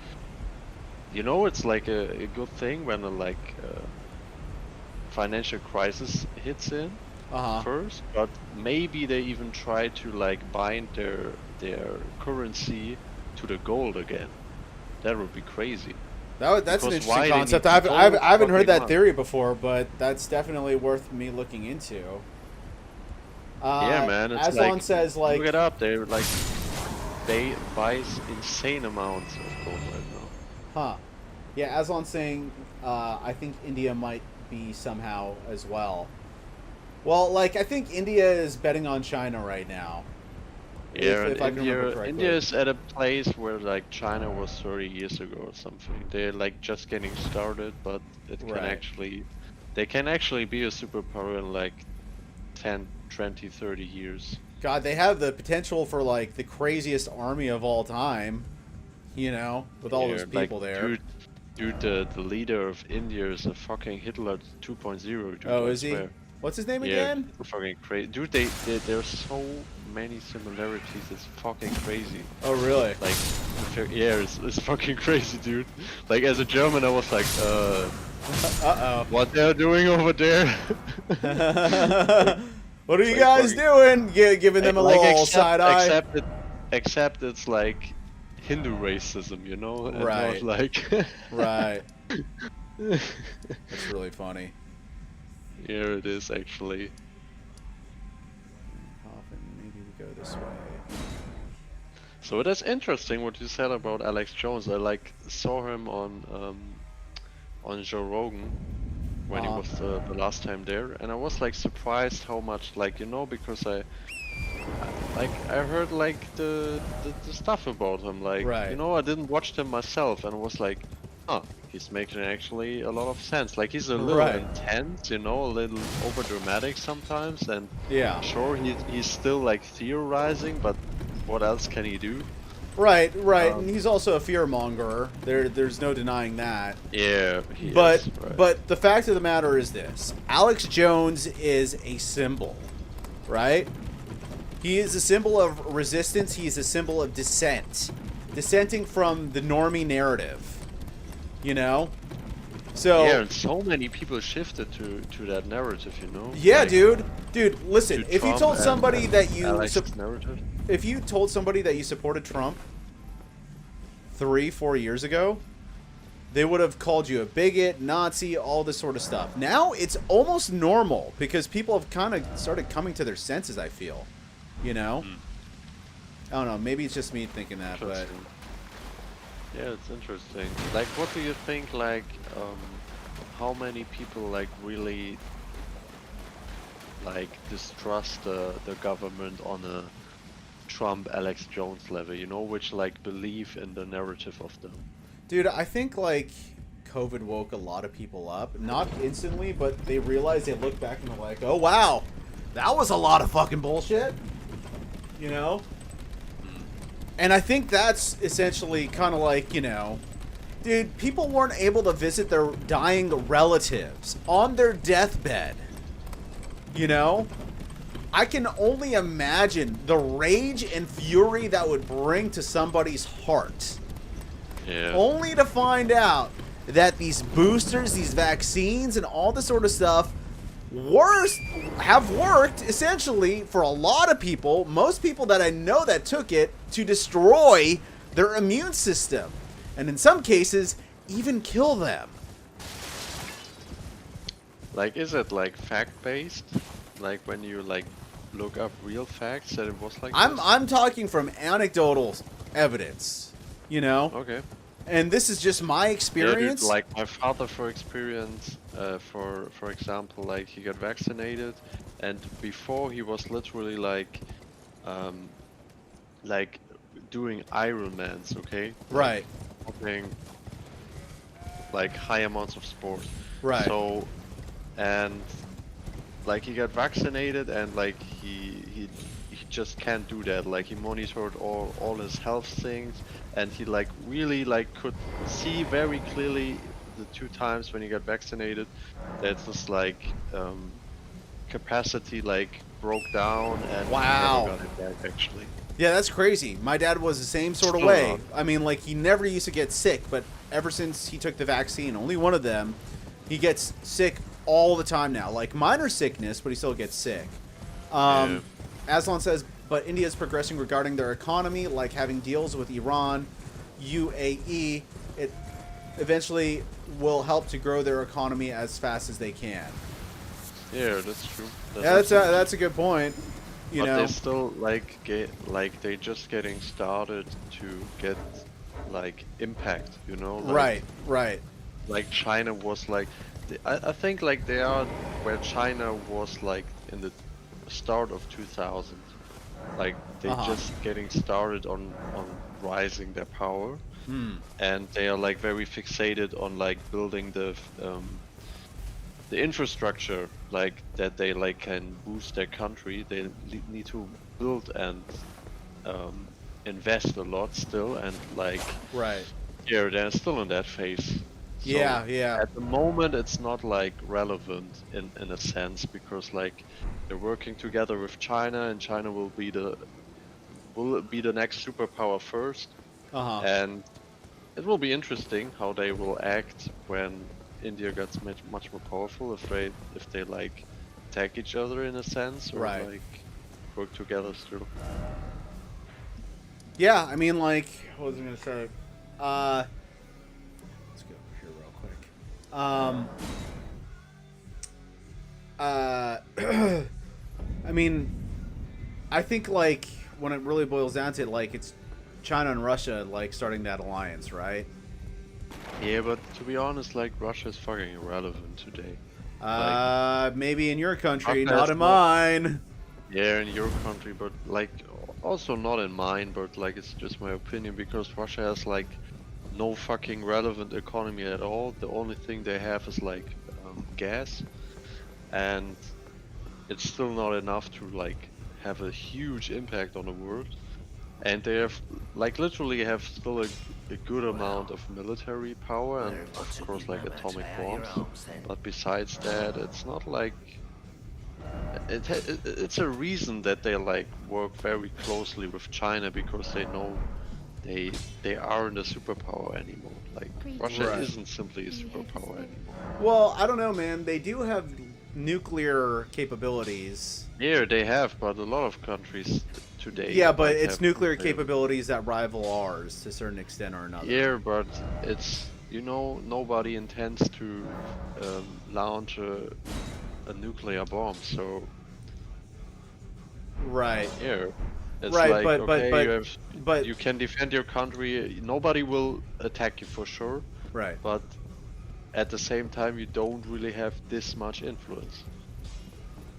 you know, it's like a good thing when a like financial crisis hits in first, but maybe they even try to like bind their currency to the gold again. That would be crazy. That's an interesting concept. I haven't heard that theory before, but that's definitely worth me looking into. Yeah, man. It's Aslan like, says, like, look it up. They buy insane amounts of gold right now. Huh. Yeah, Aslan's saying, I think India might be somehow as well. Well, like, I think India is betting on China right now. Yeah, if I can remember correctly. India is at a place where like China was 30 years ago or something. They're like just getting started, but it can actually, they can actually be a superpower in like 10, 20, 30 years. God, they have the potential for like the craziest army of all time, you know, with all those people like, there. Dude, the leader of India is a fucking Hitler 2.0, dude. Oh, is he? What's his name again? Fucking crazy. Dude, there's so many similarities, it's fucking crazy. Oh, really? Like, yeah, it's fucking crazy, dude. Like, as a German, I was like, uh-oh. What they're doing over there? What are you guys doing? Giving them a little side eye? Except it's like Hindu racism, you know? And not like... Right. That's really funny. Yeah, it is actually. Maybe we go this way. So it is interesting what you said about Alex Jones. I like saw him on Joe Rogan when he was the last time there, and I was like surprised how much, like, you know, because I heard like the stuff about him, like, you know, I didn't watch them myself, and I was like, huh, he's making actually a lot of sense. Like, he's a little intense, you know, a little over dramatic sometimes, and sure, he's still like theorizing, but what else can he do? Right, and he's also a fearmonger. There's no denying that. Yeah, but the fact of the matter is this: Alex Jones is a symbol, right? He is a symbol of resistance. He is a symbol of dissent, dissenting from the normie narrative. You know, So Yeah, and so many people shifted to that narrative, you know? yeah, Like, dude, listen. to If you Trump told somebody and that Alex's narrative. if you told somebody that you supported Trump 3-4 years ago, they would have called you a bigot, Nazi, all this sort of stuff. Now it's almost normal because people have kind of started coming to their senses, I feel. You know? I don't know, maybe it's just me thinking that, but Interesting. Yeah, it's interesting. Like, what do you think, like, how many people, like, really, like, distrust the government on a Trump, Alex Jones level, you know, which, like, believe in the narrative of them? dude, I think like COVID woke a lot of people up. Not instantly, but they realized, they look back and they're like, oh wow, that was a lot of fucking bullshit. You know? And I think that's essentially kind of like, you know, dude, people weren't able to visit their dying relatives on their deathbed. You know? I can only imagine the rage and fury that would bring to somebody's heart. Yeah. Only to find out that these boosters, these vaccines, and all this sort of stuff have worked essentially for a lot of people, most people that I know that took it, to destroy their immune system. And in some cases, even kill them. Like, is it, like, fact-based? Like, when you, like, look up real facts that it was like this? I'm talking from anecdotal evidence, you know? Okay. And this is just my Yeah, experience. dude, like my father, for experience, for example, like he got vaccinated, and before he was literally um, like doing Ironmans, okay? Right. Doing like high amounts of sport. Right. So, and like he got vaccinated, and like he just can't do that. Like he monitored all his health things, and he like really like could see very clearly the 2 times when he got vaccinated that this like capacity like broke down, and Wow. he never got it back actually. Yeah, that's crazy. My dad was the same sort of Still way. not. I mean, like, he never used to get sick, but ever since he took the vaccine, only one of them, he gets sick all the time now. Like, minor sickness, but he still gets sick. Yeah. Aslan says, but India is progressing regarding their economy, like having deals with Iran, UAE. It eventually will help to grow their economy as fast as they can. Yeah, that's true. Yeah, that's a good point. You But know, they still like they just getting started to get like impact, you know? Like, right. like China was like, I think like they are where China was like in the start of 2000. Like they just getting started on rising their power, and they are like very fixated on like building the infrastructure, like that they like can boost their country. They need to build and invest a lot still, and like Right. yeah, they're still in that phase. So Yeah. at the moment, it's not like relevant in a sense, because like they're working together with China, and China will be the next superpower first, and it will be interesting how they will act when India gets much more powerful, if they like attack each other in a sense, or Right. like work together still. Yeah, I mean, like, what was I gonna say? Let's go over here real quick. I mean, I think like when it really boils down to it, like it's China and Russia like starting that alliance, right? Yeah, but to be honest, like Russia is fucking irrelevant today. Maybe in your country, Russia not has in no- mine. Yeah, in your country, but like also not in mine, but like it's just my opinion, because Russia has like no fucking relevant economy at all. The only thing they have is like gas, and it's still not enough to like have a huge impact on the world. And they have like literally have still a good amount of military power, and of course like atomic bombs. But besides that, it's not like it's a reason that they like work very closely with China, because they know they they aren't a superpower anymore. Like Russia Right. isn't simply a superpower anymore. Well, I don't know, man. They do have nuclear capabilities. Yeah, they have, but a lot of countries today Yeah, but like it's have nuclear nuclear. capabilities that rival ours to a certain extent or another. Yeah, but it's nobody intends to launch a nuclear bomb, so Right. yeah, it's Right, like okay, but you can defend your country. Nobody will attack you for sure, right. but at the same time, you don't really have this much influence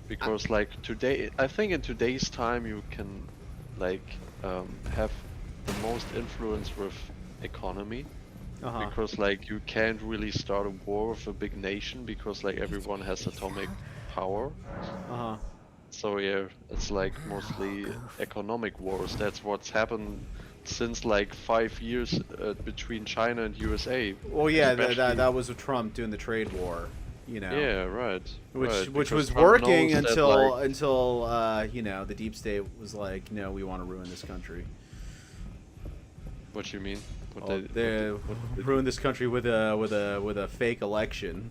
because like today, I think in today's time, you can like have the most influence with economy. Uh-huh. Because like you can't really start a war with a big nation because like everyone has atomic power. Uh-huh. So yeah, it's like mostly economic wars. That's what's happened since like 5 years between China and USA. Well, yeah, Especially, that was with Trump doing the trade war, you know. yeah, right, Which right. which Because was Trump working knows that like, until you know, the deep state was like, no, we want to ruin this country. what you mean? What Oh, they ruined this country with a fake election.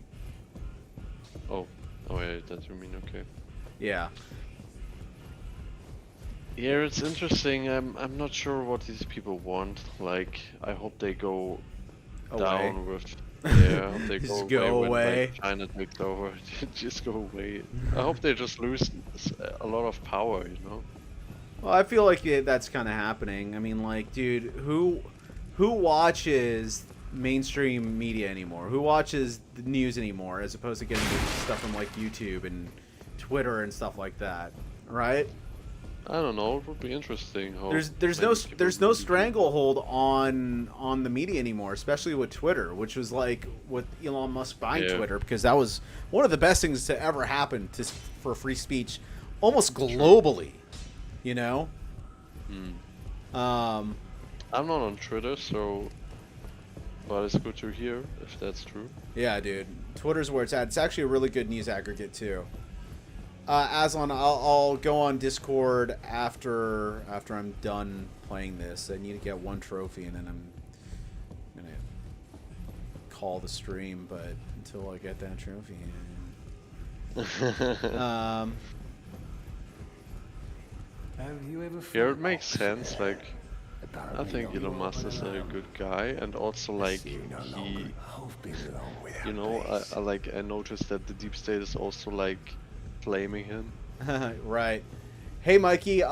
oh, oh yeah, that you mean okay. Yeah. Yeah, it's interesting. I'm not sure what these people want. Like, I hope they go Away. down with. Yeah, I hope they Just go go away when away. like, China takes over. Just go away. I hope they just lose a lot of power. Well, I feel like that's kind of happening. I mean, like, dude, who watches mainstream media anymore? Who watches the news anymore, as opposed to getting stuff from like YouTube and Twitter and stuff like that, right? I don't know. It would be interesting. How There's many people no really- stranglehold on the media anymore, especially with Twitter, which was like with Elon Musk buying Yeah. Twitter, because that was one of the best things to ever happen for free speech, almost globally, you know. Um, I'm not on Twitter, so. But it's good to hear if that's true. yeah, dude, Twitter's where it's at. It's actually a really good news aggregate too. Aslan, I'll go on Discord after I'm done playing this. I need to get one trophy, and then I'm gonna call the stream. But until I get that trophy, Have you ever Yeah, it makes sense. Like, I think Elon Musk is a good guy, and also like he, I noticed that the deep state is also like blaming him. right? Hey, Mikey.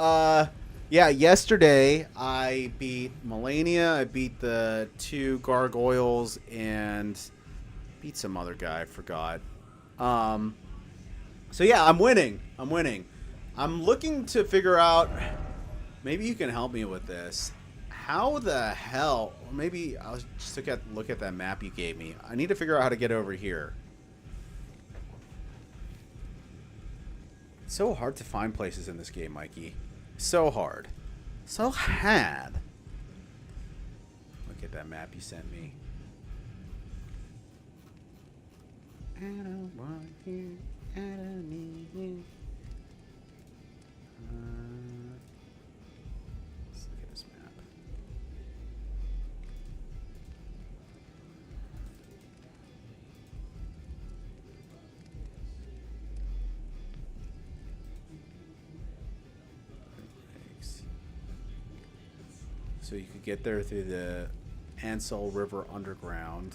Yeah, yesterday I beat Melania. I beat the 2 gargoyles and beat some other guy. I forgot. So yeah, I'm winning. I'm looking to figure out. Maybe you can help me with this. How the hell? Maybe I'll just look at that map you gave me. I need to figure out how to get over here. It's so hard to find places in this game, Mikey. So hard. So hard. Look at that map you sent me. I don't want you. I don't need you. Let's look at this map. Thanks. So you could get there through the Ansel River Underground.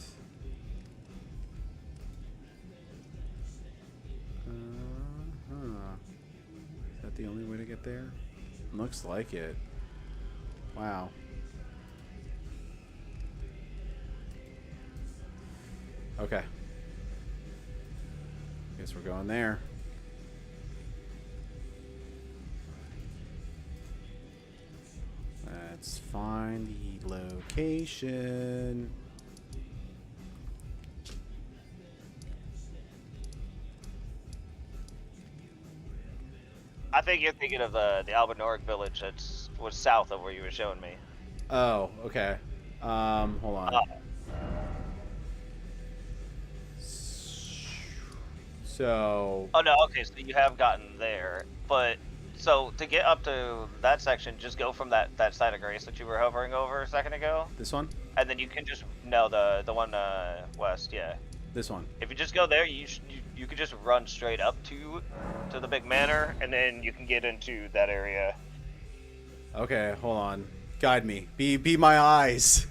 Is that the only way to get there? Looks like it. Wow. Okay. Guess we're going there. Let's find the location. I think you're thinking of the Albinoric village that was south of where you were showing me. Oh, okay. Hold on. So. Oh no, okay, so you have gotten there, but So to get up to that section, just go from that side of grace that you were hovering over a second ago, This one? and then you can just no the one west, yeah. This one. If you just go there, you could just run straight up to the big manor, and then you can get into that area. Okay, hold on. Guide me. Be my eyes.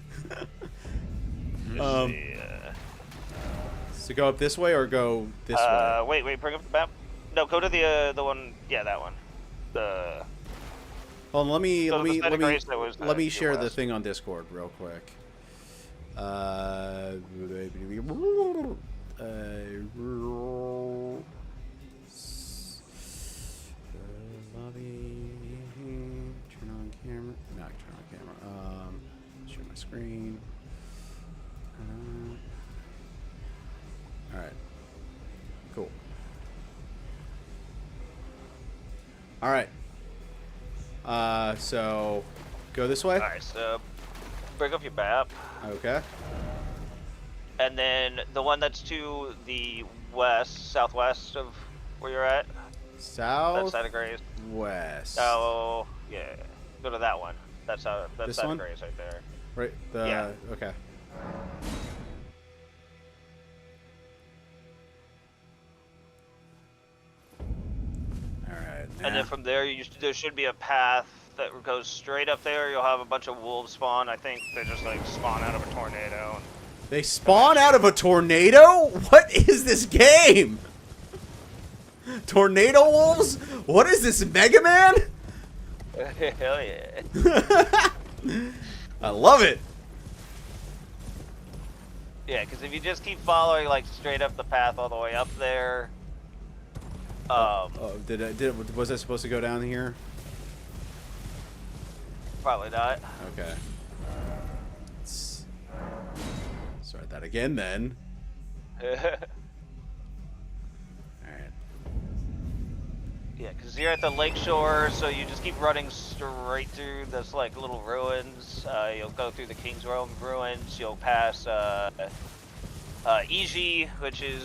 Yeah. So go up this way or go this way? Wait, bring up the map. No, go to the one. Yeah, that one. The. Hold on, let me So the side of grace that was let me the share the west. thing on Discord real quick. Lobby. Turn on camera. No, turn on camera. Share my screen. All right. Cool. All right. So go this way. All right, so bring up your map, Okay. and then the one that's to the southwest of where you're at. That South side of grace. west. Oh, yeah. Go to that one. That's This side one? of grace right there. Right. The Yeah. okay. All right. And then from there, there should be a path that goes straight up there. You'll have a bunch of wolves spawn. I think they just like spawn out of a tornado. They spawn out of a tornado? What is this game? Tornado wolves? What is this, Mega Man? Hell yeah. I love it. Yeah, because if you just keep following like straight up the path all the way up there, Oh, was I supposed to go down here? probably not. Okay. Let's start that again then. Alright. Yeah, because you're at the lake shore, so you just keep running straight through this like little ruins. You'll go through the King's Rome ruins. You'll pass Iji, which is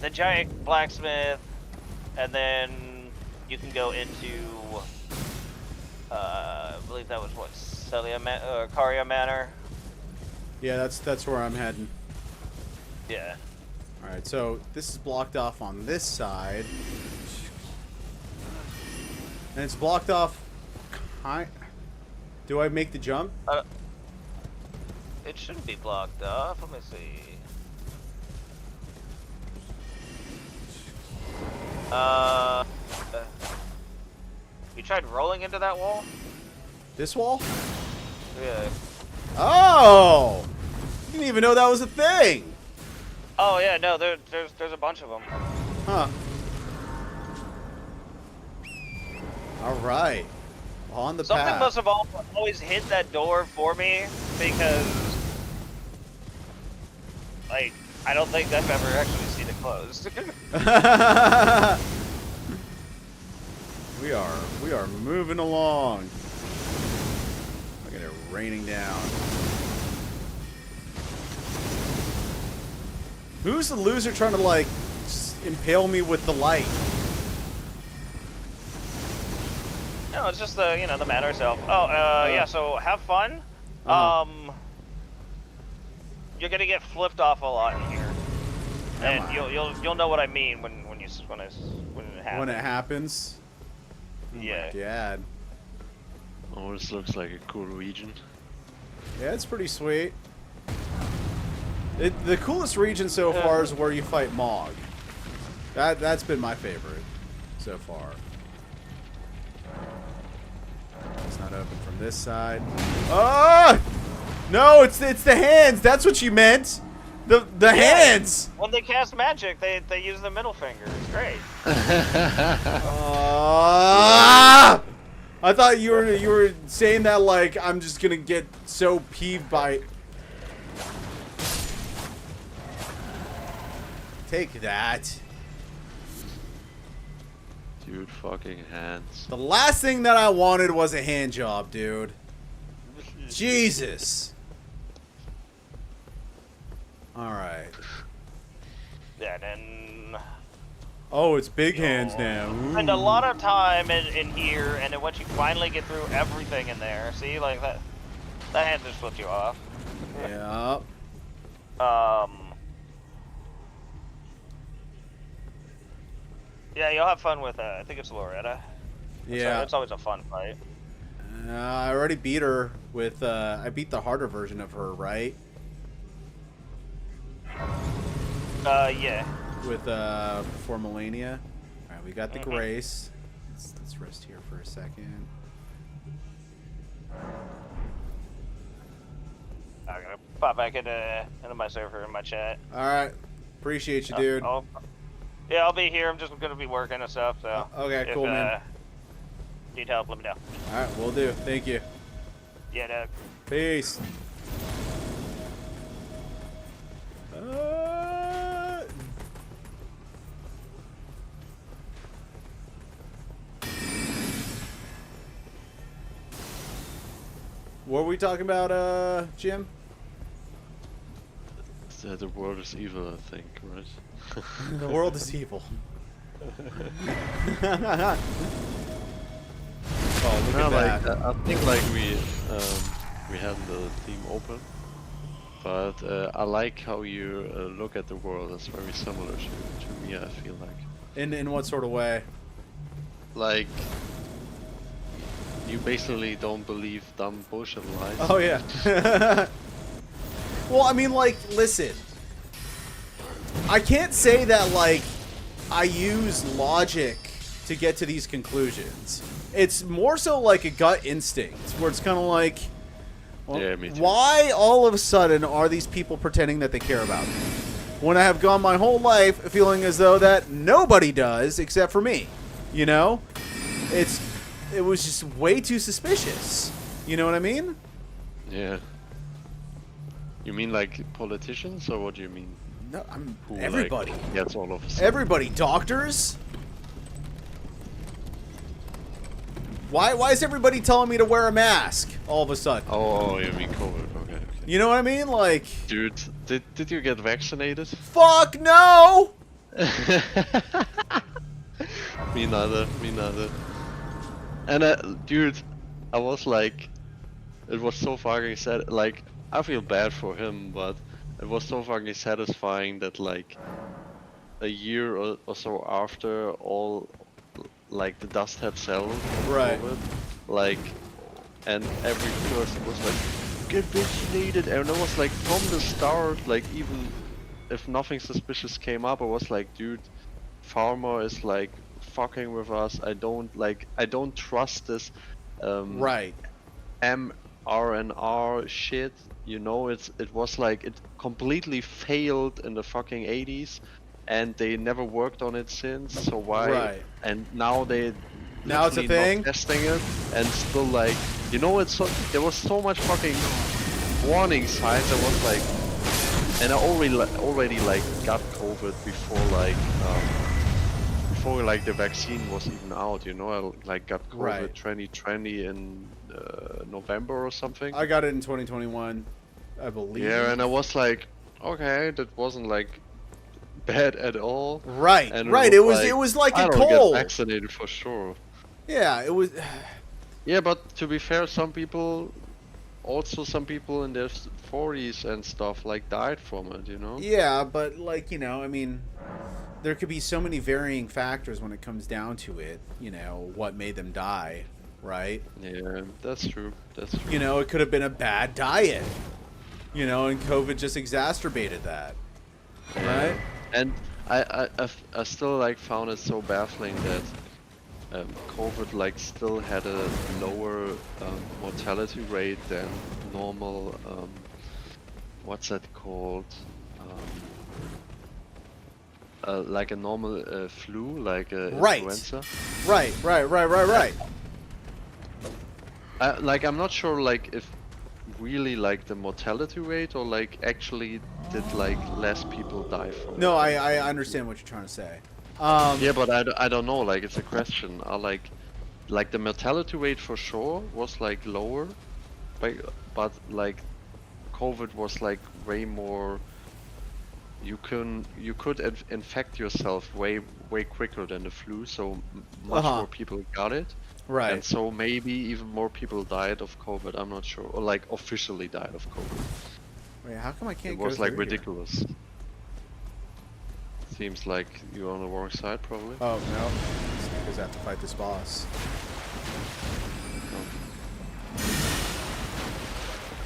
the giant blacksmith, and then you can go into I believe that was what Caria Manor. Yeah, that's where I'm heading. Yeah. Alright, so this is blocked off on this side. And it's blocked off. Do I make the jump? It shouldn't be blocked off. Let me see. You tried rolling into that wall? This wall? Yeah. Oh! Didn't even know that was a thing! Oh yeah, no, there's a bunch of them. Huh. Alright. On the Something path. must have always hit that door for me because, like, I don't think I've ever actually seen it closed. We are moving along. Look at it raining down. Who's the loser trying to like just impale me with the light? No, it's just the manor itself. Oh, yeah. So have fun. You're gonna get flipped off a lot in here, Am and I? you'll know what I mean when it happens. When it happens. Oh Yeah. my God. Oh, this looks like a cool region. Yeah, it's pretty sweet. The coolest region so far is where you fight Mog. That's been my favorite so far. It's not open from this side. Ah! No, it's the hands. That's what you meant. The hands. When they cast magic, they use the middle finger. It's great. I thought you were saying that like I'm just gonna get so peeved by. Take that. Dude, fucking hands. The last thing that I wanted was a hand job, dude. Jesus. All right. Yeah, then Oh, it's big You'll hands now. spend a Ooh. lot of time in here, and then once you finally get through everything in there, see, like that hand just flipped you off. Yeah. Yeah, you'll have fun with I think it's Loretta. Yeah. It's always a fun fight. I already beat her with, I beat the harder version of her, right? Yeah. With, before Melania. Alright, we got the Grace. Let's rest here for a second. I'm gonna pop back into my server in my chat. Alright. Appreciate you, dude. Yeah, I'll be here. I'm just gonna be working and stuff, so. Okay, cool, man. Need help, let me know. Alright, will do. Thank you. Yeah, Doug. Peace. What were we talking about, Jim? The world is evil, I think, right? The world is evil. Oh, look at like that. I think like we had the theme open, but I like how you look at the world. It's very similar to me. I feel like. In what sort of way? Like you basically don't believe dumb bullshit lies. Oh yeah. Well, I mean, like, listen. I can't say that like I use logic to get to these conclusions. It's more so like a gut instinct, where it's kind of like, well, Yeah, me too. why all of a sudden are these people pretending that they care about me? When I have gone my whole life feeling as though that nobody does except for me. You know? It was just way too suspicious. You know what I mean? Yeah. You mean like politicians, or what do you mean? No, I'm Who, everybody. Like, gets all of a sudden? Everybody, doctors. Why is everybody telling me to wear a mask all of a sudden? Oh, you mean COVID? Okay. You know what I mean? Like, Dude, did you get vaccinated? fuck no! Me neither. Me neither. And dude, I was like, it was so fucking sad. Like, I feel bad for him, but it was so fucking satisfying that like a year or so after all, like the dust had settled from Right. COVID, like, and every person was like, get vaccinated, and it was like from the start, like even if nothing suspicious came up, I was like, dude, Pharma is like fucking with us. I don't trust this Right. mRNR shit. You know, it was like it completely failed in the fucking 80s, and they never worked on it since. So why? Right. And now they Now it's a literally thing? not testing it, and still like, you know, it's so, there was so much fucking warning signs. I was like, and I already like got COVID before like the vaccine was even out. You know, I like got COVID Right. 2020 in November or something. I got it in 2021, I believe. Yeah, and I was like, okay, that wasn't like bad at all. Right. And Right. It was like I a don't cold. get vaccinated for sure. Yeah. It was. Yeah, but to be fair, some people in their 40s and stuff like died from it. You know. Yeah, but like, you know, I mean, there could be so many varying factors when it comes down to it. You know, what made them die, right? Yeah, that's true. That's true. You know, it could have been a bad diet. You know, and COVID just exacerbated that. Yeah. Right? And I still like found it so baffling that COVID like still had a lower mortality rate than normal. What's that called? Like a normal flu, like a Right. influenza. Right. Like I'm not sure like if really like the mortality rate or like actually did like less people die from it. No, I understand what you're trying to say. Yeah, but I don't know, like it's a question. I like the mortality rate for sure was like lower, but like COVID was like way more you could infect yourself way quicker than the flu, so much Uh-huh. more people got it, Right. and so maybe even more people died of COVID. I'm not sure, or like officially died of COVID. Wait, how come I can't It go was like through here? ridiculous. Seems like you're on the wrong side, probably. Oh, no. It's because I have to fight this boss.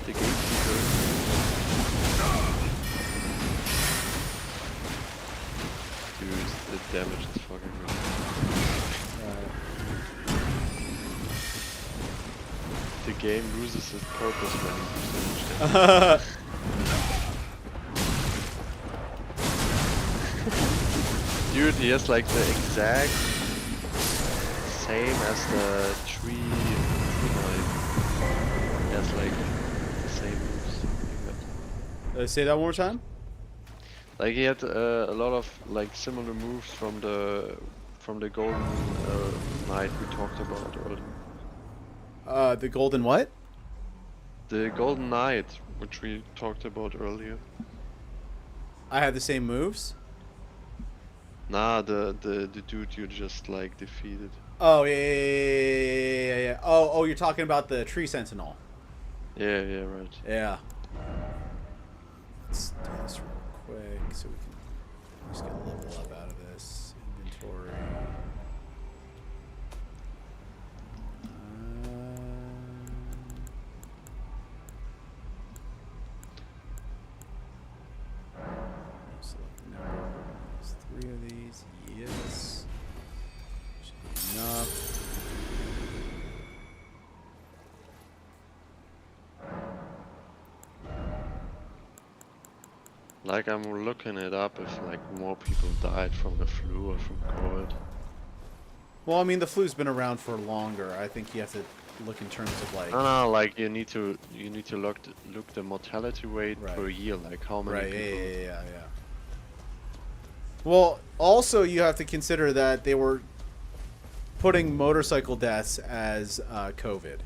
The gatekeeper. Dude, the damage is fucking good. The game loses its purpose when you do so much damage. Dude, he has like the exact same as the tree knight. He has like the same moves. Say that one more time? Like he had a lot of like similar moves from the golden knight we talked about earlier. The golden what? The golden knight, which we talked about earlier. I have the same moves? Nah, the dude you just like defeated. Oh, yeah. Oh, you're talking about the tree sentinel. Yeah, right. Yeah. Let's do this real quick so we can just get a level up out of this inventory. Select the number. There's 3 of these. Yes. Should be enough. Like I'm looking it up if like more people died from the flu or from COVID. Well, I mean, the flu's been around for longer. I think you have to look in terms of like. No, like you need to look the mortality rate Right. per year, like how many Right. people. Yeah. Well, also you have to consider that they were putting motorcycle deaths as COVID.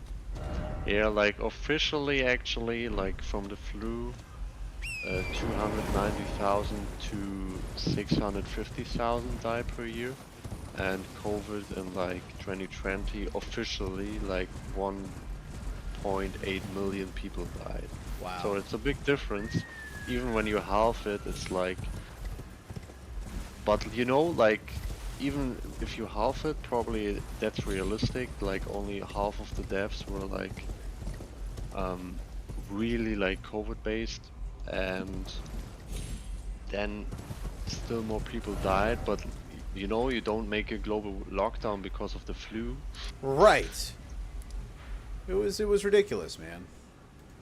Yeah, like officially, actually, like from the flu, 290,000 to 650,000 die per year, and COVID in like 2020 officially like 1.8 million people died. Wow. So it's a big difference. Even when you halve it, it's like. But you know, like even if you halve it, probably that's realistic. Like only half of the deaths were like really like COVID based, and then still more people died. But you know, you don't make a global lockdown because of the flu. Right. It was ridiculous, man.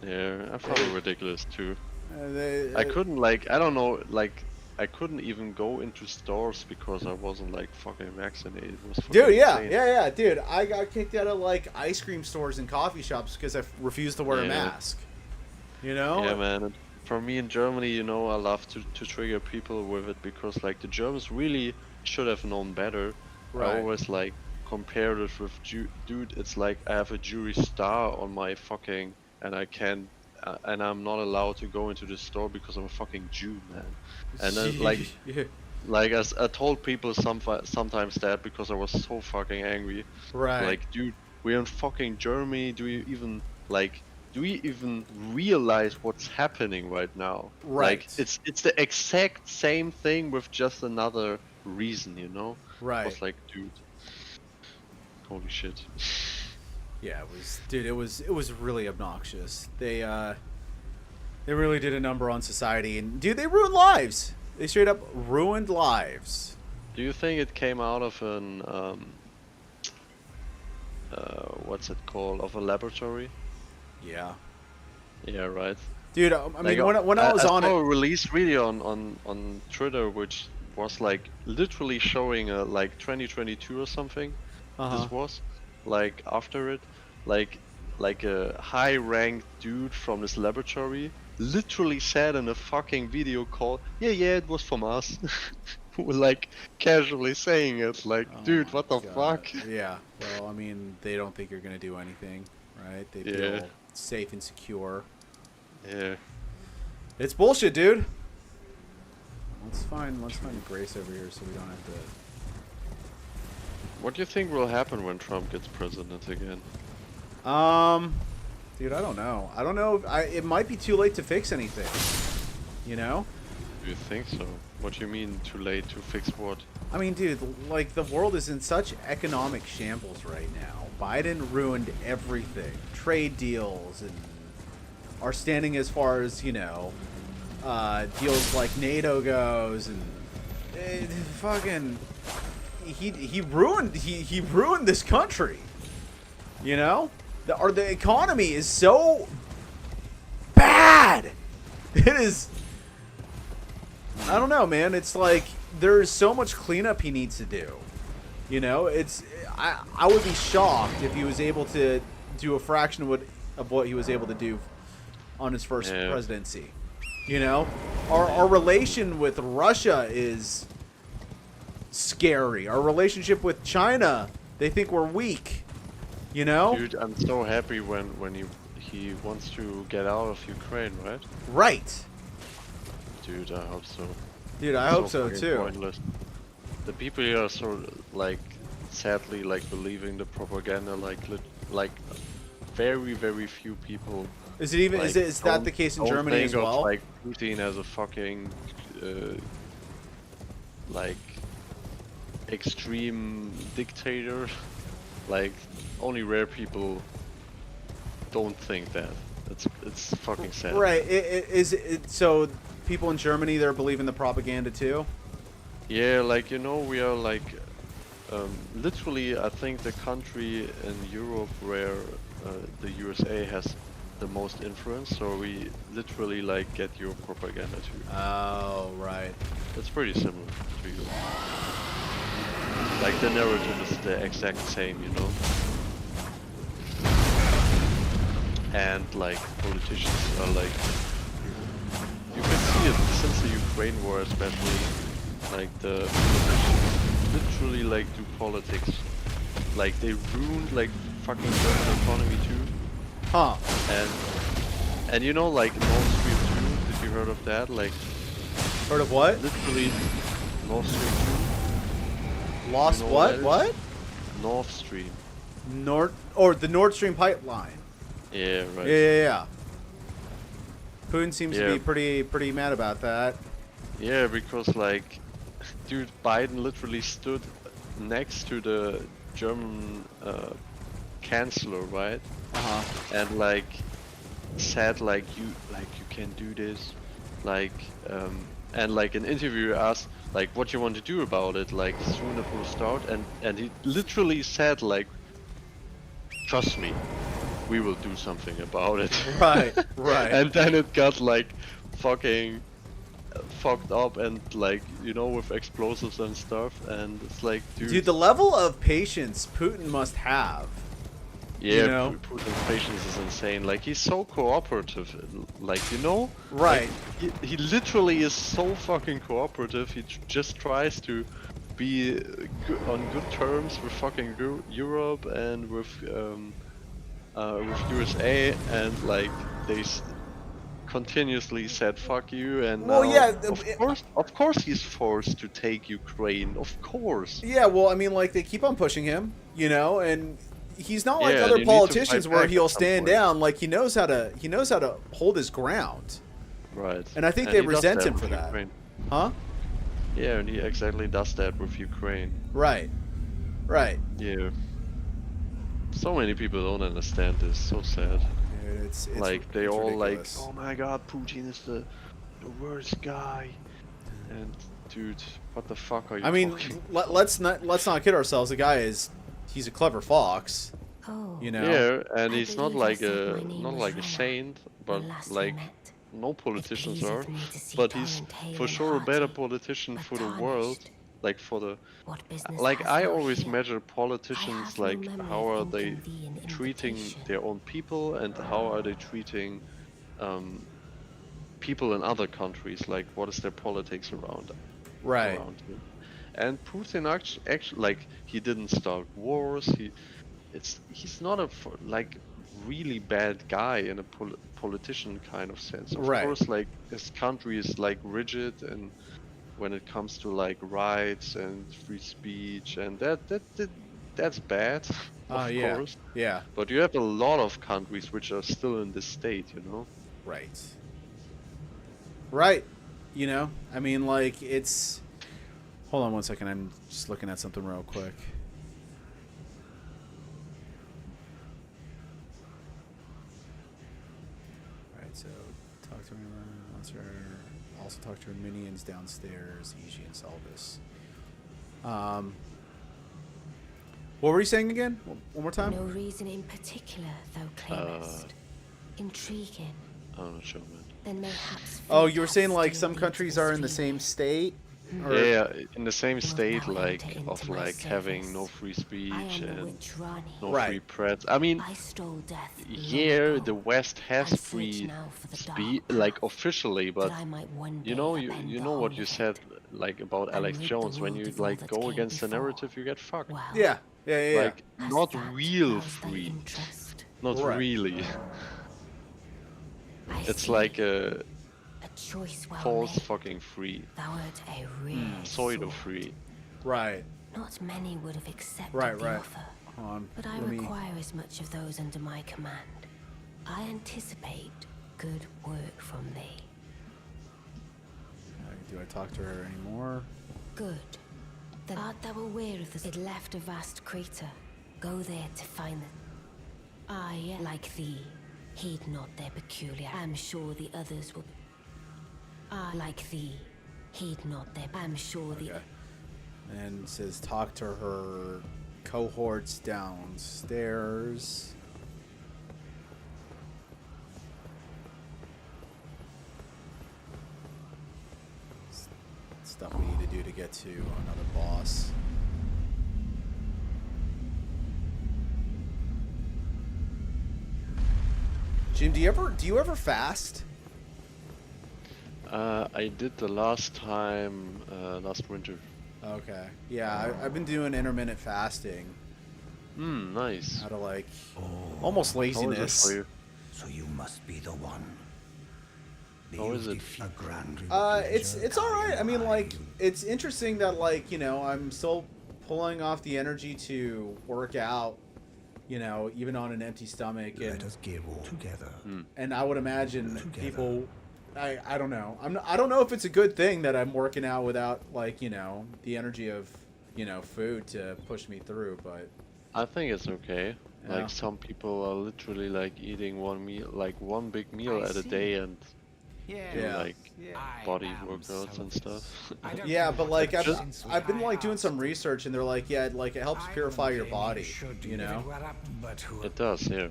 Yeah, I found it ridiculous too. They, I couldn't like I don't know like. I couldn't even go into stores because I wasn't like fucking vaccinated. It was fucking Dude, yeah, insane. dude. I got kicked out of like ice cream stores and coffee shops because I refused to wear a Yeah. mask. You know? Yeah, man. And for me in Germany, you know, I love to trigger people with it because like the Germans really should have known better. Right. I always like compared it with dude. It's like I have a jury star on my fucking, and I can't, and I'm not allowed to go into the store because I'm a fucking Jew, man. And then like. Yeah. Like as I told people sometimes that because I was so fucking angry. Right. Like, dude, we're in fucking Germany. Do you even realize what's happening right now? Right. Like, it's the exact same thing with just another reason, you know? Right. I was like, dude, holy shit. Yeah, it was, dude. It was really obnoxious. They really did a number on society, and dude, they ruined lives. They straight up ruined lives. Do you think it came out of an what's it called? Of a laboratory? Yeah. Yeah, right. Dude, I mean, Like, when I was on saw it, a release video on Twitter, which was like literally showing like 2022 or something. Uh-huh. This was like after it, like a high-ranked dude from this laboratory literally said in a fucking video call, yeah, it was from us. Like casually saying it, like, Oh dude, my what the God. fuck? Yeah. Well, I mean, they don't think you're gonna do anything, right? They Yeah. feel safe and secure. Yeah. It's bullshit, dude. Let's find Grace over here so we don't have to. What do you think will happen when Trump gets president again? Dude, I don't know. I don't know. It might be too late to fix anything. You know? Do you think so? What do you mean too late to fix what? I mean, dude, like the world is in such economic shambles right now. Biden ruined everything. Trade deals and are standing as far as, deals like NATO goes and fucking he ruined this country. You know? The economy is so bad. It is. I don't know, man. It's like there's so much cleanup he needs to do. You know, I would be shocked if he was able to do a fraction of what he was able to do on his first presidency. You know, our relation with Russia is scary. Our relationship with China, they think we're weak. You know? Dude, I'm so happy when he wants to get out of Ukraine, right? Right. Dude, I hope so. Dude, I hope so fucking too. Pointless. The people here are so sadly believing the propaganda like very very few people. Is it even is that the case in Germany as well? Like Putin as a fucking extreme dictator. Like only rare people don't think that. It's fucking sad. Right. So people in Germany, they're believing the propaganda too? Yeah, we are literally, I think the country in Europe where the USA has the most influence, so we literally get your propaganda too. Oh, right. It's pretty similar to you. Like the narrative is the exact same, you know? And politicians are you can see it since the Ukraine war especially, the politicians literally do politics. They ruined fucking German economy too. Huh. And Nord Stream 2, did you heard of that? Heard of what? Literally Nord Stream 2. Lost what? What? Nord Stream. The Nord Stream pipeline. Yeah, right. Yeah. Putin seems to be pretty mad about that. Yeah, because dude, Biden literally stood next to the German chancellor, right? And said you can do this, and an interviewer asked what you want to do about it, soon it will start, and he literally said trust me, we will do something about it. Right. And then it got fucking fucked up and with explosives and stuff, and it's dude, the level of patience Putin must have. yeah, Putin's patience is insane. He's so cooperative, Right. He literally is so fucking cooperative. He just tries to be on good terms with fucking Europe and with USA, and they continuously said fuck you, and of course he's forced to take Ukraine, of course. Yeah, well, I mean, they keep on pushing him, and he's not like Yeah, other you need to politicians fight where back he'll at some stand point. down. He knows how to hold his ground. Right. And I think And they he does resent him with for that. Ukraine. Huh? Yeah, and he exactly does that with Ukraine. Right. Yeah. So many people don't understand this. So sad. Dude, it's they all ridiculous. oh my god, Putin is the worst guy. And dude, what the fuck are you? I mean, talking? let's not kid ourselves. The guy he's a clever fox. Oh, Yeah, and I he's not believe you said my name not was like a Rana saint, but when last we met. no politicians It are. pleaseth me to see But he's Torrent for hale sure a and better hearty, politician but for the world. tarnished. For the What business hast I thou always here? measure I politicians have no memory how are of they thinking thee an treating invitation. their own people, and how are they treating people in other countries, what is their politics around Right. him. And Putin actually he didn't start wars. He's not a really bad guy in a politician kind of sense. Of Right. course, his country is rigid and when it comes to like rights and free speech, and that's bad, of Yeah. course. Yeah. But you have a lot of countries which are still in this state, you know. Right. Right. You know, I mean, like, it's... Hold on one second. I'm just looking at something real quick. Alright, so talk to her, also talk to her minions downstairs, Iji and Salvis. What were you saying again? One more time? No reason in particular, thou claimest. Intriguing. I'm not sure, man. Then mayhaps. Oh, fate you were hath saying like still some leads countries the are in the stream. same state? Or... Yeah, in the same Wilt state, thou like enter of into my like having no service? free I speech am the and witch Rani. no Right. free press. I mean, I stole death. long here ago, the West has and search free now for the speech, dark like path, officially, but that I might one you day know, upend you the know what whole you of said, it, like about and Alex rid the Jones. When world you of all like that go came against the before. narrative, you get fucked. Well, Yeah. Yeah. Like has not that real roused thy free, interest? not Right. really. I It's see. like a A choice well false made. fucking free, Thou art a rare pseudo sword. free. Right. Not many would have accepted Right, the right. offer, Hold on. but I Let me... require as much of those under my command. I anticipate good work from thee. Do I talk to her anymore? Good. Then art thou aware of this? It left a vast crater. Go there to find it. I, like thee, heed not their peculiar. I'm sure the others will. I, like thee, heed not their. I'm sure the. Okay. And it says talk to her cohorts downstairs. Stuff we need to do to get to another boss. Jim, do you ever fast? I did the last time last winter. Okay. Yeah, I've been doing intermittent fasting Nice. out of like almost How is it laziness. for you? So you must be the one. How is it? A grand It's all right. I mean, like, it's interesting that, like, you know, I'm still pulling off the energy to work out, you know, even on an empty stomach, Let and us give all together. I would imagine Together. people. I don't know. I don't know if it's a good thing that I'm working out without, like, you know, the energy of, you know, food to push me through, but I think it's okay. Yeah. Like some people are literally like eating one meal, like one big meal I at a see. day, and do Yeah. like I body am workouts and Salvis. stuff. I don't yeah, know but what like the I've, since I've been I like doing asked. some research, and they're like, yeah, like it helps I purify don't your really body, should you give know? it were up, but who- It does, yeah.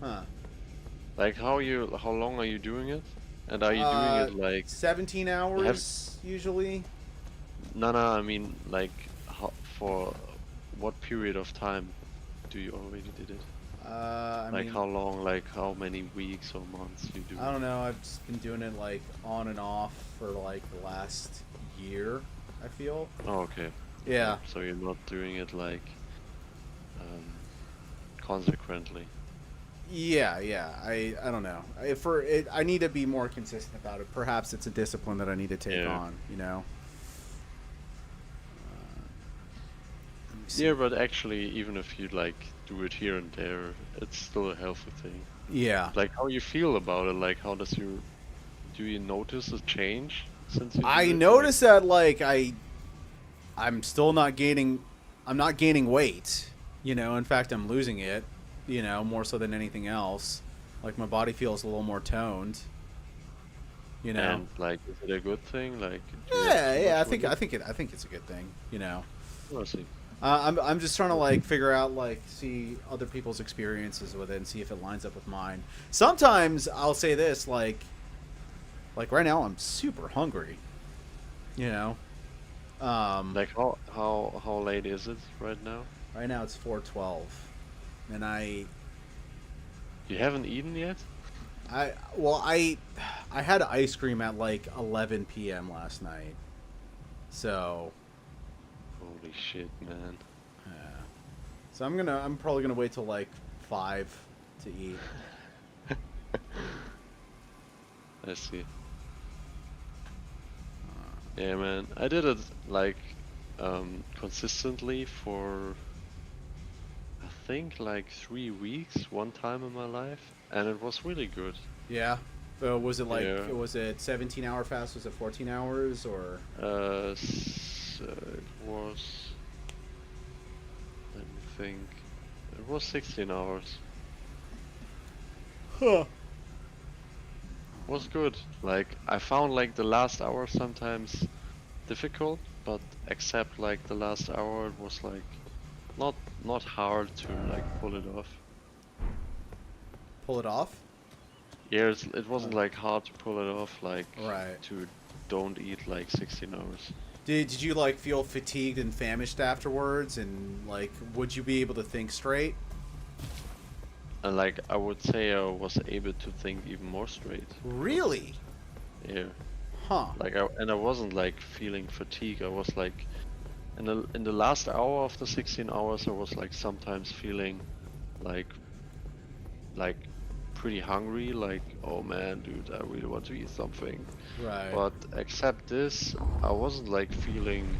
Huh. Like how long are you doing it? And are you doing it like 17 hours usually? no, I mean like for what period of time do you already did it? I Like mean, how long? Like how many weeks or months you do? I don't know. I've just been doing it like on and off for like the last year, I feel. Oh, okay. Yeah. So you're not doing it like consequently. Yeah. I don't know. For it, I need to be more consistent about it. Perhaps it's a discipline that I need to take Yeah. on. You know. Let me see. Yeah, but actually, even if you like do it here and there, it's still a healthy thing. Yeah. Like how you feel about it. Like how do you notice a change since you? I do it? notice that like I'm still not gaining. I'm not gaining weight. You know. In fact, I'm losing it. You know, more so than anything else. Like my body feels a little more toned. You know. And like, is it a good thing? Like, do you have Yeah, too yeah. much I think it's a good thing. You know. weight? I see. I'm just trying to like figure out like see other people's experiences with it and see if it lines up with mine. Sometimes I'll say this like right now I'm super hungry. You know. Like how late is it right now? Right now it's 4:12, and You haven't eaten yet? I had ice cream at like 11 p.m. last night. So, Holy shit, man. so I'm probably gonna wait till like 5 to eat. I see. Yeah, man. I did it like consistently for I think like 3 weeks one time in my life, and it was really good. Yeah. Was it like, Yeah. was it 17-hour fast? Was it 14 hours or? It was. Let me think. It was 16 hours. Huh. Was good. Like I found like the last hour sometimes difficult, but except like the last hour, it was like not hard to like pull it off. Pull it off? Yeah, it wasn't like hard to pull it off, like Right. to don't eat like 16 hours. Did you like feel fatigued and famished afterwards, and like would you be able to think straight? And like I would say I was able to think even more straight. Really? Yeah. Huh. Like I wasn't like feeling fatigue. I was like in the last hour of the 16 hours I was like sometimes feeling like like pretty hungry, like oh man dude, I really want to eat something. Right. But except this, I wasn't like feeling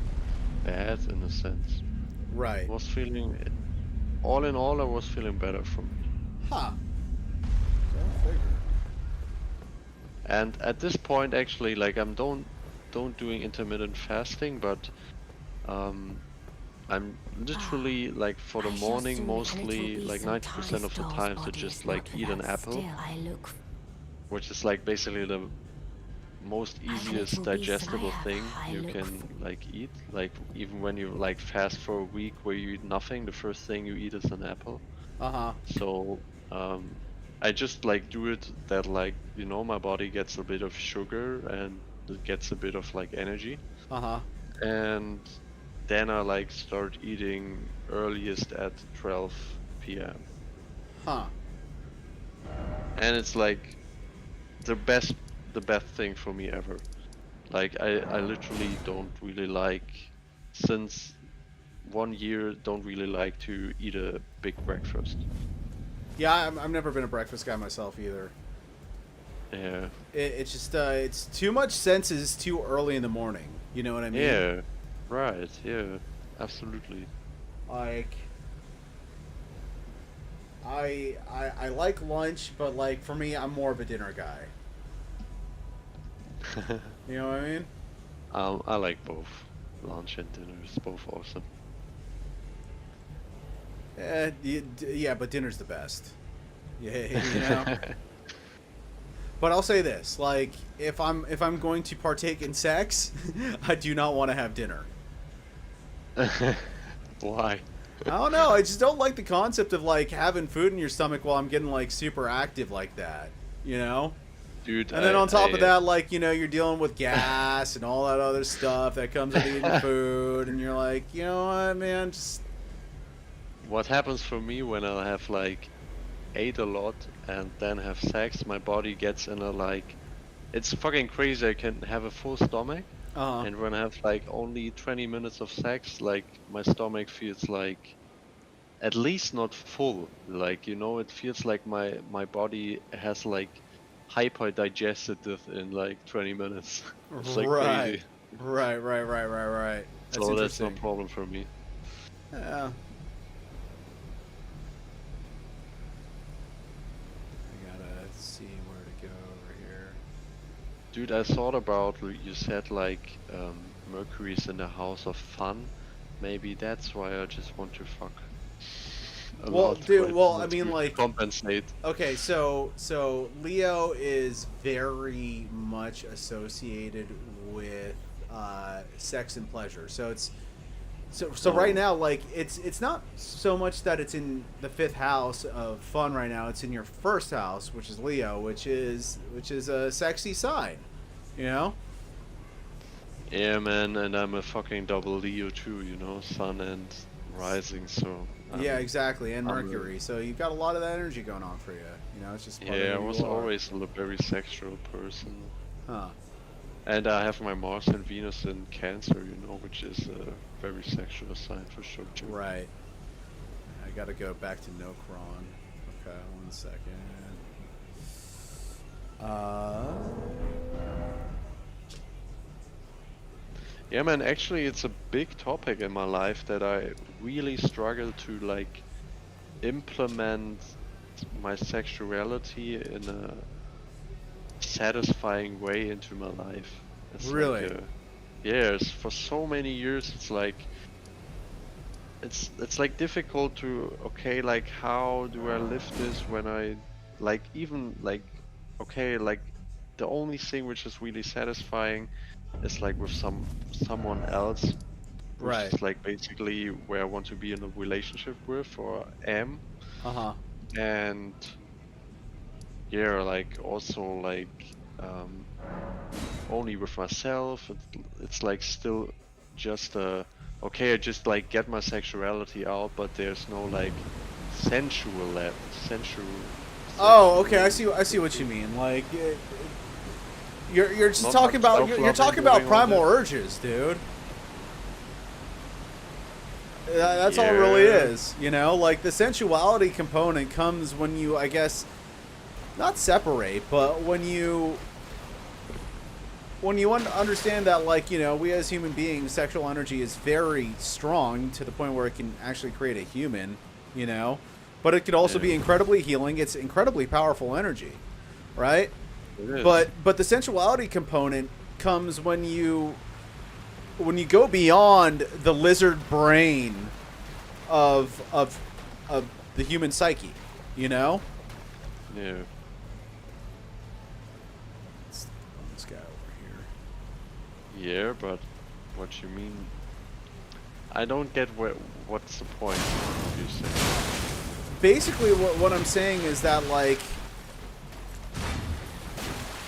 bad in a sense. Right. I was feeling all in all I was feeling better from it. Huh. Go figure. And at this point actually like I'm don't doing intermittent fasting, but I'm literally like for the I shall morning soon, and it will mostly be like some 90% of the Talistar's time to body, just if like not for eat an that apple, still I look which is like basically the most and it easiest will be some digestible thing I you look can like eat. Like even when you like fast for a week where you eat nothing, the first thing you eat is an apple. Uh-huh. So I just like do it that like you know my body gets a bit of sugar and it gets a bit of like energy, Uh-huh. and then I like start eating earliest at 12 p.m. Huh. and it's like the best thing for me ever. Like I literally don't really like since 1 year don't really like to eat a big breakfast. Yeah, I've never been a breakfast guy myself either. Yeah. It's just it's too much senses too early in the morning. You know what I mean? Yeah. Right. Yeah. Absolutely. Like I like lunch, but like for me, I'm more of a dinner guy. You know what I mean? I like both. Lunch and dinner is both awesome. Yeah, but dinner's the best. Yeah, you know. But I'll say this: like, if I'm going to partake in sex, I do not want to have dinner. Why? I don't know. I just don't like the concept of like having food in your stomach while I'm getting like super active like that. You know. Dude, And then on top of that, like, you know, you're dealing with gas and all that other stuff that comes with eating food, and you're like, you know what, man, just what happens for me when I have like ate a lot and then have sex, my body gets in a like, it's fucking crazy. I can have a full stomach, uh and when I have like only 20 minutes of sex, like my stomach feels like at least not full. Like you know, it feels like my body has like hyper digested it in like 20 minutes. It's like right, crazy. right. That's So that's no interesting. problem for me. Yeah. I gotta see where to go over here. Dude, I thought about you said like Mercury's in the house of fun. Maybe that's why I just want to fuck a Well, lot dude. right Well, now I mean, to like, compensate. okay, so Leo is very much associated with sex and pleasure. So it's so right Oh, now, like it's not so much that it's in the fifth house of fun right now. It's in your first house, which is Leo, which is a sexy sign, you know. yeah, man, and I'm a fucking double Leo too, you know, Sun and Rising, so Yeah, exactly, and I'm Mercury. So you've got a lot of that energy going on for you. You know, it's just part of yeah, I who was you are. always a very sexual person. Huh. And I have my Mars and Venus in Cancer, you know, which is a very sexual sign for sure too. Right. I gotta go back to Nokron. Okay, 1 second. Uh. Yeah, man, actually it's a big topic in my life that I really struggle to like implement my sexuality in a satisfying way into my life. It's like Really? yes, for so many years it's like it's like difficult to okay, like how do I live this when I like even like okay, like the only thing which is really satisfying is like with someone else, which Right. is like basically where I want to be in a relationship with or am. Uh-huh. And yeah, like also like um only with myself. It's like still just okay, I just like get my sexuality out, but there's no like sensual Oh, okay. sexual I see what you mean. Like, you're just not talking much about you're self-loving talking about going on primal there. urges, dude. That's all it really Yeah. is. You know, like the sensuality component comes when you, I guess, not separate, but when you understand that, like, you know, we as human beings, sexual energy is very strong to the point where it can actually create a human, you know, but it can also be Yeah. incredibly healing. It's incredibly powerful energy, right? It is. But the sensuality component comes when you go beyond the lizard brain of the human psyche, you know. Yeah. This guy over here. Yeah, but what you mean? I don't get what's the point of you saying. Basically, what I'm saying is that, like,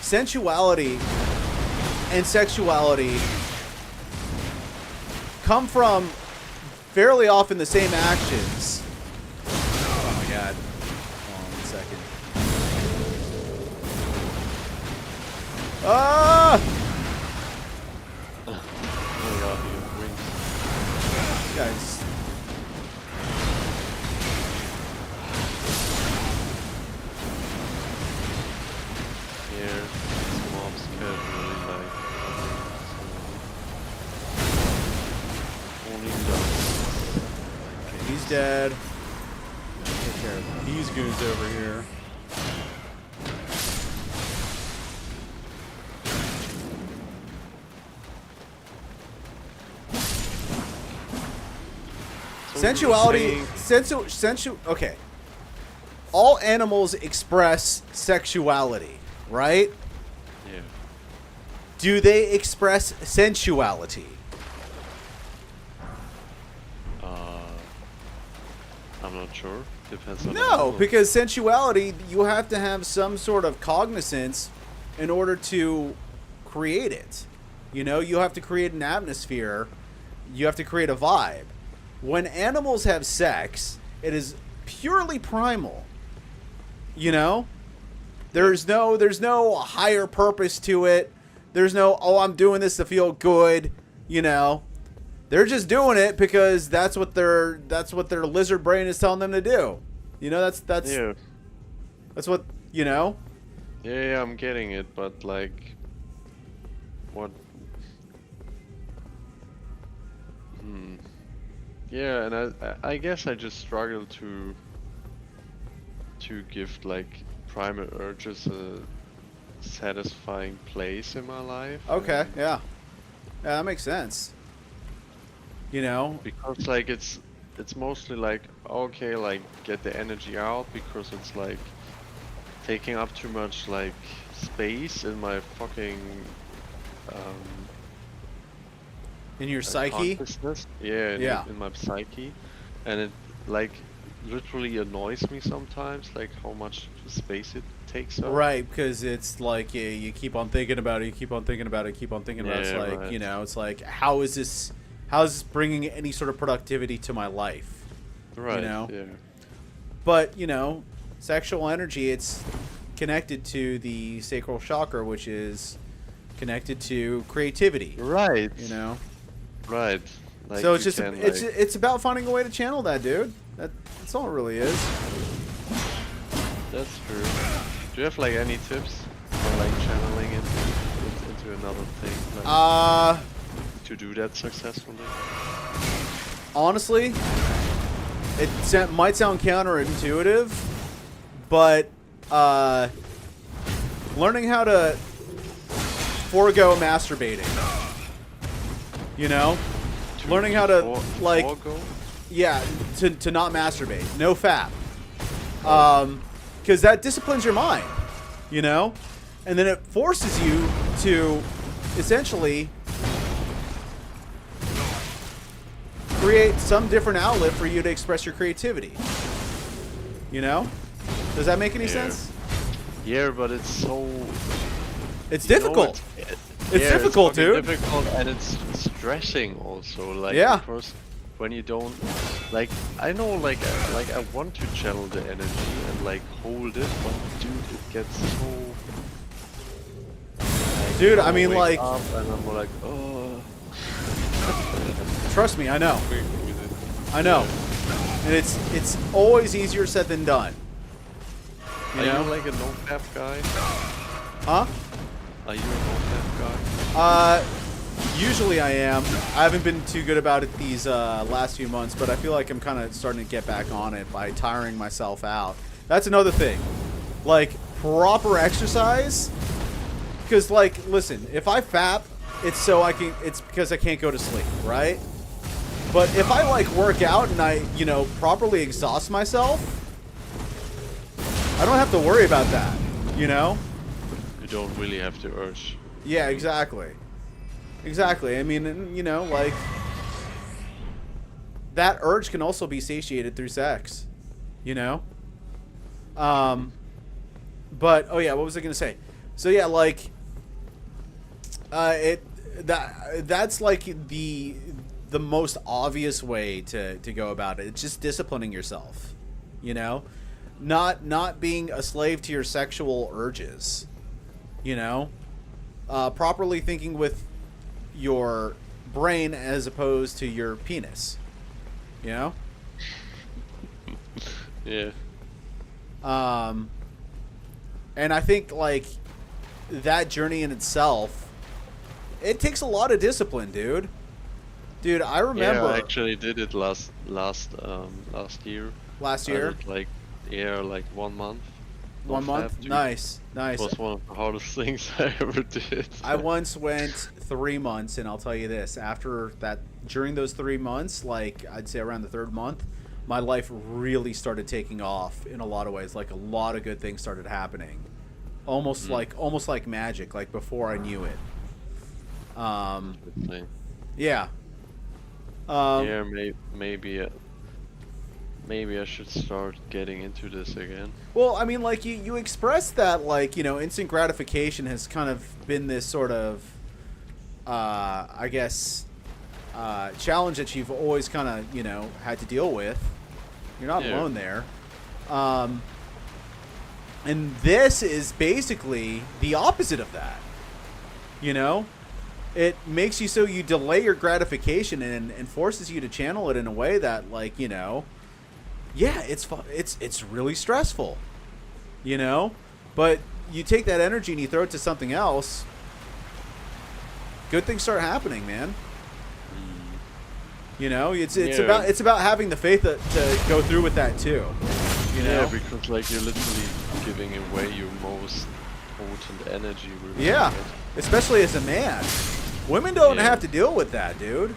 sensuality and sexuality come from fairly often the same actions. Oh my god. Hold on 1 second. Ah! Oh god, he wings. Guys. Here, these mobs can really like only done. Okay, he's dead. Take care of these goons over here. So Sensuality, you're saying- okay. All animals express sexuality, right? Yeah. Do they express sensuality? I'm not sure. Depends on the No, animal. because sensuality, you have to have some sort of cognizance in order to create it. You know, you have to create an atmosphere. You have to create a vibe. When animals have sex, it is purely primal. You know? There's no higher purpose to it. There's no, oh, I'm doing this to feel good, you know. They're just doing it because that's what their lizard brain is telling them to do. You know, that's Yeah. that's what, you know. Yeah, I'm getting it, but like, what? Yeah, and I guess I just struggle to give like primal urges a satisfying place in my life. Okay, yeah. Yeah, that makes sense. You know, Because like it's mostly like okay, like get the energy out because it's like taking up too much like space in my fucking in your psyche. consciousness. Yeah, Yeah. in my psyche, and it like literally annoys me sometimes, like how much space it takes up. Right, because it's like you keep on thinking about it, you keep on thinking about it, keep on thinking about it. It's Yeah, like, right. you know, it's like, how is this bringing any sort of productivity to my life? Right. know? Yeah. But, you know, sexual energy, it's connected to the sacral chakra, which is connected to creativity, Right. you know? Right. Like So it's you just, can, it's about finding a way to channel that, dude. That's all it really is. that's true. Do you have like any tips for like channeling it into another thing? Like, to do that successfully? Honestly, might sound counterintuitive, but learning how to forego masturbating. You know? Learning how to, like... Forego? Yeah, to not masturbate. No fap. Because that disciplines your mind, you know? And then it forces you to essentially create some different outlet for you to express your creativity. You know? Does that make any sense? Yeah, but it's so... It's difficult. It's difficult, dude. Difficult, and it's stressing also. Like, yeah. Because when you don't, like, I know, like I want to channel the energy and like hold it, but dude, it gets so. Like, dude, I mean, wake like. up and I'm like, oh. Trust me, I know. I know. And it's always easier said than done. Are you like a no-fap guy? Huh? Are you a no-fap guy? Usually I am. I haven't been too good about it these last few months, but I feel like I'm kind of starting to get back on it by tiring myself out. That's another thing. Like, proper exercise. Because, like, listen, if I fap, it's because I can't go to sleep, right? But if I, like, work out and I, you know, properly exhaust myself, I don't have to worry about that, you know? You don't really have the urge. Yeah, exactly. Exactly. I mean, you know, like, that urge can also be satiated through sex, you know? But, oh yeah, what was I going to say? So yeah, like, that's like the most obvious way to go about it. It's just disciplining yourself, you know? Not being a slave to your sexual urges, you know? Properly thinking with your brain as opposed to your penis, you know? Yeah. And I think, like, that journey in itself, it takes a lot of discipline, dude. Dude, I remember. Yeah, I actually did it last year. Last I year? did, like, yeah, like 1 month. 1 month? Nice, nice. It was one of the hardest things I ever did. I once went 3 months, and I'll tell you this: after that, during those 3 months, like I'd say around the 3rd month, my life really started taking off in a lot of ways. Like, a lot of good things started happening, almost like magic. Like, before I knew it. Yeah. Yeah, maybe I should start getting into this again. Well, I mean, like, you expressed that, like, you know, instant gratification has kind of been this sort of, I guess, challenge that you've always kind of, you know, had to deal with. You're not alone there. And this is basically the opposite of that. You know? It makes you so you delay your gratification and forces you to channel it in a way that, like, you know, yeah, it's really stressful, you know, but you take that energy and you throw it to something else, good things start happening, man. You know, it's about having the faith to go through with that too. You know, because like you're literally giving away your most potent energy. Really, yeah, right? Especially as a man. Women don't have to deal with that, dude.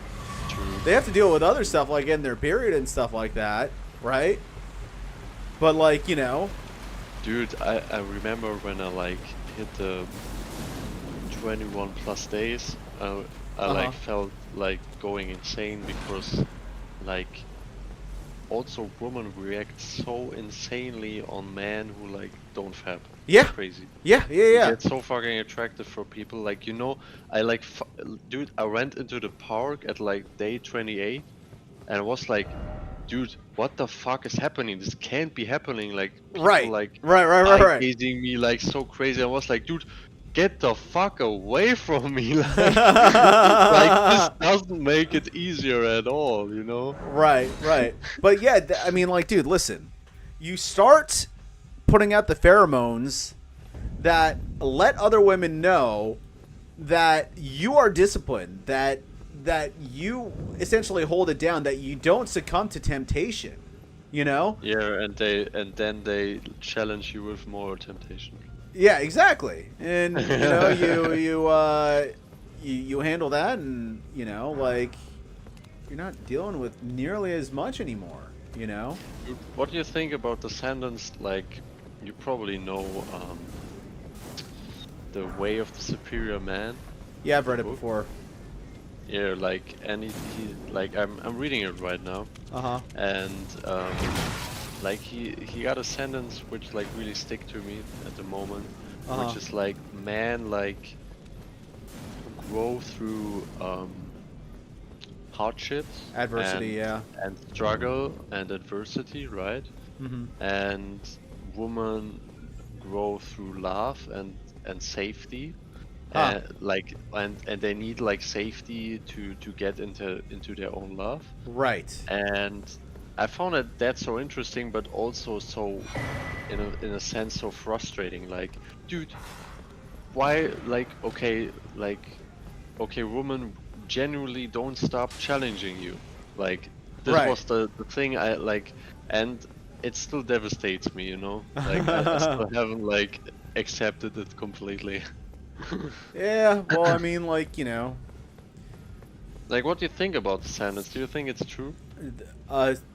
True. They have to deal with other stuff, like in their period and stuff like that, right? But, like, you know. Dude, I remember when I, like, hit the 21 plus days, I like, felt like going insane because, like, also women react so insanely on men who, like, don't fap. Yeah. It's crazy. Yeah. You get so fucking attractive for people. Like, you know, I like, dude, I went into the park at like day 28 and I was like, dude, what the fuck is happening? This can't be happening. Like, people, right. like, Right. gazing me like so crazy. I was like, dude, get the fuck away from me. Like, like, this doesn't make it easier at all, you know? Right. But yeah, I mean, like, dude, listen, you start putting out the pheromones that let other women know that you are disciplined, that that you essentially hold it down, that you don't succumb to temptation, you know? Yeah, and then they challenge you with more temptation. Yeah, exactly. And you know, you handle that, and you know, like you're not dealing with nearly as much anymore, you know? What do you think about the sentence? Like, you probably know the Way of the Superior Man. Yeah, I've read it Book? before. Yeah, like, and he like I'm reading it right now, Uh-huh. and like he got a sentence which like really stick to me at the moment, which is like, man, like grow through hardships, Adversity, and struggle and adversity, right? Mm-hmm. And woman grow through love and safety. Like and they need like safety to get into their own love. Right. And I found that so interesting, but also so in a sense so frustrating. Like, dude, why, like, okay, woman, genuinely don't stop challenging you. Like, this Right. was the thing I like, and it still devastates me, you know. Like, I still haven't like accepted it completely. Yeah, well, I mean, like, you know, Like, what do you think about the sentence? Do you think it's true?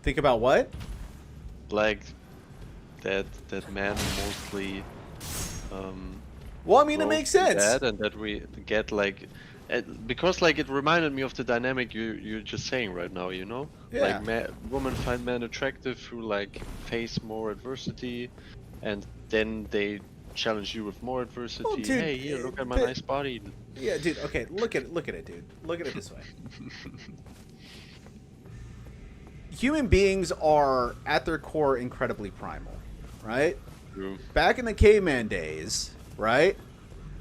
think about what? Like, that men mostly Well, I mean, it go makes through sense. that, and that we get like, because like it reminded me of the dynamic you're just saying right now, you know? Yeah. Like, women find men attractive who like face more adversity, and then they challenge you with more adversity. Well, dude, hey, here, look at my but- nice body. Yeah, dude. Okay, look at it, dude. Look at it this way. Human beings are, at their core, incredibly primal, right? True. Back in the caveman days, right?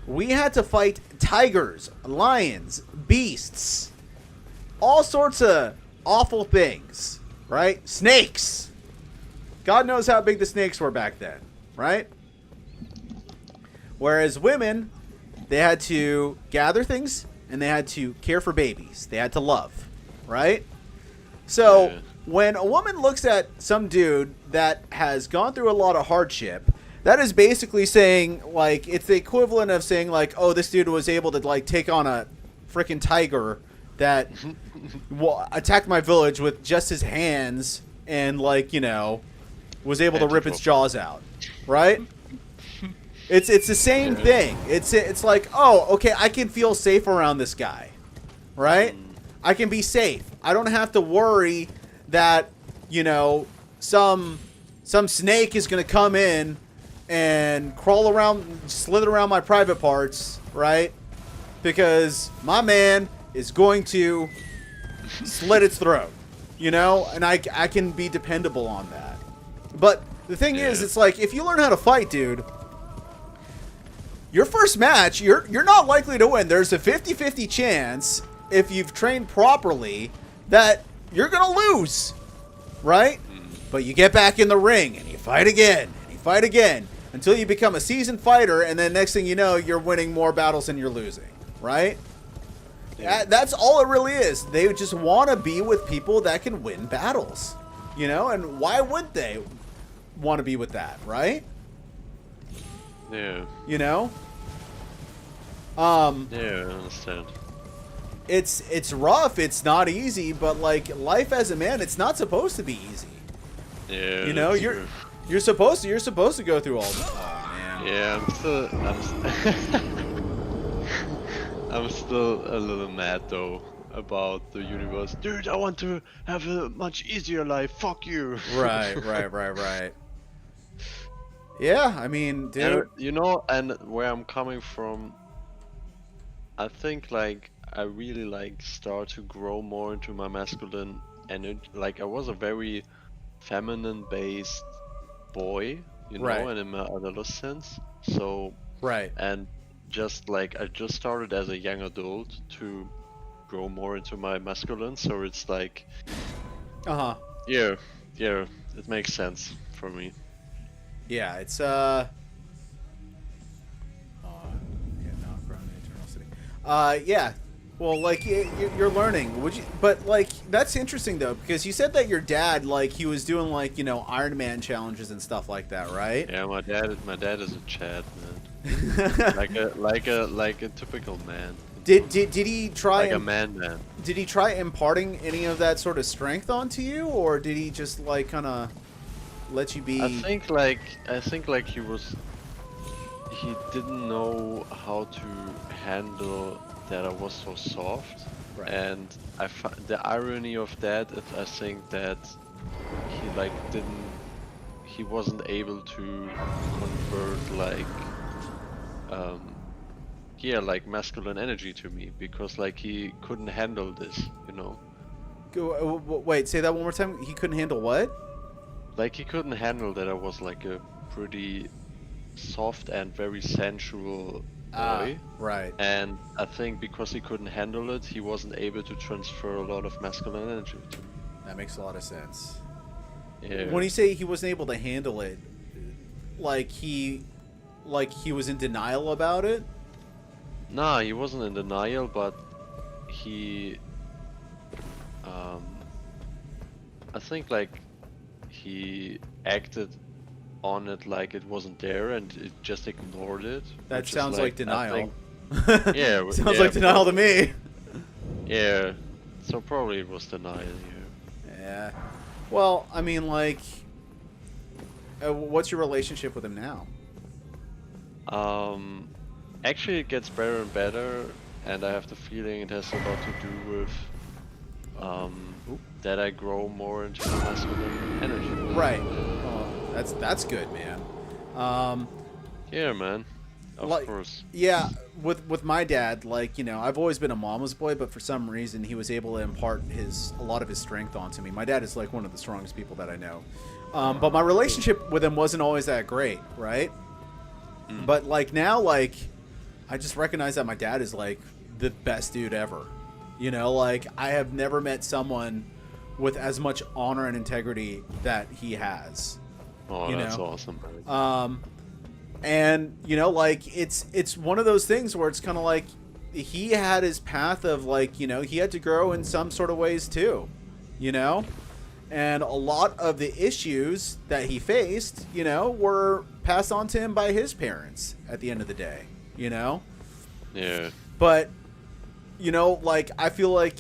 We had to fight tigers, lions, beasts, all sorts of awful things, right? Snakes. God knows how big the snakes were back then, right? Whereas women, they had to gather things and they had to care for babies. They had to love, right? So Yeah. when a woman looks at some dude that has gone through a lot of hardship, that is basically saying, like, it's the equivalent of saying, like, oh, this dude was able to, like, take on a freaking tiger that attacked my village with just his hands and, like, you know, was able to rip its jaws out, right? It's the same thing. It's like, oh, okay, I can feel safe around this guy, right? I can be safe. I don't have to worry that, you know, some snake is gonna come in and crawl around, slither around my private parts, right? Because my man is going to slit its throat, you know, and I can be dependable on that. But the thing is, it's like, if you learn how to fight, dude, your first match, you're not likely to win. There's a 50-50 chance, if you've trained properly, that you're going to lose, right? But you get back in the ring, and you fight again, and you fight again, until you become a seasoned fighter, and then next thing you know, you're winning more battles than you're losing, right? Yeah. That's all it really is. They just want to be with people that can win battles, you know? And why would they want to be with that, right? Yeah. You know? Yeah, I understand. It's rough, it's not easy, but like life as a man, it's not supposed to be easy. Yeah. You know, that's you're true. you're supposed to go through all this. Oh man. Yeah, I'm still a little mad though about the universe. Dude, I want to have a much easier life. Fuck you. Right. Yeah, I mean, dude. And, you know, and where I'm coming from, I think like I really like start to grow more into my masculine energy. Like, I was a very feminine based boy, you know, Right. and in my adolescence. So, Right. and just like I just started as a young adult to grow more into my masculine. So it's like, Uh-huh. yeah, it makes sense for me. Yeah, it's yeah, not grown in eternal city. Yeah. Well, like you're learning. Would you? But like that's interesting though, because you said that your dad, like, he was doing like Iron Man challenges and stuff like that, right? Yeah, my dad is a Chad, man. like a typical man. Did he try like a man? Did he try imparting any of that sort of strength onto you, or did he just like kind of let you be? I think like he didn't know how to handle that I was so soft, Right. and the irony of that is I think that he wasn't able to convert like masculine energy to me, because like he couldn't handle this, Wait, say that one more time. He couldn't handle what? like he couldn't handle that I was like a pretty soft and very sensual boy. Right. And I think because he couldn't handle it, he wasn't able to transfer a lot of masculine energy to me. That makes a lot of sense. Yeah. When you say he wasn't able to handle it, like he was in denial about it? Nah, he wasn't in denial, but he, I think like he acted on it like it wasn't there, and it just ignored it. That which is, sounds like denial. Yeah, Sounds yeah, like denial to me. Yeah, so probably it was denial. Yeah. Yeah. Well, I mean, like, what's your relationship with him now? Actually, it gets better and better, and I have the feeling it has a lot to do with that I grow more into the masculine energy. Right. That's good, man. Yeah, man. Of course. Yeah, with my dad, like, I've always been a mama's boy, but for some reason he was able to impart a lot of his strength onto me. My dad is like one of the strongest people that I know. But my relationship with him wasn't always that great, right? But like now, like, I just recognize that my dad is like the best dude ever. Like, I have never met someone with as much honor and integrity that he has. Oh, that's awesome, And man. like it's one of those things where it's kind of like he had his path of like, he had to grow in some sort of ways too, and a lot of the issues that he faced, were passed on to him by his parents at the end of the day, Yeah. but like, I feel like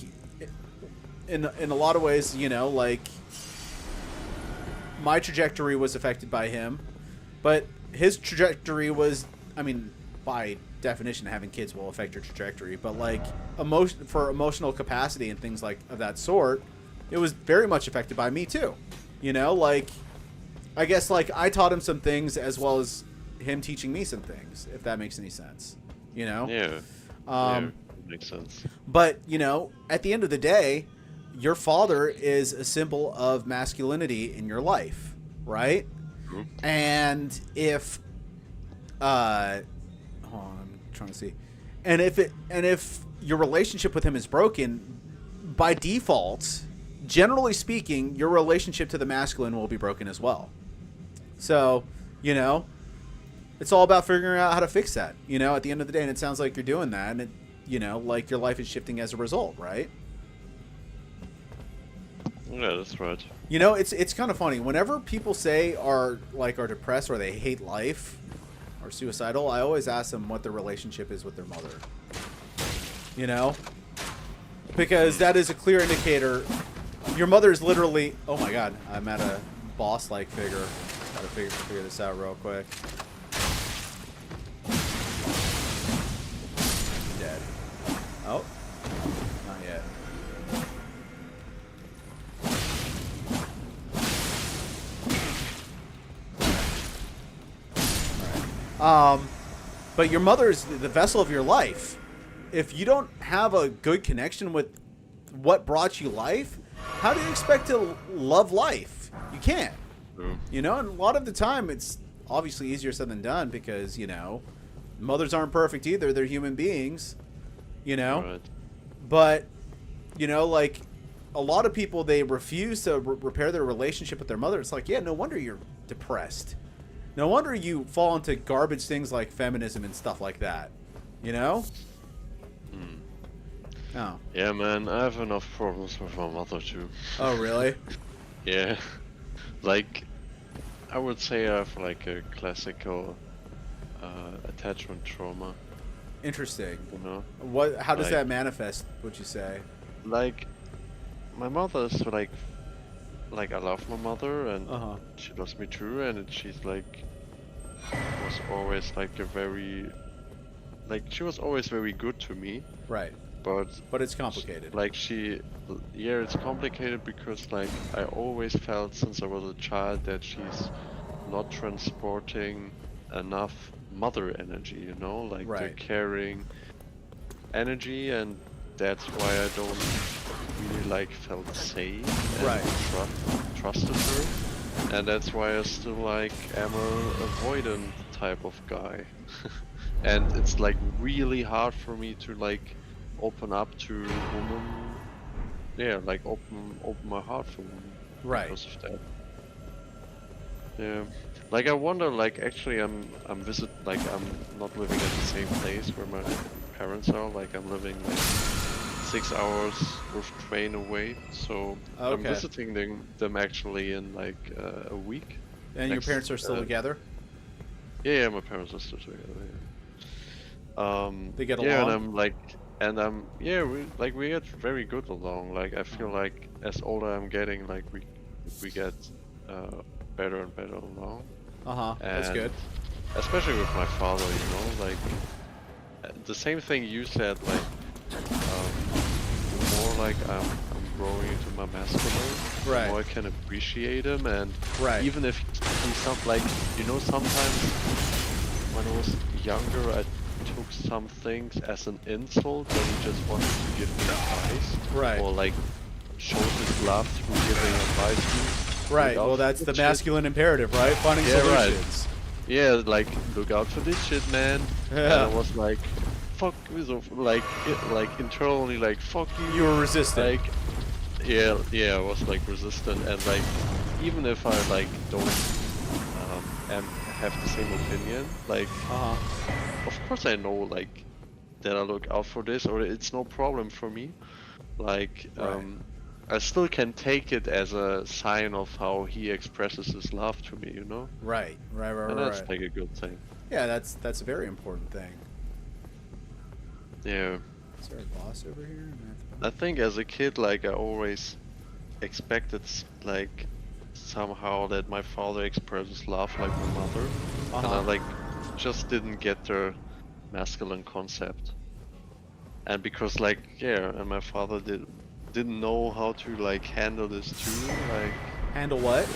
in a lot of ways, like, my trajectory was affected by him, but his trajectory was, I mean, by definition, having kids will affect your trajectory, but like for emotional capacity and things like of that sort, it was very much affected by me too. Like, I guess like I taught him some things as well as him teaching me some things, if that makes any sense. Yeah. Yeah, makes sense. But at the end of the day, your father is a symbol of masculinity in your life, right? And if hold on, I'm trying to see. And if your relationship with him is broken, by default, generally speaking, your relationship to the masculine will be broken as well. So, it's all about figuring out how to fix that, at the end of the day, and it sounds like you're doing that, and it, like, your life is shifting as a result, right? Yeah, that's right. It's kind of funny. Whenever people say are depressed or they hate life or suicidal, I always ask them what their relationship is with their mother. Because that is a clear indicator. Your mother is literally... Oh my god, I'm at a boss-like figure. Gotta figure this out real quick. Dead. Oh. Not yet. But your mother is the vessel of your life. If you don't have a good connection with what brought you life, how do you expect to love life? You can't. And a lot of the time it's obviously easier said than done because, mothers aren't perfect either. They're human beings, Right. But, like, a lot of people, they refuse to repair their relationship with their mother. It's like, yeah, no wonder you're depressed. No wonder you fall into garbage things like feminism and stuff like that. Oh. Yeah, man, I have enough problems with my mother too. Oh, really? Yeah, like I would say I have like a classical attachment trauma. Interesting. You know, What? How does like that manifest? Would you say? like my mother's like I love my mother and Uh huh. she loves me too, and she's like was always like a very like she was always very good to me, Right. but But it's complicated. like yeah, it's complicated because like I always felt since I was a child that she's not transporting enough mother energy, you know, like the Right. caring energy, and that's why I don't really like felt safe and Right. trusted her, and that's why I still like am a avoidant type of guy. And it's like really hard for me to like open up to women, yeah, like open my heart for women Right. because of that. Yeah, like I wonder, like actually I'm not living at the same place where my parents are, like I'm living like 6 hours with train away, so I'm Okay. visiting them actually in like a week. And your Next, parents are still together? yeah, my parents are still together. They get Yeah, and along? I'm like, and I'm yeah, we get very good along. Like I feel like as older I'm getting, like we get uh, better and better along. Uh huh. That's And good. especially with my father, you know, like the same thing you said, like the more like I'm growing into my masculine, Right. the more I can appreciate him, and Right. even if he's not like, you know, sometimes when I was younger, I took some things as an insult when he just wanted to give me advice, Right. or like showed his love through giving advice. Right. Look out Well, for that's the this shit. masculine imperative, right? Finding Yeah, right. solutions. Yeah, like look out for this shit, man. And Yeah. I was like, fuck, so, like internally, like fuck you. You were resistant. Like, yeah, I was like resistant, and like even if I like don't and have the same opinion, like Uh huh. of course I know like that I look out for this, or it's no problem for me. Like Right. I still can take it as a sign of how he expresses his love to me, you know, Right. Right. Right. and Right. that's Right. like a good thing. Yeah, that's a very important thing. Yeah. Is there a boss over here? I think as a kid, like I always expected like somehow that my father expresses love like my mother, and I Uh-huh. like just didn't get the masculine concept. And because like yeah, and my father didn't know how to like handle this too, like Handle what?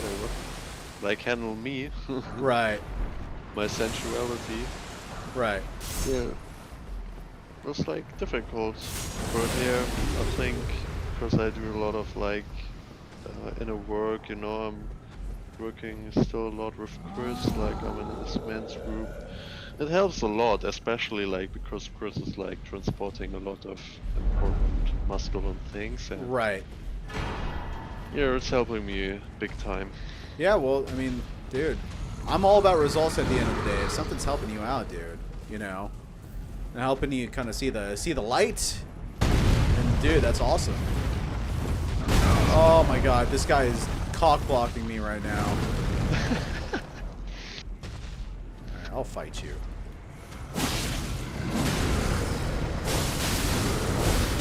like handle me, Right. my sensuality. Right. Yeah, it was like difficult, but yeah, I think because I do a lot of like inner work, you know, I'm working still a lot with Chris, like I'm in this men's group. It helps a lot, especially like because Chris is like transporting a lot of important masculine things, and Right. yeah, it's helping me big time. Yeah, well, I mean, dude, I'm all about results at the end of the day. If something's helping you out, dude, you know, and helping you kind of see the light, and dude, that's awesome. Oh my god, this guy is cock blocking me right now. Alright, I'll fight you.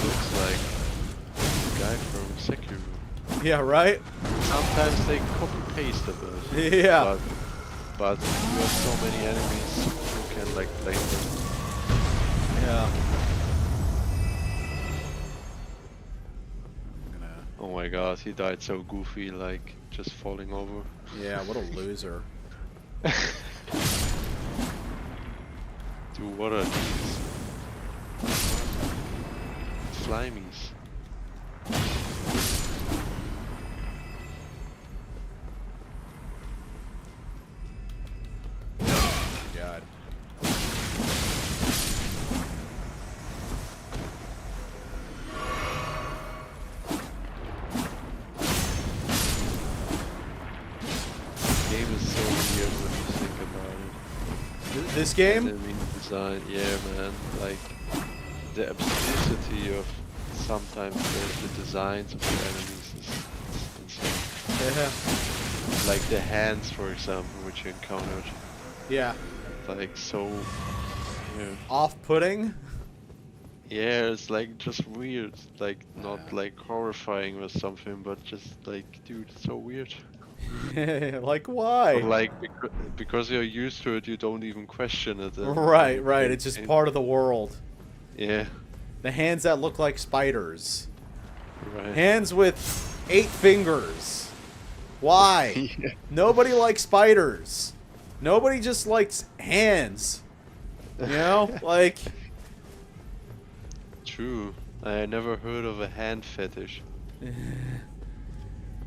Looks like the guy from Sekiro. Yeah, right? Sometimes they copy paste a bit. Yeah. But you have so many enemies, you can like blame them. Yeah. I'm gonna... Oh my god, he died so goofy, like just falling over. Yeah, what a loser. Dude, what are these? Slimies. God. Game is so weird when you think about it. This game? Enemy design, yeah man, like the absurdity of sometimes the designs of the enemies is insane. Yeah. Like the hands, for example, which you encountered. Yeah. Like so, yeah. Off-putting. Yeah, it's like just weird. Like not like horrifying or something, but just like, dude, it's so weird. Like But why? like because you're used to it, you don't even question it. And Right, you right. can- It's just part of the world. Yeah, The hands that look like spiders. right. Hands with 8 fingers. Why? Yeah. Nobody likes spiders. Nobody just likes hands. You know? Like, True. I never heard of a hand fetish.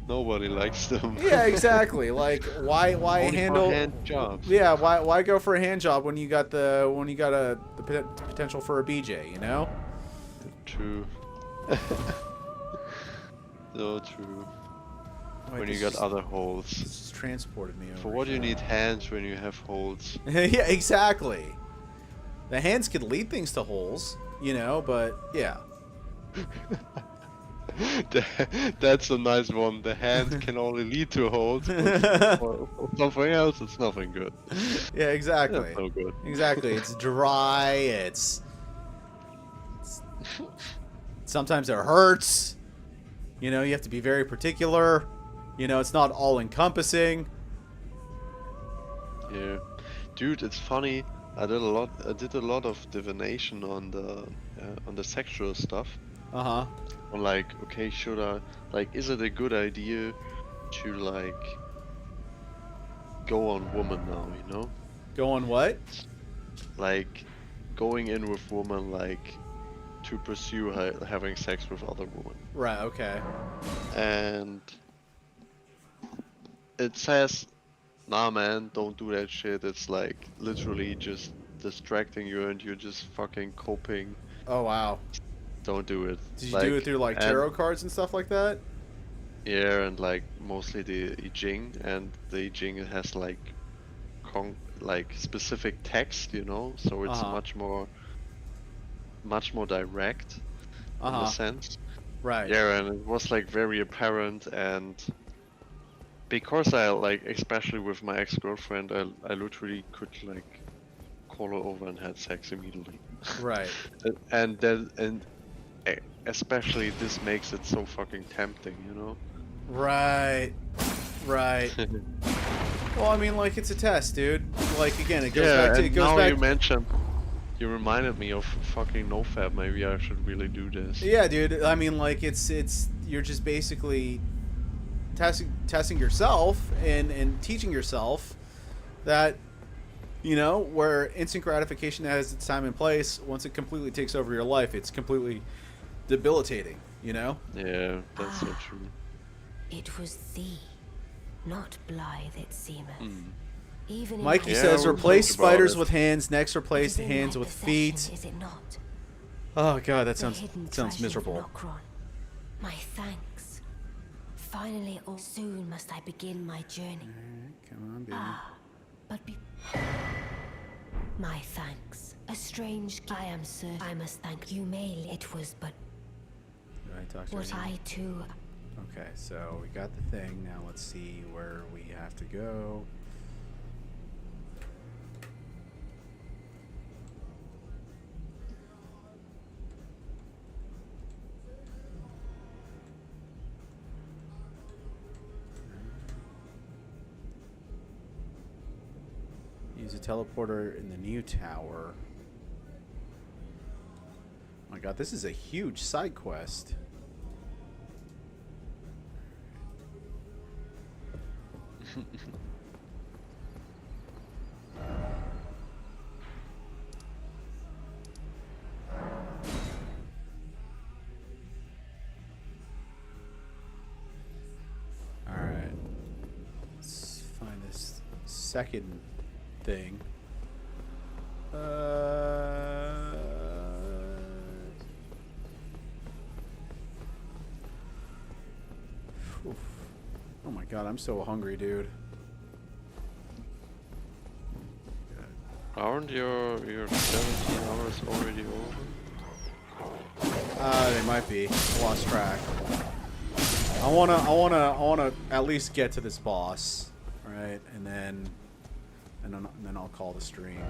Nobody likes them. yeah, exactly. Like, why Only for handle hand jobs. Yeah, why go for a hand job when you got the potential for a BJ, you know? True. So true. Wait, When you this got just- other holes. This just transported me over. For what do you need hands when you have holes? Yeah, exactly. The hands could lead things to holes, you know, but yeah. That's a nice one. The hands can only lead to holes. But for something else, it's nothing good. Yeah, exactly. That's no good. Exactly. It's dry, sometimes it hurts. You know, you have to be very particular. You know, it's not all encompassing. Yeah, dude, it's funny. I did a lot of divination on the sexual stuff. Uh-huh. On like, okay, should I is it a good idea to like go on woman now? You know, Going what? like going in with woman like to pursue having sex with other women. Right, okay. And it says, nah man, don't do that shit. It's like literally just distracting you and you're just fucking coping. Oh, wow. Don't do it. Did you do it through, like, tarot cards and stuff like that? Yeah, and like mostly the I Ching, and the I Ching has like specific text, you know, so it's much more direct in a sense. Right. Yeah, and it was like very apparent, and because I like, especially with my ex-girlfriend, I literally could like call her over and had sex immediately. Right. and especially this makes it so fucking tempting, you know? Right. Right. Well, I mean, like, it's a test, dude. Like, again, it goes Yeah, back to... and It goes now back... you mentioned, you reminded me of fucking NoFap. Maybe I should really do this. Yeah, dude. I mean, like, it's you're just basically testing yourself and teaching yourself that, you know, where instant gratification has its time and place, once it completely takes over your life, it's completely debilitating, you know? Yeah, that's so true. It was thee, not Blythe it seemeth. Even in Mikey my says, we replace talked about spiders it. with hands, next It replace is in my hands with possession, feet. Is it not? Oh, God, that The sounds hidden sounds treasure of miserable. Nokron. My thanks. Finally, oh, soon must I begin my journey. Come on, baby. But be... My thanks. A strange... I am certain I must thank you. May it was but Do I talk to what her? I too... Okay, so we got the thing. Now let's see where we have to go. Use a teleporter in the new tower. Oh my god, this is a huge side quest. Alright. Let's find this second thing. Oof. Oh my god, I'm so hungry, dude. Aren't your 17 hours already over? They might be. I lost track. I wanna at least get to this boss, right? And then I'll call the stream.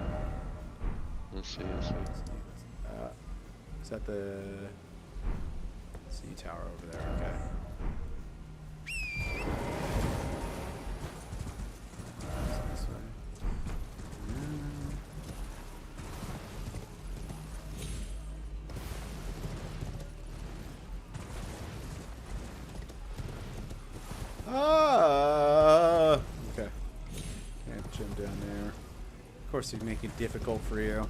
Let's see, let's see. Is that the sea tower over there? Okay. This way. Okay. Can't jump down there. Of course, he'd make it difficult for you.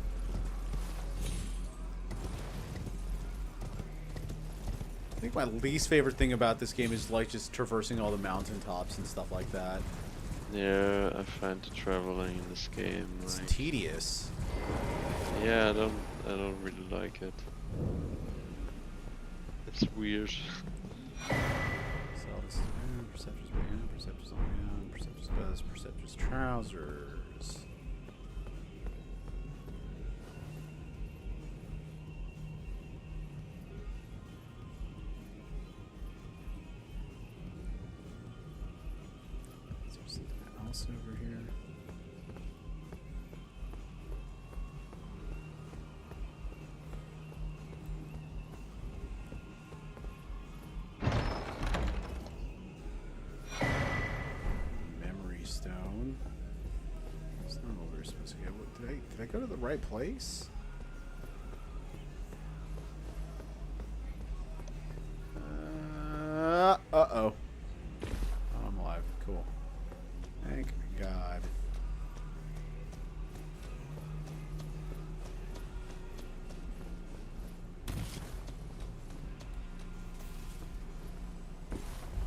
I think my least favorite thing about this game is like just traversing all the mountaintops and stuff like that. Yeah, I find the traveling in this game It's like tedious. yeah, I don't really like it. It's weird. Perceptor's band, Perceptor's on, Perceptor's buzz, Perceptor's trousers. Is there something else over here? Memory stone. That's not what we were supposed to get. What, did I go to the right place? Uh-oh. Oh, I'm alive. Cool. Thank God.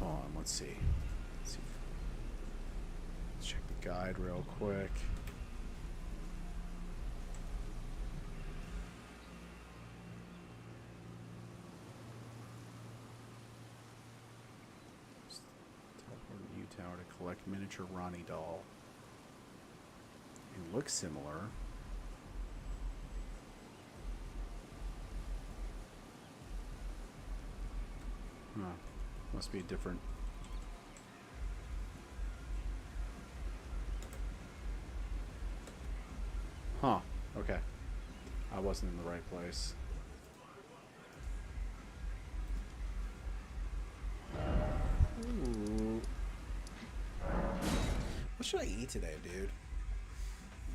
Hold on, let's see. Let's check the guide real quick. Teleport to U Tower to collect miniature Ronnie doll. It looks similar. Huh. Must be a different. Huh. Okay. I wasn't in the right place. Ooh. What should I eat today, dude?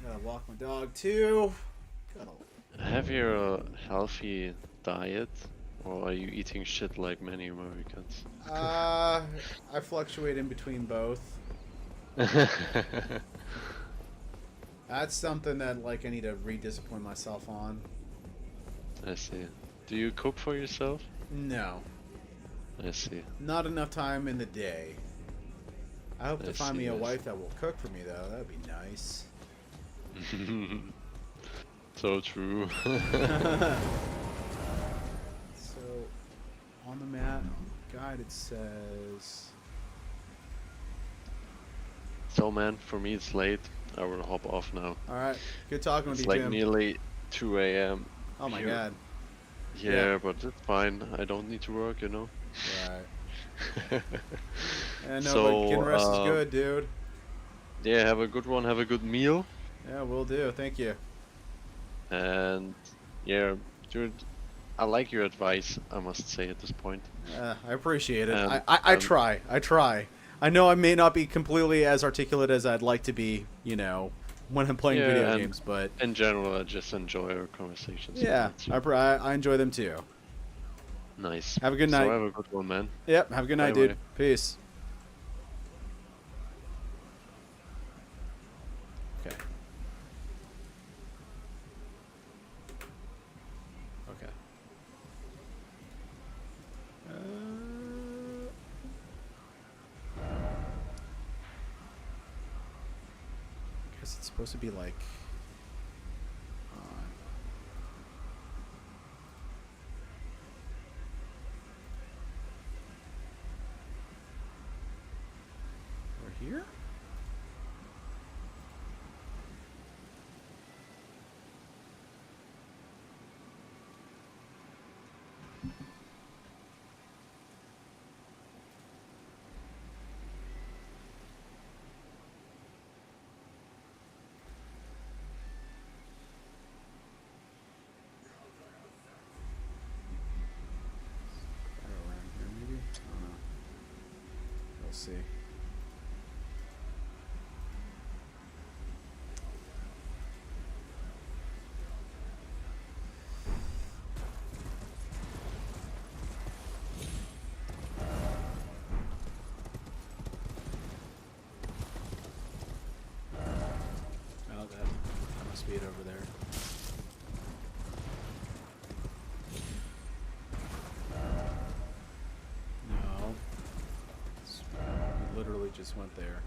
Gotta walk my dog too. Gotta... Have you a healthy diet, or are you eating shit like many Americans? I fluctuate in between both. That's something that like I need to rediscipline myself on. I see. Do you cook for yourself? No, I see. not enough time in the day. I hope to I find see, me a I wife that will cook for me though. That'd be nice. So true. So on the map, on the guide, it says. So man, for me it's late. I will hop off now. All right, good talking It's with you, like Jim. nearly 2 a.m. Oh my here. God. Yeah, Yeah. but it's fine. I don't need to work, you know. Right. I know, So, but getting rest is good, dude. Yeah, have a good one. Have a good meal. Yeah, will do. Thank you. And yeah, dude, I like your advice, I must say at this point. I appreciate it. And, I try. I try. I know I may not be completely as articulate as I'd like to be, you know, when I'm playing Yeah, video and games, but in general, I just enjoy our conversations. yeah, So I enjoy them too. nice. Have a good night. So have a good one, man. Yep, have a good night, Bye-bye. dude. Peace. Okay. Okay. I guess it's supposed to be like. We're here? see. Oh, that must be it over there. No. We literally just went there.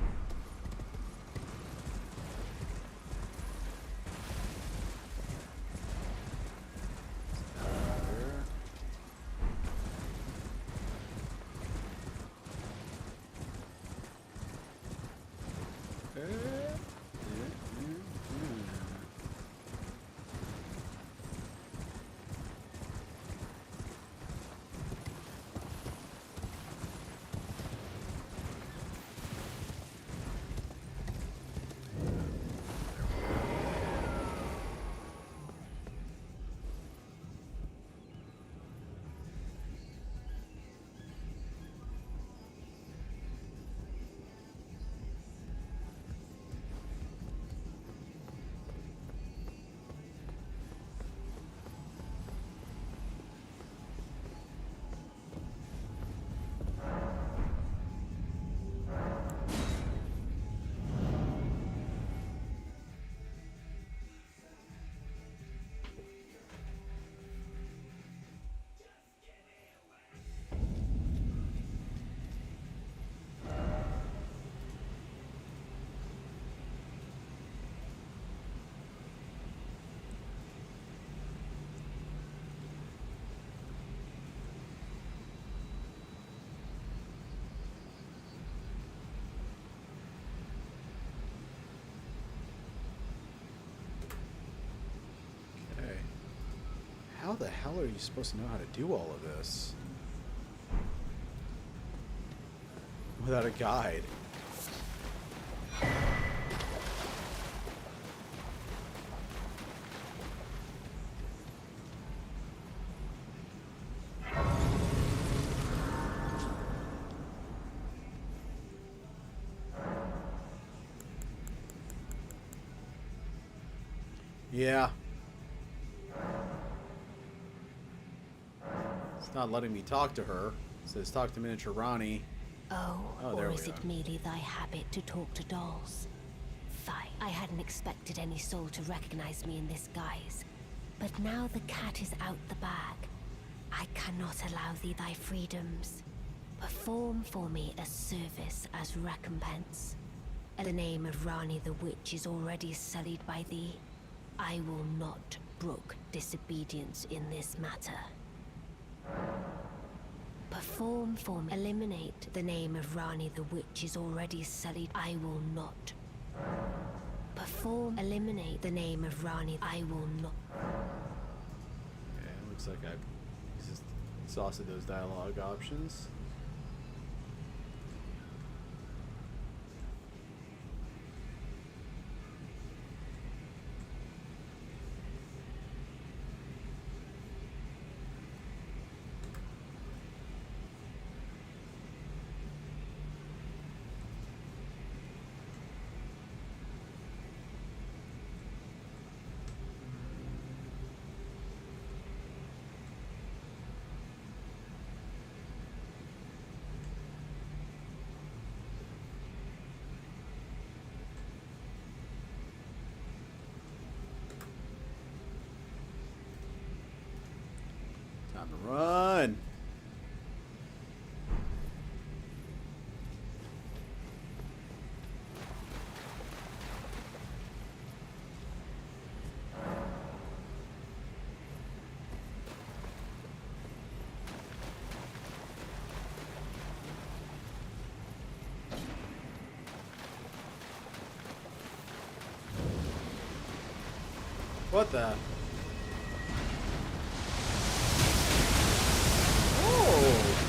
How the hell are you supposed to know how to do all of this? Without a guide. Yeah. It's not letting me talk to her. It says talk to miniature Ronnie. Oh, there or we is it go. merely thy habit to talk to dolls? Fine. I hadn't expected any soul to recognize me in this guise. But now the cat is out the bag. I cannot allow thee thy freedoms. Perform for me a service as recompense. The name of Rani the Witch is already sullied by thee. I will not brook disobedience in this matter. Perform for me. Eliminate the name of Rani the Witch is already sullied. I will not. Perform. Eliminate the name of Rani. I will not. Okay, it looks like I've just exhausted those dialogue options. Time to run. What the? Oh!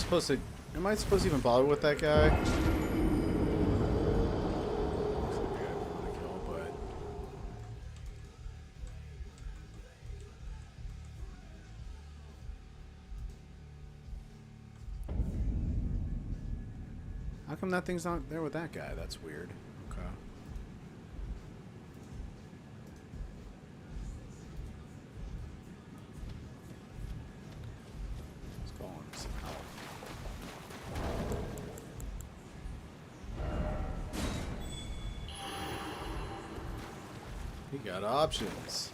supposed to... Am I supposed to even bother with that guy? Looks like the guy I want to kill, but... How come that thing's not there with that guy? That's weird. Okay. Let's call him some help. We got options.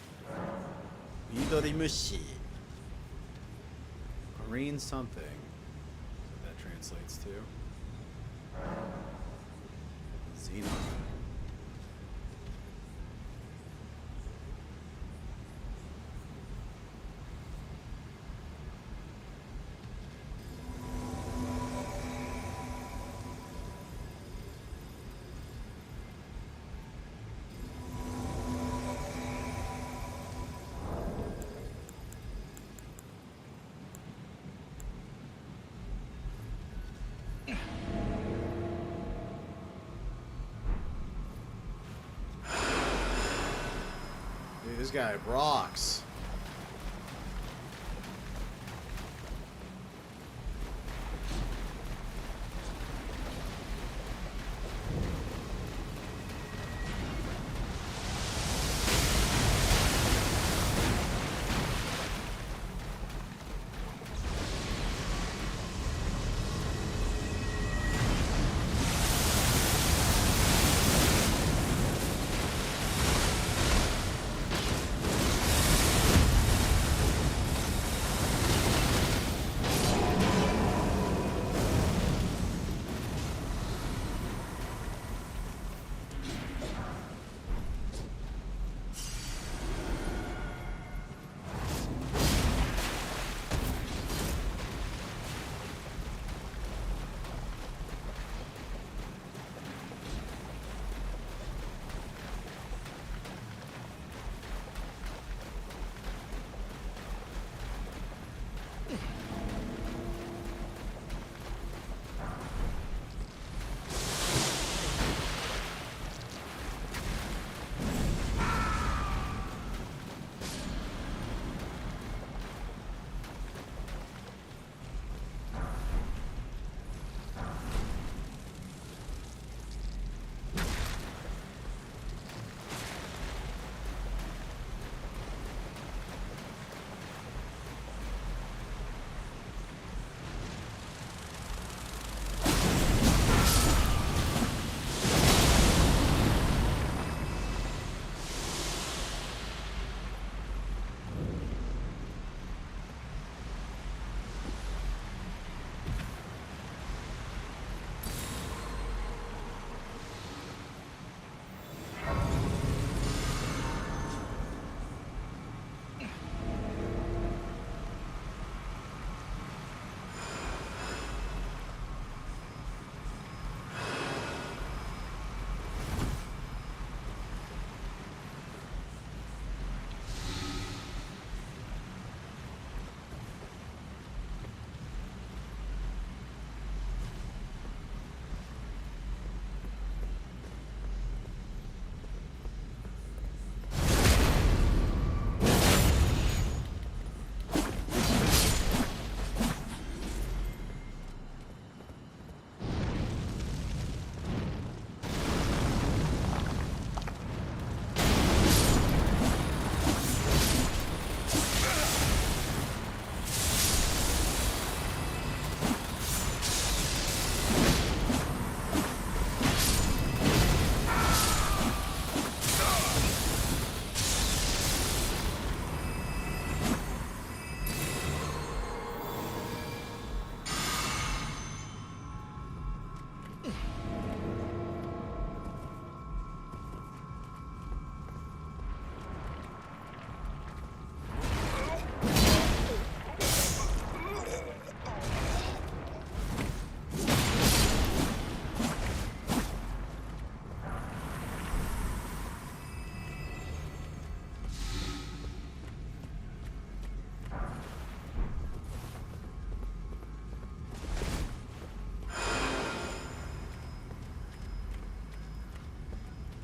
Midorimushi. Marine something. That's what that translates to. Xenon. Dude, this guy rocks.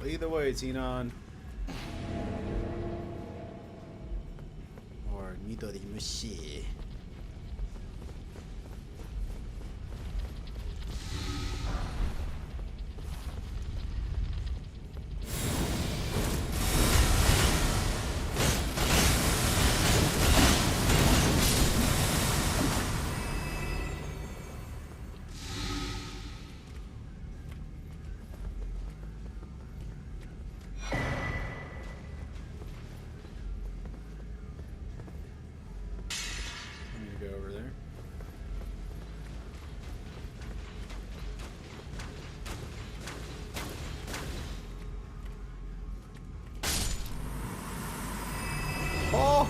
Lead the way, Xenon. Or Midori Mushi. Go over there. Oh!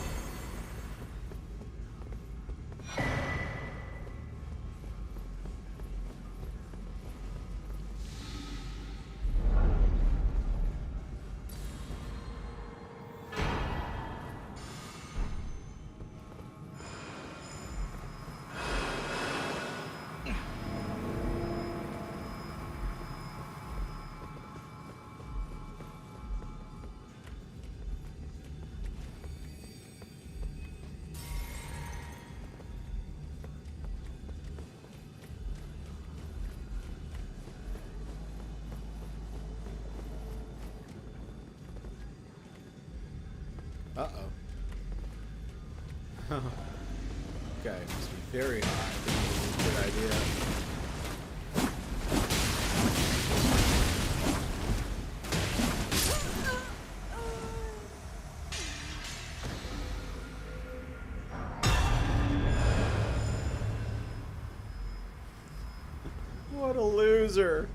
Uh-oh. Okay, must be very high. I think this is a good idea. What a loser.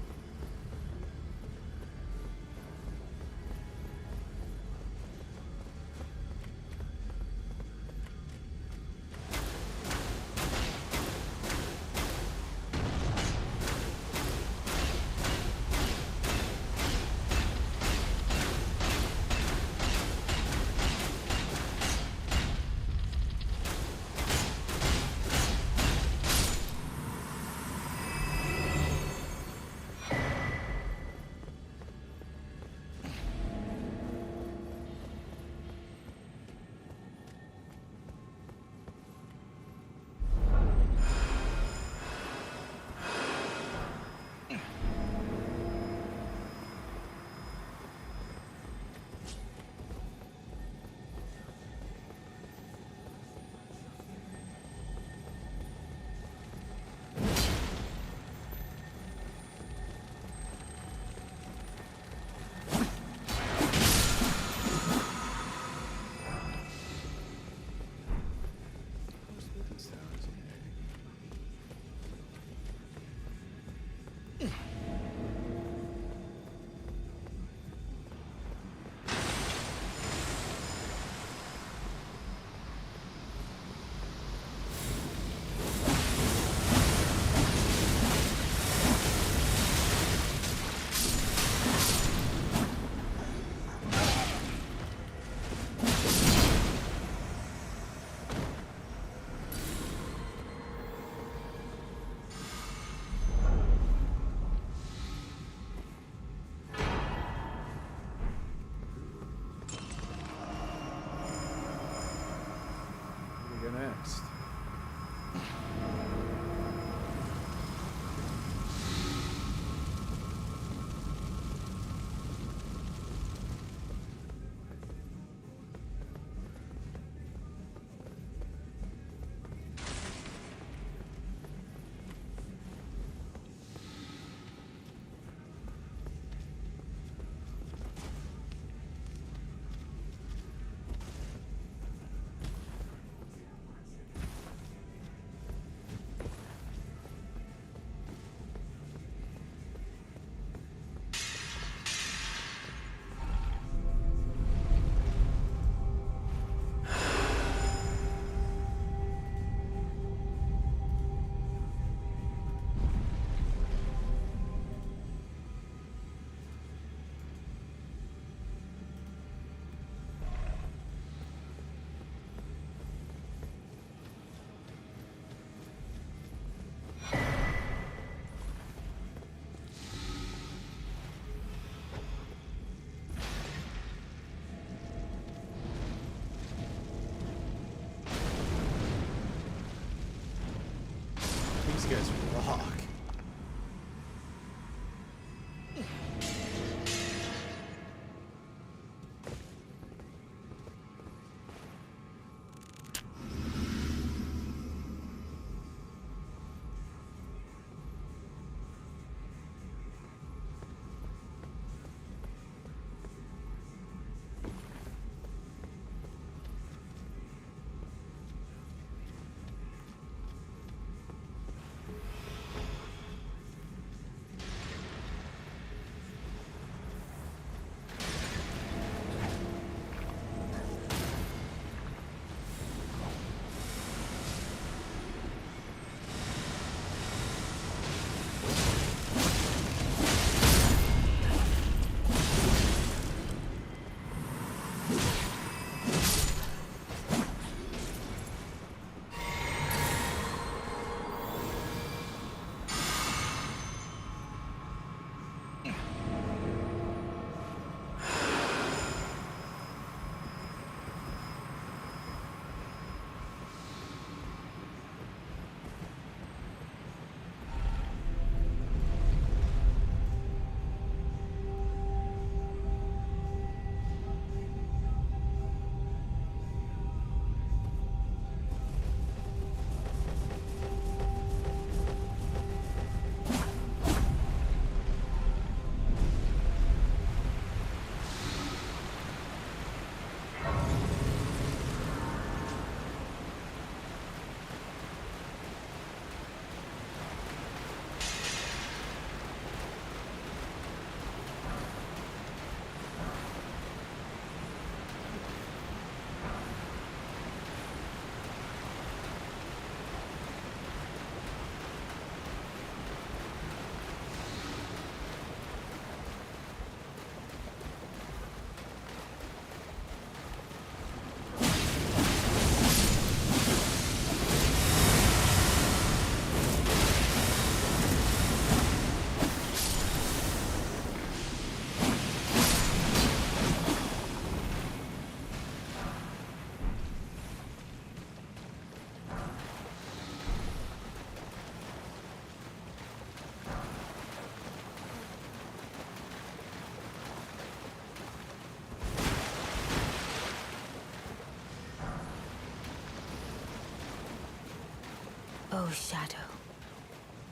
Shadow,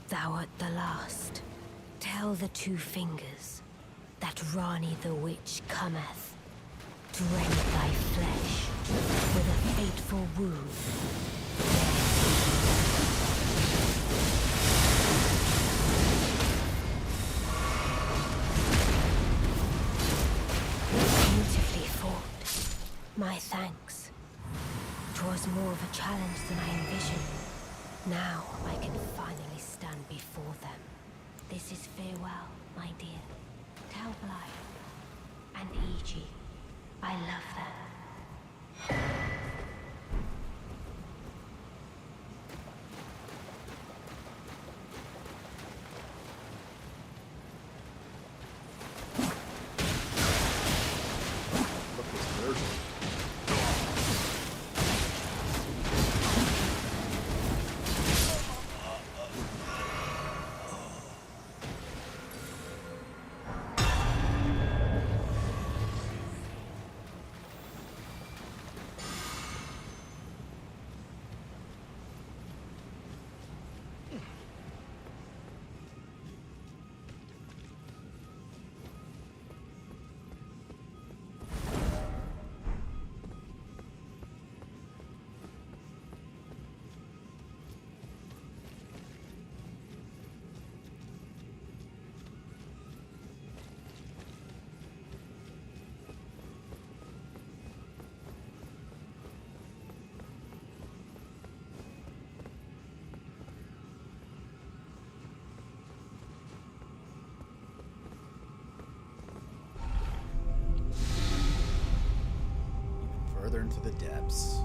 thou art the last. Tell the two fingers that Rani the Witch cometh to rend thy flesh with a fateful wound. Beautifully fought. My thanks. 'Twas more of a challenge than I envisioned. Now I can finally stand before them. This is farewell, my dear. Tell Blythe and E.G. I love them. Look at this version. Further into the depths.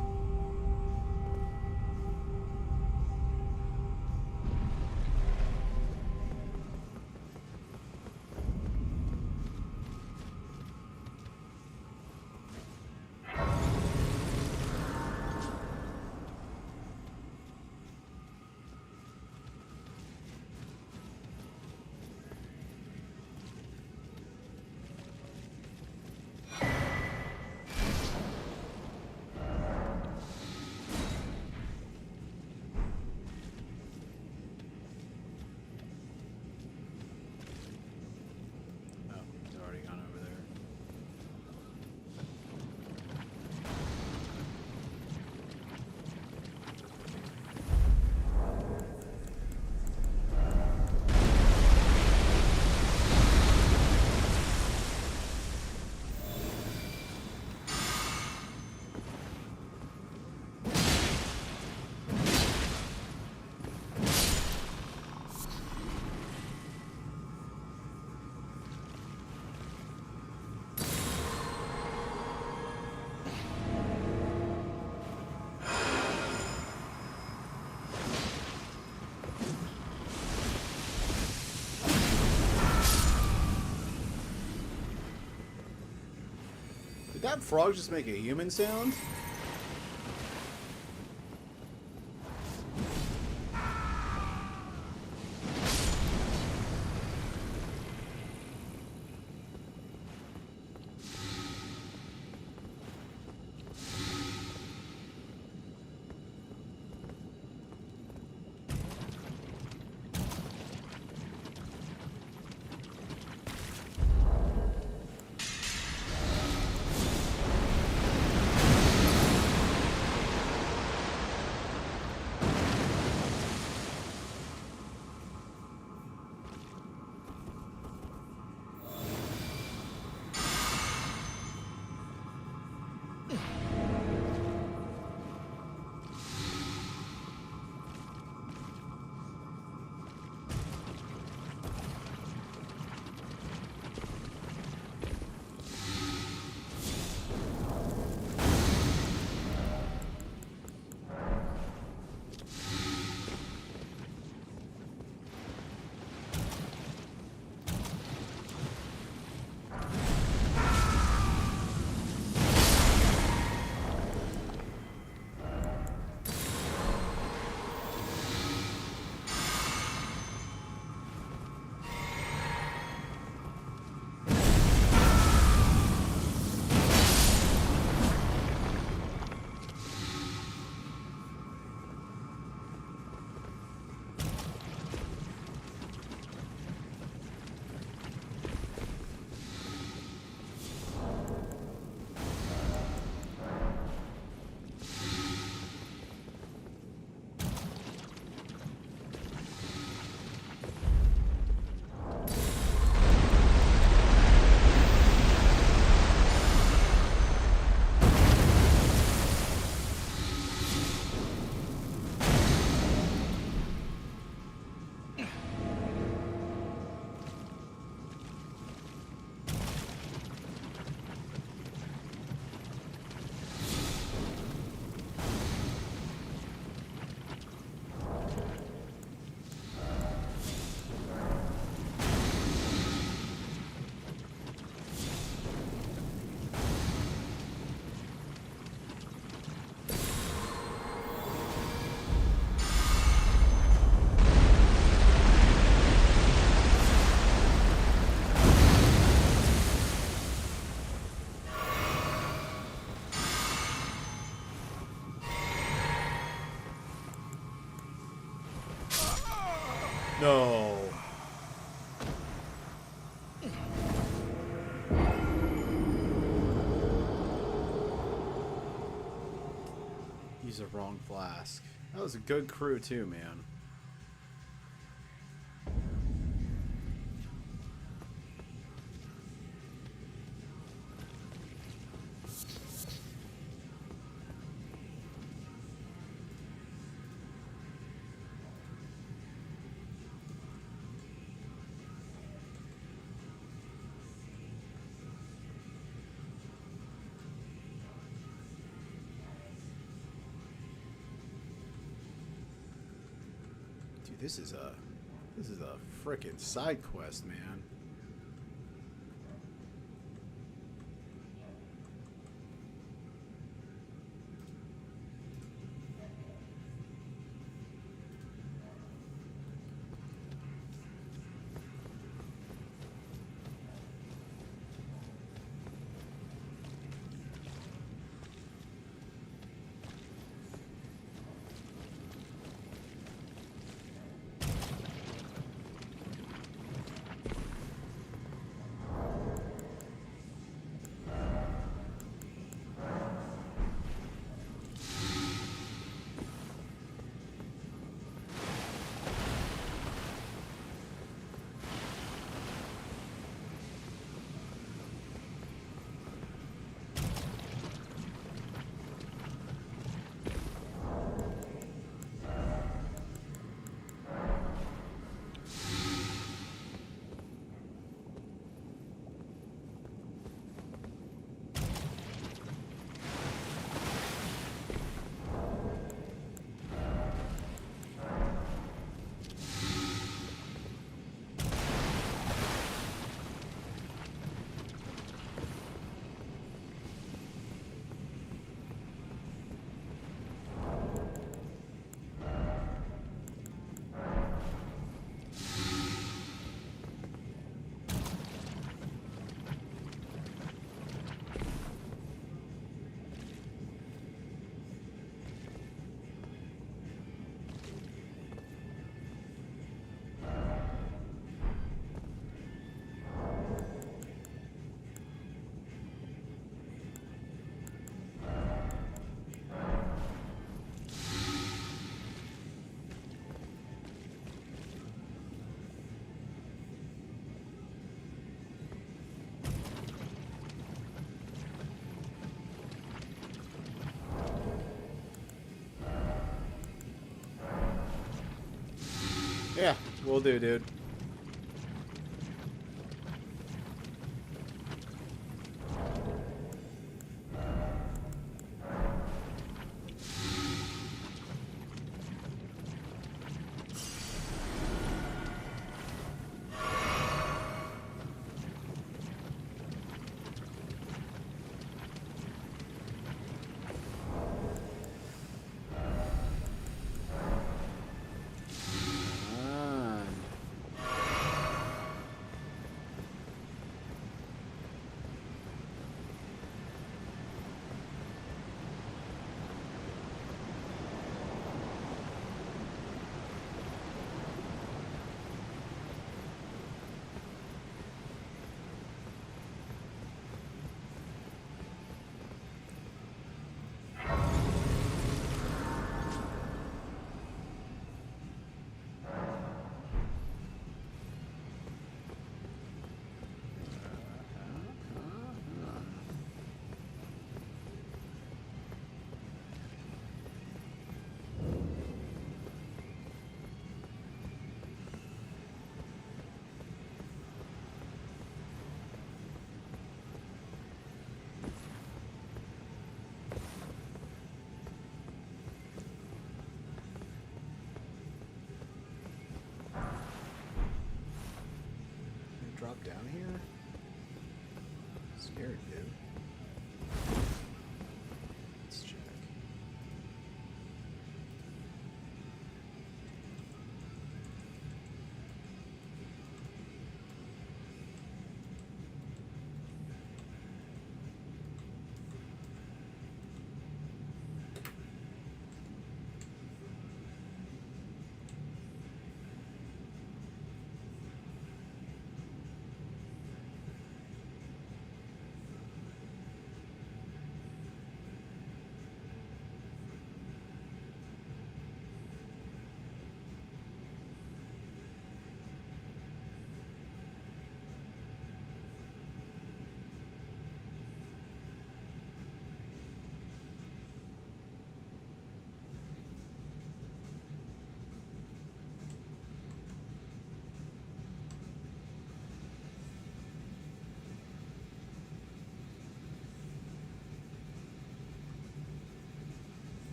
Oh, he's already gone over there. Did that frog just make a human sound? use the wrong flask. That was a good crew too, man. Dude, this is a frickin' side quest, man. Yeah, will do, dude. Drop down here? Scared, dude. Let's check.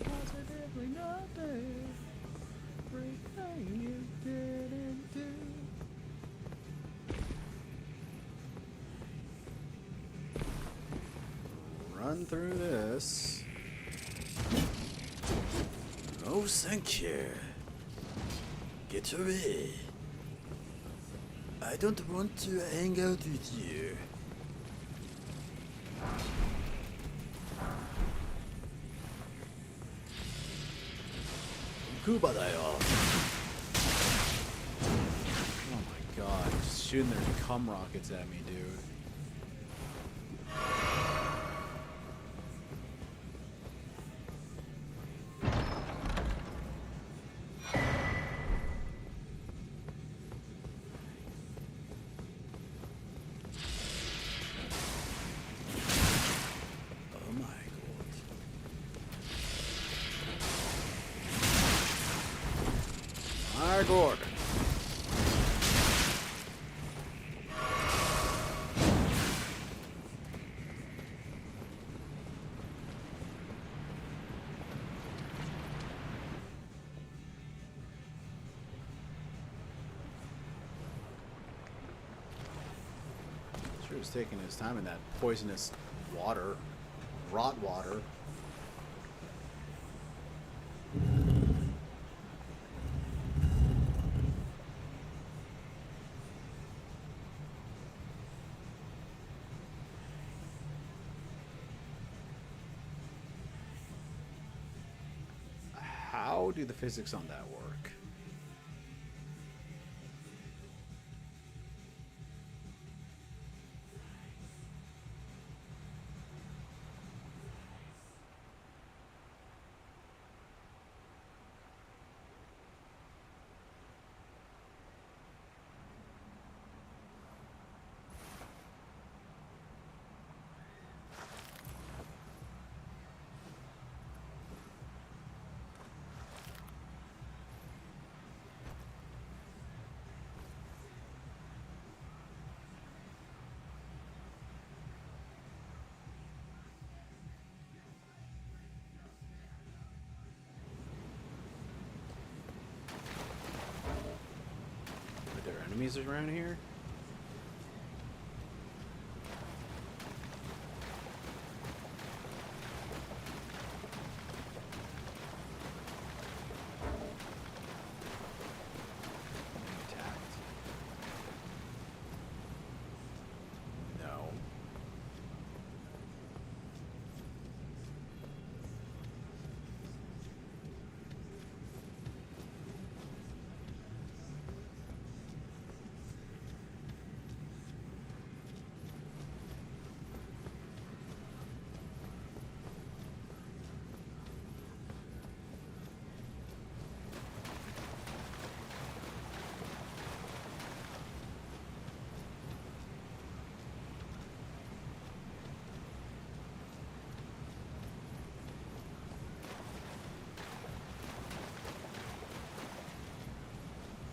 Positively nothing. Everything you didn't do. Run through this. No, thank you. Get away. I don't want to hang out with you. Kuba da yo. Oh my god, just shooting their cum rockets at me, dude. Oh my god. My god. Sure was taking his time in that poisonous water, rot water. How do the physics on that work? Are there enemies around here? Attacked. No.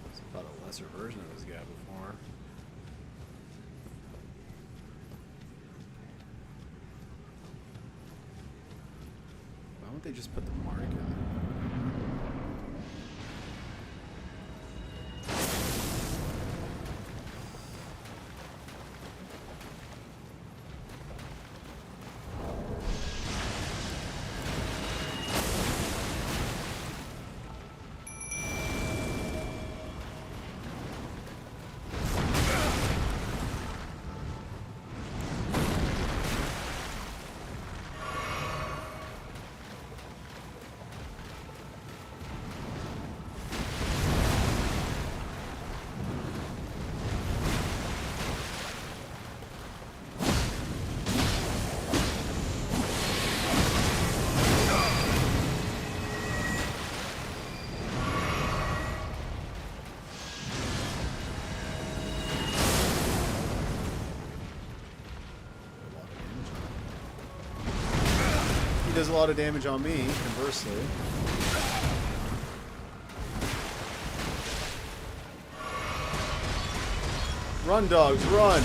I fought a lesser version of this guy before. Why don't they just put the mark on it? Does a lot of damage on me, conversely. Run, dogs, run!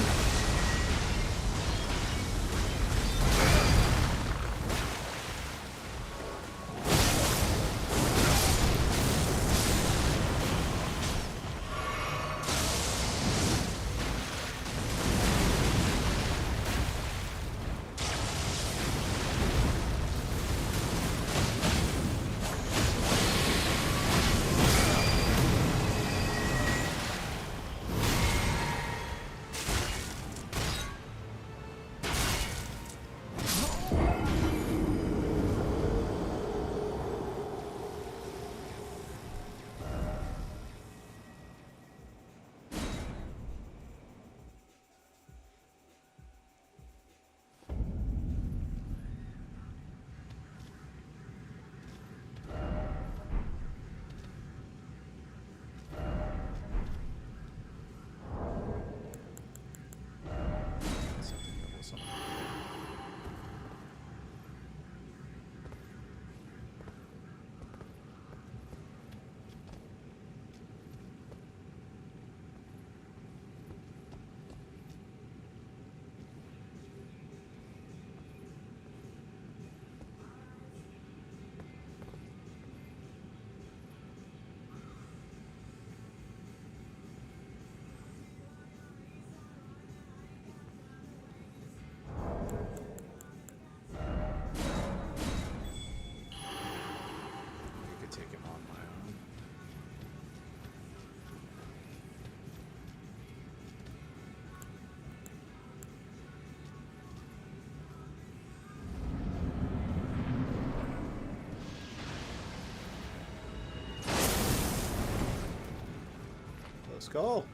Close call.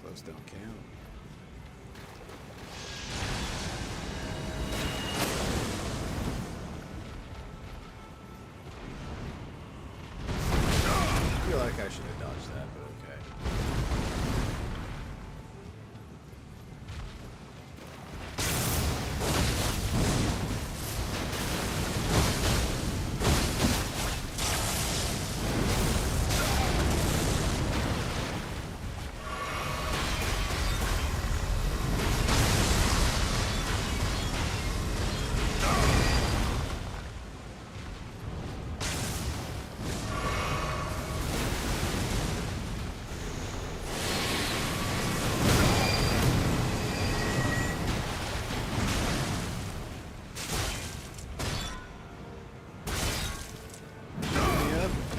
Close don't count. I feel like I should have dodged that, but okay.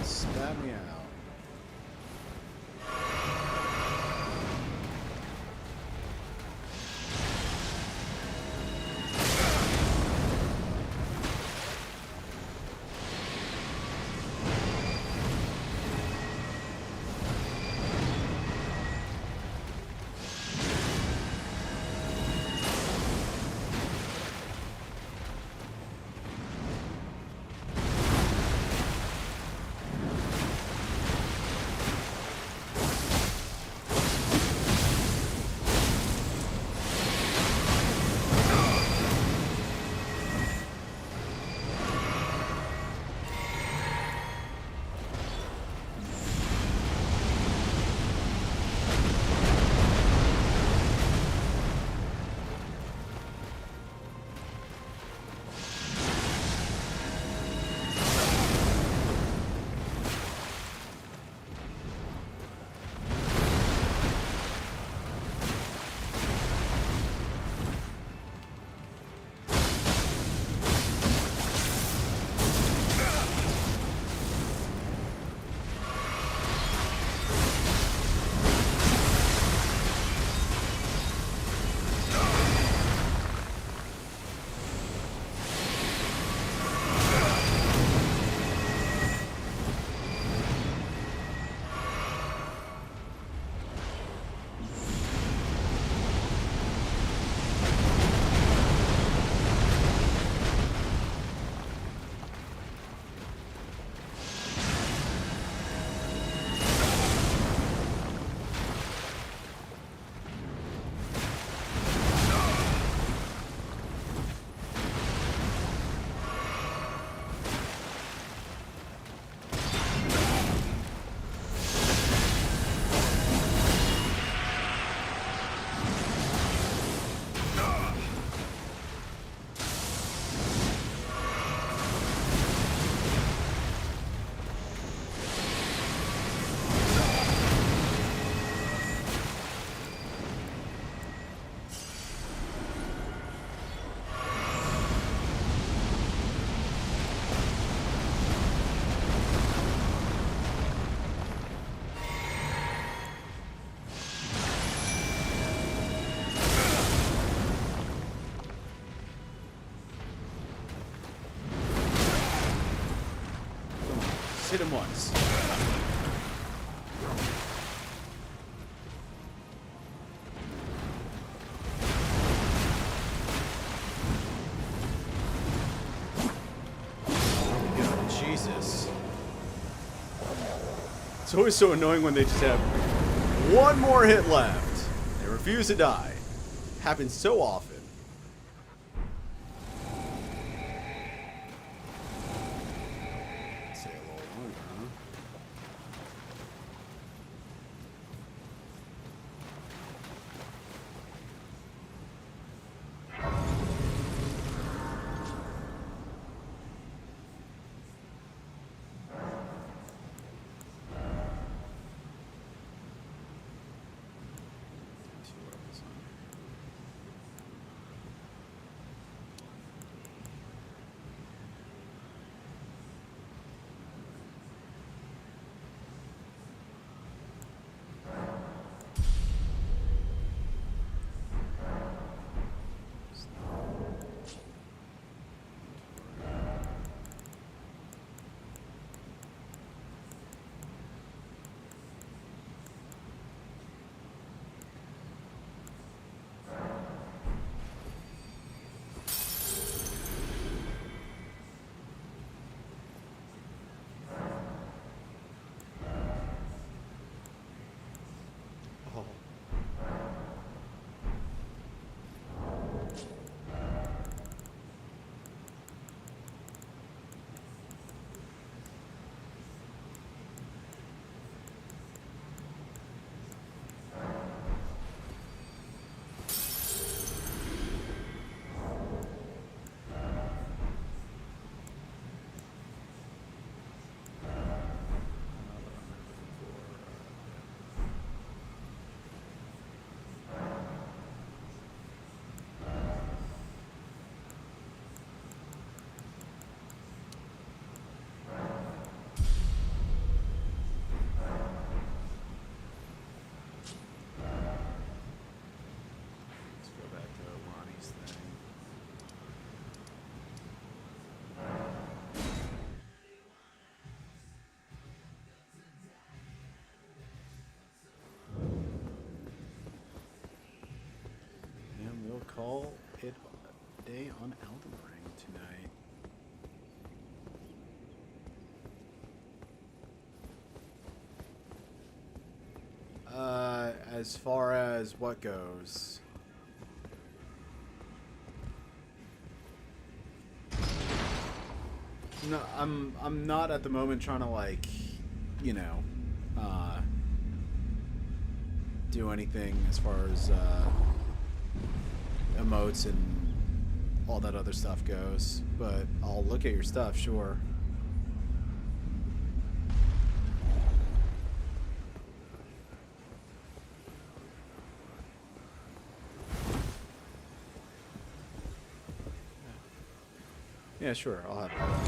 Stab me out. Hit him once. Jesus. It's always so annoying when they just have one more hit left. They refuse to die. Happens so often. Say a little longer, huh? as far as what goes. No, I'm not at the moment trying to like, you know, do anything as far as emotes and all that other stuff goes. But I'll look at your stuff, sure. Yeah, sure. I'll have a look.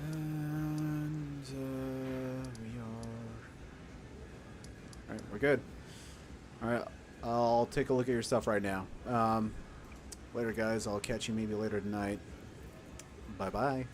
And we are. Alright, we're good. Alright, I'll take a look at your stuff right now. Later, guys. I'll catch you maybe later tonight. Bye bye.